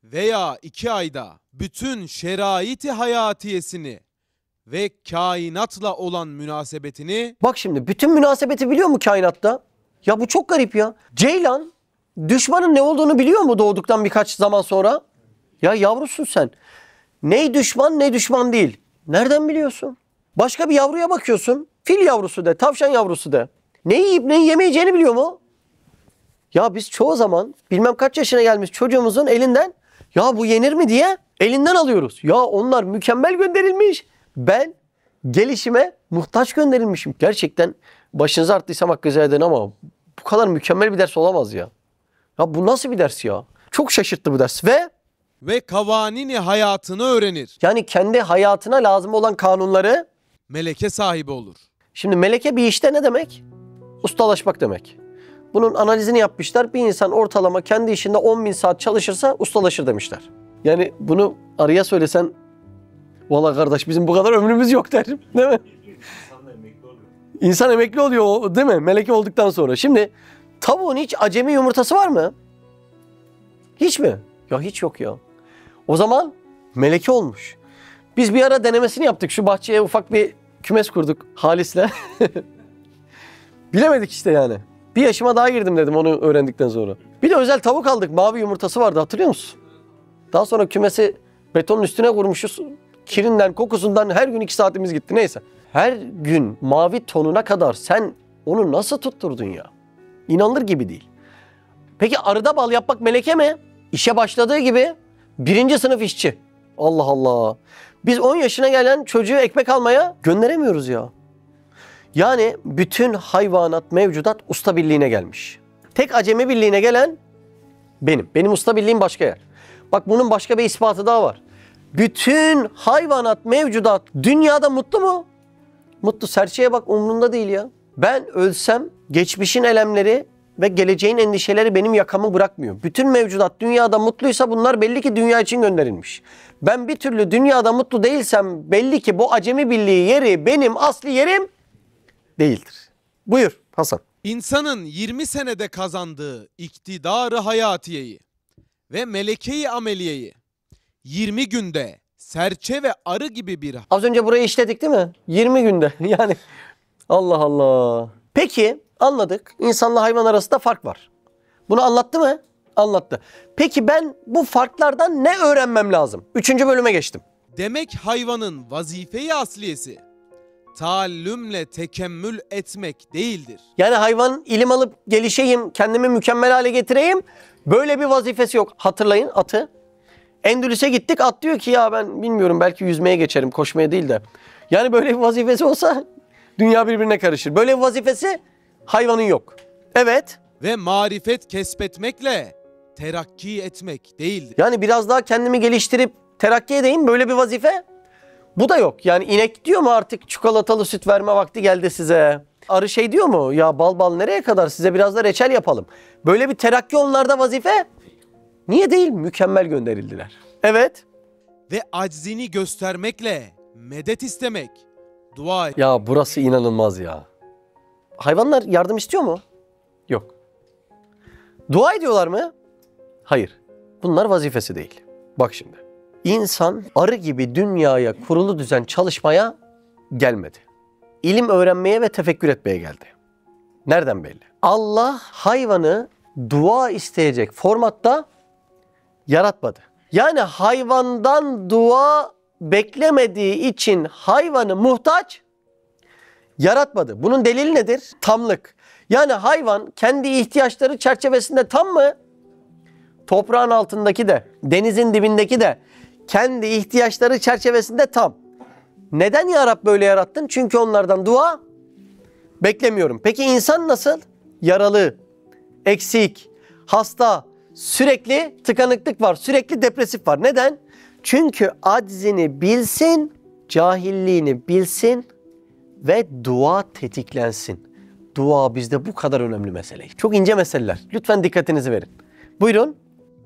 veya 2 ayda bütün şerait-i hayatiyesini ve kainatla olan münasebetini Bak şimdi bütün münasebeti biliyor mu kainatta? Ya bu çok garip ya. Ceylan düşmanın ne olduğunu biliyor mu doğduktan birkaç zaman sonra? Ya yavrusun sen. Ne düşman ne düşman değil. Nereden biliyorsun? Başka bir yavruya bakıyorsun. Fil yavrusu de, tavşan yavrusu de. Ne yiyip ne yemeyeceğini biliyor mu? Ya biz çoğu zaman bilmem kaç yaşına gelmiş çocuğumuzun elinden ya bu yenir mi diye elinden alıyoruz. Ya onlar mükemmel gönderilmiş. Ben gelişime muhtaç gönderilmişim. Gerçekten başınız arttıysam hakkınızı edin ama bu kadar mükemmel bir ders olamaz ya. Ya bu nasıl bir ders ya? Çok şaşırttı bu ders ve kavanini hayatını öğrenir. yani kendi hayatına lazım olan kanunları. Meleke sahibi olur. Şimdi meleke bir işte ne demek? Ustalaşmak demek. Bunun analizini yapmışlar. Bir insan ortalama kendi işinde 10.000 saat çalışırsa ustalaşır demişler. Yani bunu arıya söylesen valla kardeş bizim bu kadar ömrümüz yok derim. Değil mi? İnsan emekli oluyor değil mi? Meleke olduktan sonra. Şimdi tavuğun hiç acemi yumurtası var mı? Hiç mi? Ya hiç yok ya. O zaman meleke olmuş. Biz bir ara denemesini yaptık. Şu bahçeye ufak bir kümes kurduk Halis'le. Bilemedik işte yani. Bir yaşıma daha girdim dedim onu öğrendikten sonra. Bir de özel tavuk aldık. Mavi yumurtası vardı hatırlıyor musun? Daha sonra kümesi betonun üstüne kurmuşuz. Kirinden, kokusundan her gün 2 saatimiz gitti. Neyse. Her gün mavi tonuna kadar sen onu nasıl tutturdun ya? İnanılır gibi değil. Peki arıda bal yapmak meleke mi? İşe başladığı gibi 1. sınıf işçi. Allah Allah. Biz 10 yaşına gelen çocuğu ekmek almaya gönderemiyoruz ya. Yani bütün hayvanat, mevcudat usta birliğine gelmiş. Tek acemi birliğine gelen benim. Benim usta birliğim başka yer. Bak bunun başka bir ispatı daha var. Bütün hayvanat, mevcudat dünyada mutlu mu? Mutlu. Serçeye bak umrunda değil ya. Ben ölsem geçmişin elemleri ve geleceğin endişeleri benim yakamı bırakmıyor. Bütün mevcudat dünyada mutluysa bunlar belli ki dünya için gönderilmiş. Ben bir türlü dünyada mutlu değilsem belli ki bu acemi birliği yeri benim asli yerim değildir. Buyur Hasan. İnsanın 20 senede kazandığı iktidarı hayatiyeyi ve melekeyi ameliyeyi 20 günde serçe ve arı gibi bir Az önce burayı işledik değil mi? 20 günde yani Allah Allah. Peki anladık. İnsanla hayvan arasında fark var. Bunu anlattı mı? Anlattı. Peki ben bu farklardan ne öğrenmem lazım? 3. bölüme geçtim. demek hayvanın vazife-i asliyesi taallümle tekemmül etmek değildir. Yani hayvan ilim alıp gelişeyim, kendimi mükemmel hale getireyim. Böyle bir vazifesi yok. Hatırlayın atı. Endülüs'e gittik. At diyor ki ya ben bilmiyorum belki yüzmeye geçerim, koşmaya değil de. Yani böyle bir vazifesi olsa dünya birbirine karışır. Böyle bir vazifesi hayvanın yok. Evet. Ve marifet kesbetmekle terakki etmek değildir. Yani biraz daha kendimi geliştirip terakki edeyim böyle bir vazife. Bu da yok. Yani inek diyor mu artık çikolatalı süt verme vakti geldi size. Arı şey diyor mu ya bal nereye kadar size biraz da reçel yapalım. Böyle bir terakki onlarda vazife. Niye değil? Mükemmel gönderildiler. Evet. Ve aczini göstermekle medet istemek, dua et. Ya burası inanılmaz ya. Hayvanlar yardım istiyor mu? Yok. Dua ediyorlar mı? Hayır. Bunlar vazifesi değil. Bak şimdi. İnsan arı gibi dünyaya kurulu düzen çalışmaya gelmedi. İlim öğrenmeye ve tefekkür etmeye geldi. Nereden belli? Allah hayvanı dua isteyecek formatta yaratmadı. Yani hayvandan dua beklemediği için hayvanı muhtaç yaratmadı. Bunun delili nedir? Tamlık. Yani hayvan kendi ihtiyaçları çerçevesinde tam mı? Toprağın altındaki de, denizin dibindeki de kendi ihtiyaçları çerçevesinde tam. Neden ya Rab böyle yarattın? Çünkü onlardan dua beklemiyorum. Peki insan nasıl? Yaralı, eksik, hasta, sürekli tıkanıklık var, sürekli depresif var. Neden? Çünkü aczini bilsin, cahilliğini bilsin ve dua tetiklensin. Dua bizde bu kadar önemli mesele. Çok ince meseleler. Lütfen dikkatinizi verin. Buyurun.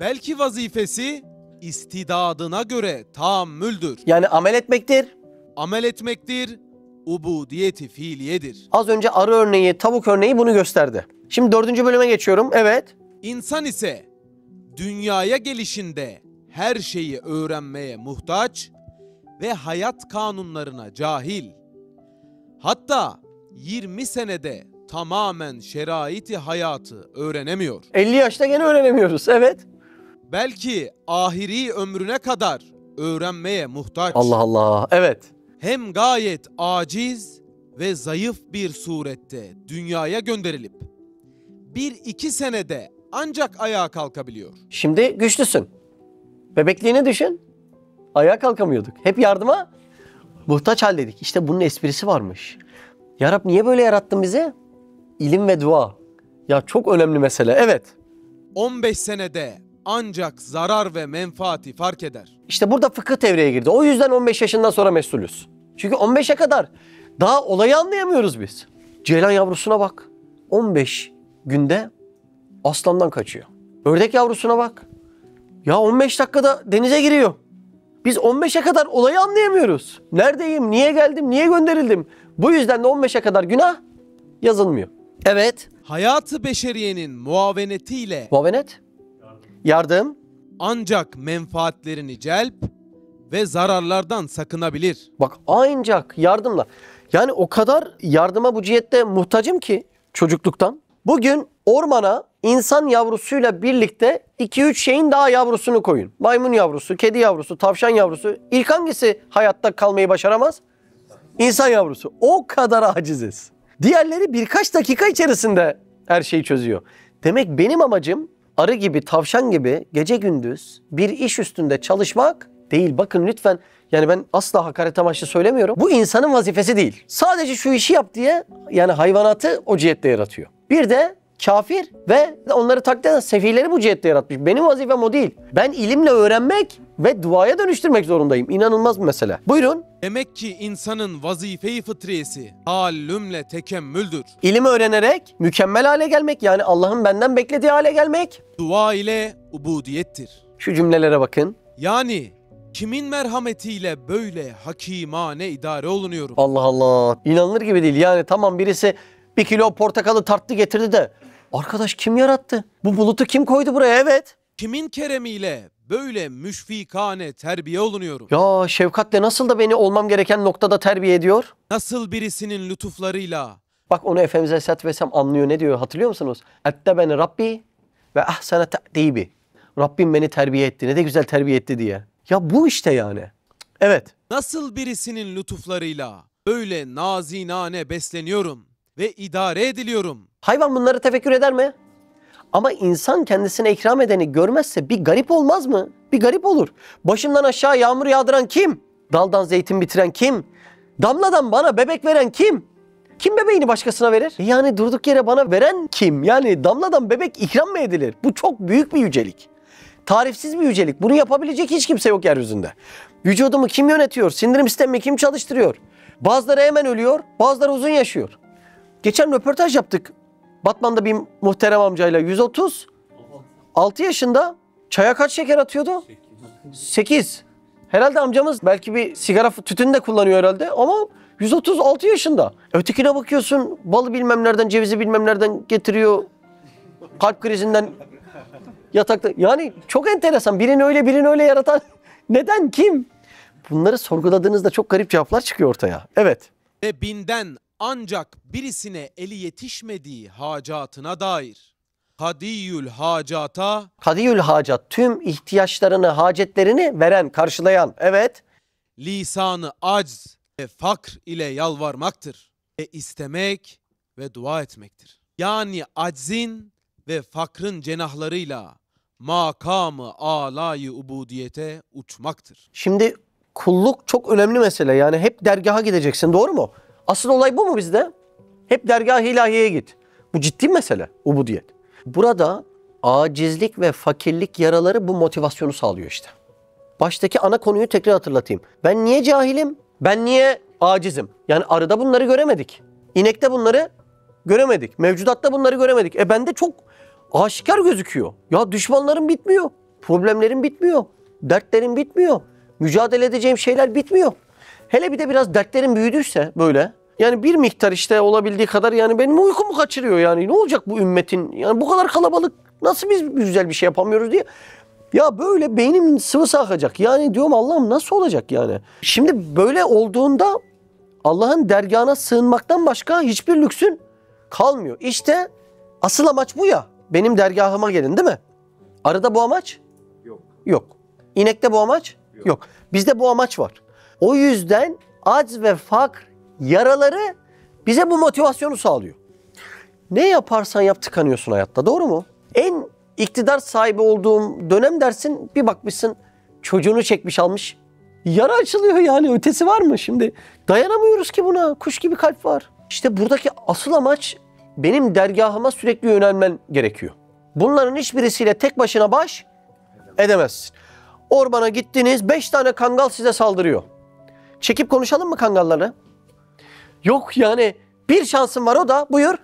Belki vazifesi istidadına göre taammüldür. Yani amel etmektir. Amel etmektir, ubudiyeti fiiliyedir. Az önce arı örneği, tavuk örneği bunu gösterdi. Şimdi 4. bölüme geçiyorum. Evet. İnsan ise dünyaya gelişinde her şeyi öğrenmeye muhtaç ve hayat kanunlarına cahil. Hatta 20 senede tamamen şerait-i hayatı öğrenemiyor. 50 yaşta gene öğrenemiyoruz. Evet. Belki ahiri ömrüne kadar öğrenmeye muhtaç. Allah Allah. Evet. Hem gayet aciz ve zayıf bir surette dünyaya gönderilip 1-2 senede ancak ayağa kalkabiliyor. Şimdi güçlüsün. Bebekliğini düşün. Ayağa kalkamıyorduk. Hep yardıma muhtaç haldeydik. İşte bunun esprisi varmış. Ya Rab niye böyle yarattın bizi? İlim ve dua. Ya çok önemli mesele. Evet. 15 senede ancak zarar ve menfaati fark eder. İşte burada fıkıh devreye girdi. O yüzden 15 yaşından sonra mesulüz. Çünkü 15'e kadar daha olayı anlayamıyoruz biz. Ceylan yavrusuna bak. 15 günde aslandan kaçıyor. Ördek yavrusuna bak. Ya 15 dakikada denize giriyor. Biz 15'e kadar olayı anlayamıyoruz. Neredeyim, niye geldim, niye gönderildim? Bu yüzden de 15'e kadar günah yazılmıyor. Evet. Hayatı beşeriyenin muavenetiyle Muavenet. Yardım. ancak menfaatlerini celp ve zararlardan sakınabilir. Bak ancak yardımla. Yani o kadar yardıma bu cihette muhtacım ki çocukluktan. Bugün ormana insan yavrusuyla birlikte 2-3 şeyin daha yavrusunu koyun. Maymun yavrusu, kedi yavrusu, tavşan yavrusu. İlk hangisi hayatta kalmayı başaramaz? İnsan yavrusu. O kadar aciziz. Diğerleri birkaç dakika içerisinde her şeyi çözüyor. Demek benim amacım arı gibi, tavşan gibi gece gündüz bir iş üstünde çalışmak değil. Bakın lütfen, yani ben asla hakaret amaçlı söylemiyorum. Bu insanın vazifesi değil. Sadece şu işi yap diye yani hayvanatı o cihette yaratıyor. Bir de kafir ve onları taklit eden sefileri bu cihette yaratmış. Benim vazifem o değil. Ben ilimle öğrenmek ve duaya dönüştürmek zorundayım. İnanılmaz bir mesele. Buyurun. Demek ki insanın vazife-i fıtriyesi taallümle tekemmüldür. İlimi öğrenerek mükemmel hale gelmek, yani Allah'ın benden beklediği hale gelmek. Dua ile ubudiyettir. Şu cümlelere bakın. Yani kimin merhametiyle böyle hakimane idare olunuyorum? Allah Allah. İnanılır gibi değil. Yani tamam, birisi 1 kilo portakalı tarttı getirdi de arkadaş kim yarattı? Bu bulutu kim koydu buraya? Evet. Kimin keremiyle böyle müşfikane terbiye olunuyorum? Ya şefkatle nasıl da beni olmam gereken noktada terbiye ediyor? Nasıl birisinin lütuflarıyla Bak onu Efendimiz Aleyhisselatü Vesselam anlıyor. Ne diyor hatırlıyor musunuz? Ette beni Rabbi ve ahsene te'dibi. Rabbim beni terbiye etti. Ne de güzel terbiye etti diye. Ya bu işte yani. Evet. nasıl birisinin lütuflarıyla böyle nazinane besleniyorum ve idare ediliyorum? Hayvan bunları tefekkür eder mi? Ama insan kendisine ikram edeni görmezse bir garip olmaz mı? Bir garip olur. Başımdan aşağı yağmur yağdıran kim? Daldan zeytin bitiren kim? Damladan bana bebek veren kim? Kim bebeğini başkasına verir? Yani durduk yere bana veren kim? Yani damladan bebek ikram mı edilir? Bu çok büyük bir yücelik. Tarifsiz bir yücelik. Bunu yapabilecek hiç kimse yok yeryüzünde. Vücudumu kim yönetiyor? Sindirim sistemimi kim çalıştırıyor? Bazıları hemen ölüyor, bazıları uzun yaşıyor. Geçen röportaj yaptık. Batman'da bir muhterem amcayla, 136 yaşında, çaya kaç şeker atıyordu? 8. Herhalde amcamız belki bir sigara tütün de kullanıyor herhalde ama 136 yaşında. Ötekine bakıyorsun, balı bilmem nereden, cevizi bilmem nereden getiriyor. Kalp krizinden yatakta. Yani çok enteresan. Birini öyle birini öyle yaratan neden, kim? Bunları sorguladığınızda çok garip cevaplar çıkıyor ortaya. Evet. Ve binden ancak birisine eli yetişmediği hacatına dair hadiyül hacata Kadiyül hacat, tüm ihtiyaçlarını, hacetlerini veren, karşılayan. Evet. lisanı acz ve fakr ile yalvarmaktır ve istemek ve dua etmektir. Yani aczin ve fakrın cenahlarıyla makamı alayı ubudiyete uçmaktır. Şimdi kulluk çok önemli mesele. Yani hep dergaha gideceksin, doğru mu? Asıl olay bu mu bizde? Hep dergah-ı ilahiyeye git. Bu ciddi mesele, ubudiyet. Burada acizlik ve fakirlik yaraları bu motivasyonu sağlıyor işte. Baştaki ana konuyu tekrar hatırlatayım. Ben niye cahilim? Ben niye acizim? Yani arıda bunları göremedik. İnekte bunları göremedik. Mevcudatta bunları göremedik. Bende çok aşikar gözüküyor. Ya düşmanlarım bitmiyor. Problemlerim bitmiyor. Dertlerim bitmiyor. Mücadele edeceğim şeyler bitmiyor. Hele bir de biraz dertlerim büyüdüyse böyle. Yani bir miktar işte olabildiği kadar, yani benim uykumu kaçırıyor yani. Ne olacak bu ümmetin? Yani bu kadar kalabalık nasıl biz güzel bir şey yapamıyoruz diye. Ya böyle beynimin sıvısı akacak. Yani diyorum Allah'ım nasıl olacak yani? Şimdi böyle olduğunda Allah'ın dergahına sığınmaktan başka hiçbir lüksün kalmıyor. İşte asıl amaç bu ya. Benim dergahıma gelin değil mi? Arıda bu amaç? Yok. Yok. İnekte bu amaç? Yok. Bizde bu amaç var. O yüzden acz ve fakr yaraları bize bu motivasyonu sağlıyor. Ne yaparsan yap tıkanıyorsun hayatta, doğru mu? En iktidar sahibi olduğum dönem dersin, bir bakmışsın çocuğunu çekmiş almış. Yara açılıyor yani, ötesi var mı şimdi? Dayanamıyoruz ki buna. Kuş gibi kalp var. İşte buradaki asıl amaç benim dergahıma sürekli yönelmen gerekiyor. Bunların hiçbirisiyle tek başına baş edemezsin. Ormana gittiniz, 5 tane kangal size saldırıyor. Çekip konuşalım mı kangalları? Yok yani, bir şansın var, o da buyur.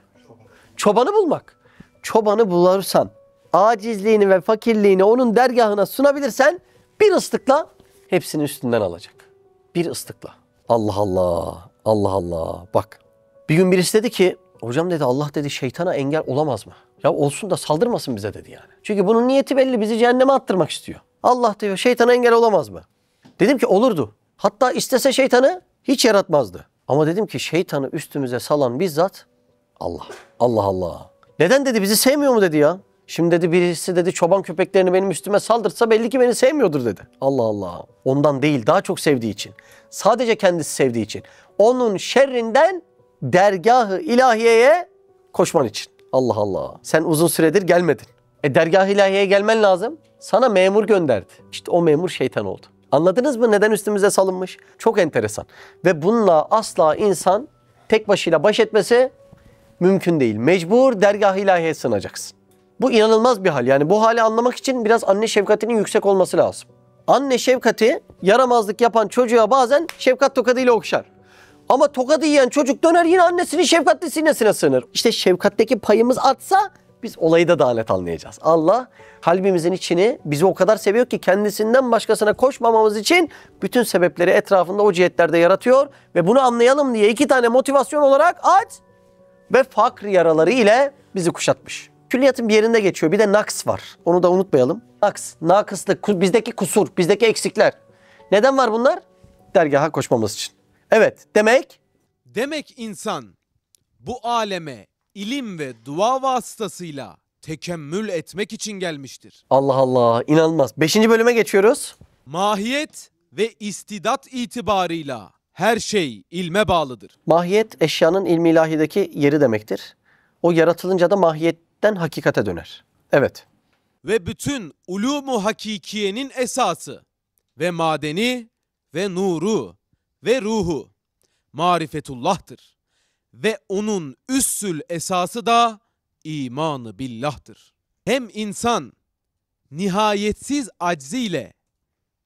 Çobanı bulmak. Çobanı bulursan, acizliğini ve fakirliğini onun dergahına sunabilirsen bir ıslıkla hepsini üstünden alacak. Bir ıslıkla. Allah Allah, Allah Allah. Bak, bir gün birisi dedi ki, hocam dedi, Allah dedi şeytana engel olamaz mı? Ya olsun da saldırmasın bize dedi yani. Çünkü bunun niyeti belli, bizi cehenneme attırmak istiyor. Allah diyor şeytana engel olamaz mı? Dedim ki olurdu. Hatta istese şeytanı hiç yaratmazdı. Ama dedim ki şeytanı üstümüze salan bizzat Allah. Allah Allah. Neden dedi, bizi sevmiyor mu dedi ya. Şimdi dedi birisi dedi çoban köpeklerini benim üstüme saldırsa belli ki beni sevmiyordur dedi. Allah Allah. Ondan değil, daha çok sevdiği için. Sadece kendisi sevdiği için. Onun şerrinden dergah-ı ilahiyeye koşman için. Allah Allah. Sen uzun süredir gelmedin. Dergah-ı ilahiyeye gelmen lazım. Sana memur gönderdi. İşte o memur şeytan oldu. Anladınız mı neden üstümüze salınmış? Çok enteresan. Ve bununla asla insan tek başıyla baş etmesi mümkün değil. Mecbur dergah-ı ilahiyeye sığınacaksın. Bu inanılmaz bir hal. Yani bu hali anlamak için biraz anne şefkatinin yüksek olması lazım. Anne şefkati yaramazlık yapan çocuğa bazen şefkat tokadıyla okşar. Ama tokadı yiyen çocuk döner yine annesinin şefkatli sinesine sığınır. İşte şefkatteki payımız artsa biz olayı da daha net anlayacağız. Allah kalbimizin içini bizi o kadar seviyor ki kendisinden başkasına koşmamamız için bütün sebepleri etrafında o cihetlerde yaratıyor. Ve bunu anlayalım diye 2 tane motivasyon olarak aç ve fakr yaraları ile bizi kuşatmış. Külliyatın bir yerinde geçiyor. Bir de naks var. Onu da unutmayalım. Naks, nakıslık, bizdeki kusur, bizdeki eksikler. Neden var bunlar? Dergaha koşmamız için. Evet, Demek insan bu aleme ilim ve dua vasıtasıyla tekemmül etmek için gelmiştir. Allah Allah, inanılmaz. 5. bölüme geçiyoruz. Mahiyet ve istidat itibarıyla her şey ilme bağlıdır. Mahiyet eşyanın ilmi ilahideki yeri demektir. O yaratılınca da mahiyetten hakikate döner. Evet. Ve bütün ulûmu hakikiyenin esası ve madeni ve nuru ve ruhu marifetullah'tır. Ve onun üssül esası da imanı billah'tır. Hem insan nihayetsiz acziyle,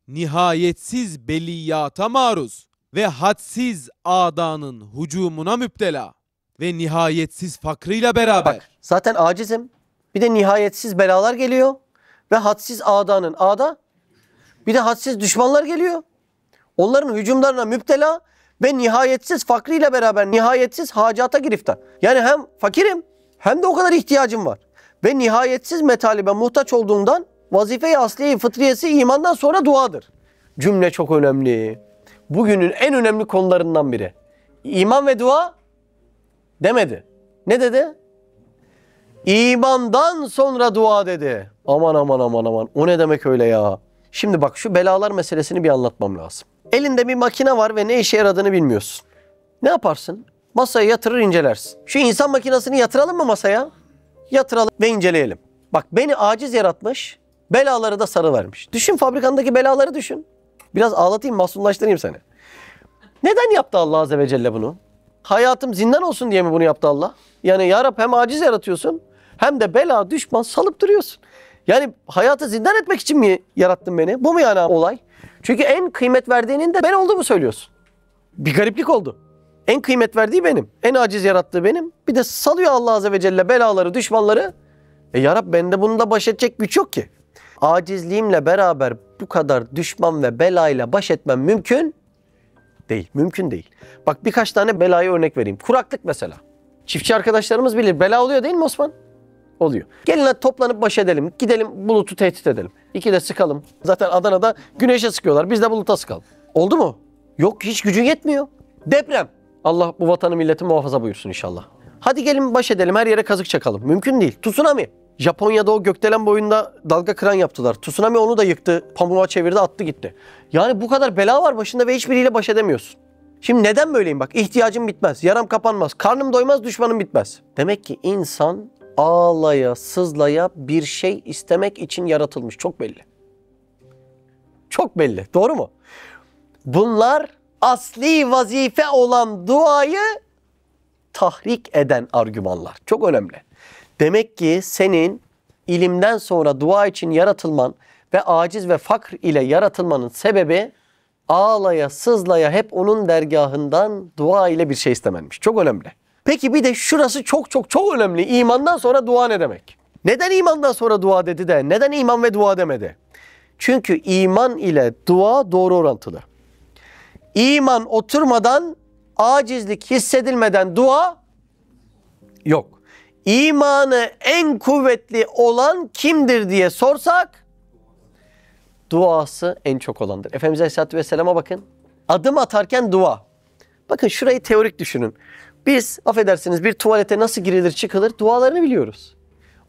nihayetsiz beliyata maruz ve hadsiz adanın hucumuna müptela ve nihayetsiz fakrıyla beraber. Bak, zaten acizim. Bir de nihayetsiz belalar geliyor. Ve hadsiz adanın ada. Bir de hadsiz düşmanlar geliyor. Onların hücumlarına müptela ve nihayetsiz fakrıyla beraber nihayetsiz hacata giriftar. Yani hem fakirim hem de o kadar ihtiyacım var. Ve nihayetsiz metalibe muhtaç olduğundan vazife-i asliye fıtriyesi imandan sonra duadır. Cümle çok önemli. Bugünün en önemli konularından biri. İman ve dua demedi. Ne dedi? İmandan sonra dua dedi. Aman aman aman aman. O ne demek öyle ya? Şimdi bak şu belalar meselesini bir anlatmam lazım. Elinde bir makine var ve ne işe yaradığını bilmiyorsun. Ne yaparsın? Masaya yatırır incelersin. Şu insan makinesini yatıralım mı masaya? Yatıralım ve inceleyelim. Bak beni aciz yaratmış, belaları da sarı vermiş. Düşün, fabrikandaki belaları düşün. Biraz ağlatayım, masumlaştırayım seni. Neden yaptı Allah Azze ve Celle bunu? Hayatım zindan olsun diye mi bunu yaptı Allah? Yani ya Rab hem aciz yaratıyorsun hem de bela, düşman salıp duruyorsun. Yani hayatı zindan etmek için mi yarattın beni? Bu mu yani olay? Çünkü en kıymet verdiğinin de ben olduğumu söylüyorsun. Bir gariplik oldu. En kıymet verdiği benim. En aciz yarattığı benim. Bir de salıyor Allah Azze ve Celle belaları, düşmanları. Ya Rab bende bununla baş edecek güç yok ki. Acizliğimle beraber bu kadar düşman ve belayla baş etmem mümkün değil. Mümkün değil. Bak birkaç tane belayı örnek vereyim. Kuraklık mesela. Çiftçi arkadaşlarımız bilir. Bela oluyor değil mi Osman? Oluyor. Gelin hadi toplanıp baş edelim. Gidelim bulutu tehdit edelim. İki de sıkalım. Zaten Adana'da güneşe sıkıyorlar. Biz de buluta sıkalım. Oldu mu? Yok, hiç gücün yetmiyor. Deprem. Allah bu vatanı milleti muhafaza buyursun inşallah. Hadi gelin baş edelim, her yere kazık çakalım. Mümkün değil. Tsunami. Japonya'da o gökdelen boyunda dalga kıran yaptılar. Tsunami onu da yıktı, pamuğa çevirdi, attı gitti. Yani bu kadar bela var başında ve hiçbiriyle baş edemiyorsun. Şimdi neden böyleyim bak? İhtiyacım bitmez, yaram kapanmaz, karnım doymaz, düşmanım bitmez. Demek ki insan ağlaya, sızlaya bir şey istemek için yaratılmış. Çok belli. Çok belli. Doğru mu? Bunlar asli vazife olan duayı tahrik eden argümanlar. Çok önemli. Demek ki senin ilimden sonra dua için yaratılman ve aciz ve fakr ile yaratılmanın sebebi ağlaya, sızlaya hep onun dergahından dua ile bir şey istemenmiş. Çok önemli. Peki bir de şurası çok önemli. İmandan sonra dua ne demek? Neden imandan sonra dua dedi de neden iman ve dua demedi? Çünkü iman ile dua doğru orantılı. İman oturmadan, acizlik hissedilmeden dua yok. İmanı en kuvvetli olan kimdir diye sorsak, duası en çok olandır. Efendimiz Aleyhisselatü Vesselam'a bakın. Adım atarken dua. Bakın şurayı teorik düşünün. Biz affedersiniz bir tuvalete nasıl girilir çıkılır dualarını biliyoruz.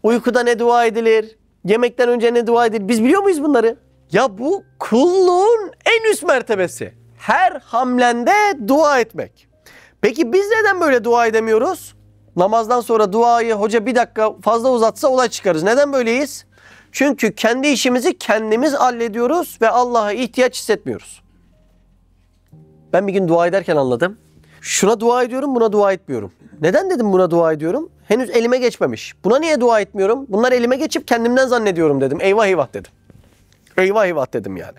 Uykuda ne dua edilir? Yemekten önce ne dua edilir? Biz biliyor muyuz bunları? Ya bu kulluğun en üst mertebesi. Her hamlende dua etmek. Peki biz neden böyle dua edemiyoruz? Namazdan sonra duayı hoca bir dakika fazla uzatsa olay çıkarız. Neden böyleyiz? Çünkü kendi işimizi kendimiz hallediyoruz ve Allah'a ihtiyaç hissetmiyoruz. Ben bir gün dua ederken anladım. Şuna dua ediyorum, buna dua etmiyorum. Neden dedim buna dua ediyorum? Henüz elime geçmemiş. Buna niye dua etmiyorum? Bunlar elime geçip kendimden zannediyorum dedim. Eyvah eyvah dedim. Eyvah eyvah dedim yani.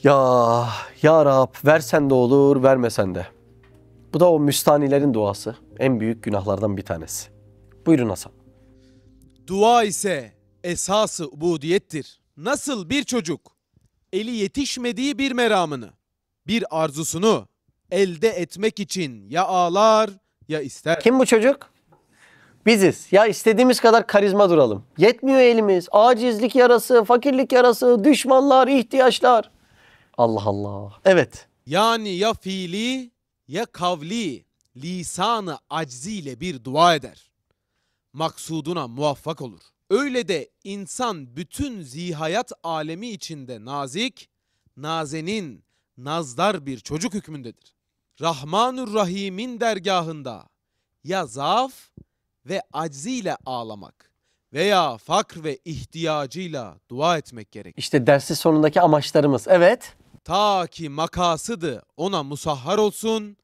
Ya Rab, versen de olur, vermesen de. Bu da o müstanilerin duası. En büyük günahlardan bir tanesi. Buyurun Hasan. Dua ise esası ubudiyettir. Nasıl bir çocuk eli yetişmediği bir meramını, bir arzusunu elde etmek için ya ağlar ya ister. Kim bu çocuk? Biziz. Ya istediğimiz kadar karizma duralım. Yetmiyor elimiz. Acizlik yarası, fakirlik yarası, düşmanlar, ihtiyaçlar. Allah Allah. Evet. Yani ya fiili ya kavli lisanı acziyle bir dua eder. Maksuduna muvaffak olur. Öyle de insan bütün zihayat alemi içinde nazik, nazenin, nazdar bir çocuk hükmündedir. Rahmanur Rahim'in dergahında ya zaaf ve acziyle ağlamak veya fakr ve ihtiyacıyla dua etmek gerek. İşte dersin sonundaki amaçlarımız. Evet. Ta ki makasıdı ona musahhar olsun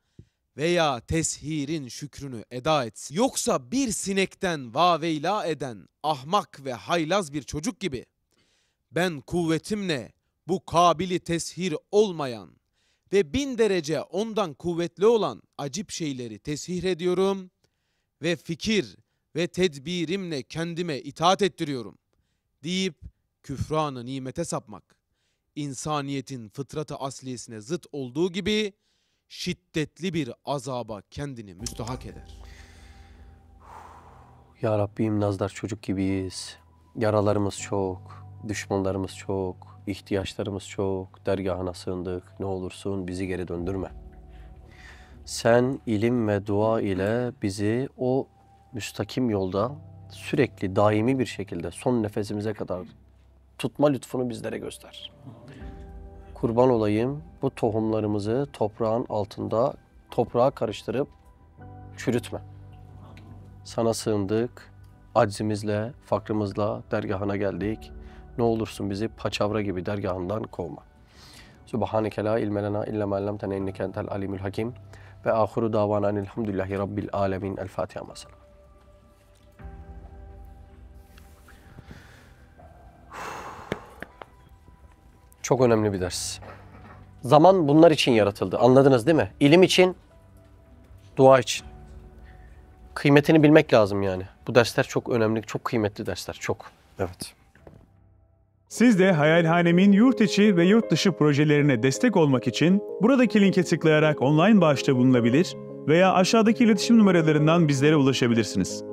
veya teshirin şükrünü eda etsin. Yoksa bir sinekten vaveyla eden ahmak ve haylaz bir çocuk gibi ben kuvvetimle bu kabili teshir olmayan ve 1000 derece ondan kuvvetli olan acip şeyleri teshir ediyorum ve fikir ve tedbirimle kendime itaat ettiriyorum deyip küfranı nimete sapmak, insaniyetin fıtratı asliyesine zıt olduğu gibi şiddetli bir azaba kendini müstahak eder. Ya Rabbim nazdar çocuk gibiyiz. Yaralarımız çok, düşmanlarımız çok, ihtiyaçlarımız çok. Dergahına sığındık. Ne olursun bizi geri döndürme. Sen ilim ve dua ile bizi o müstakim yolda sürekli daimi bir şekilde son nefesimize kadar tutma lütfunu bizlere göster. Kurban olayım bu tohumlarımızı toprağın altında toprağa karıştırıp çürütme. Sana sığındık, aczimizle, fakrımızla dergahına geldik. Ne olursun bizi paçavra gibi dergahından kovma. Subhaneke la ilme lena illa ma allamtena inneke entel alimul hakim. Ve ahiru davana elhamdülillahi rabbil alemin. El Fatiha mesela. Çok önemli bir ders. Zaman bunlar için yaratıldı. Anladınız değil mi? İlim için, dua için. Kıymetini bilmek lazım yani. Bu dersler çok önemli, çok kıymetli dersler. Çok. Evet. Siz de Hayalhanem'in yurt içi ve yurt dışı projelerine destek olmak için buradaki linke tıklayarak online bağışta bulunabilir veya aşağıdaki iletişim numaralarından bizlere ulaşabilirsiniz.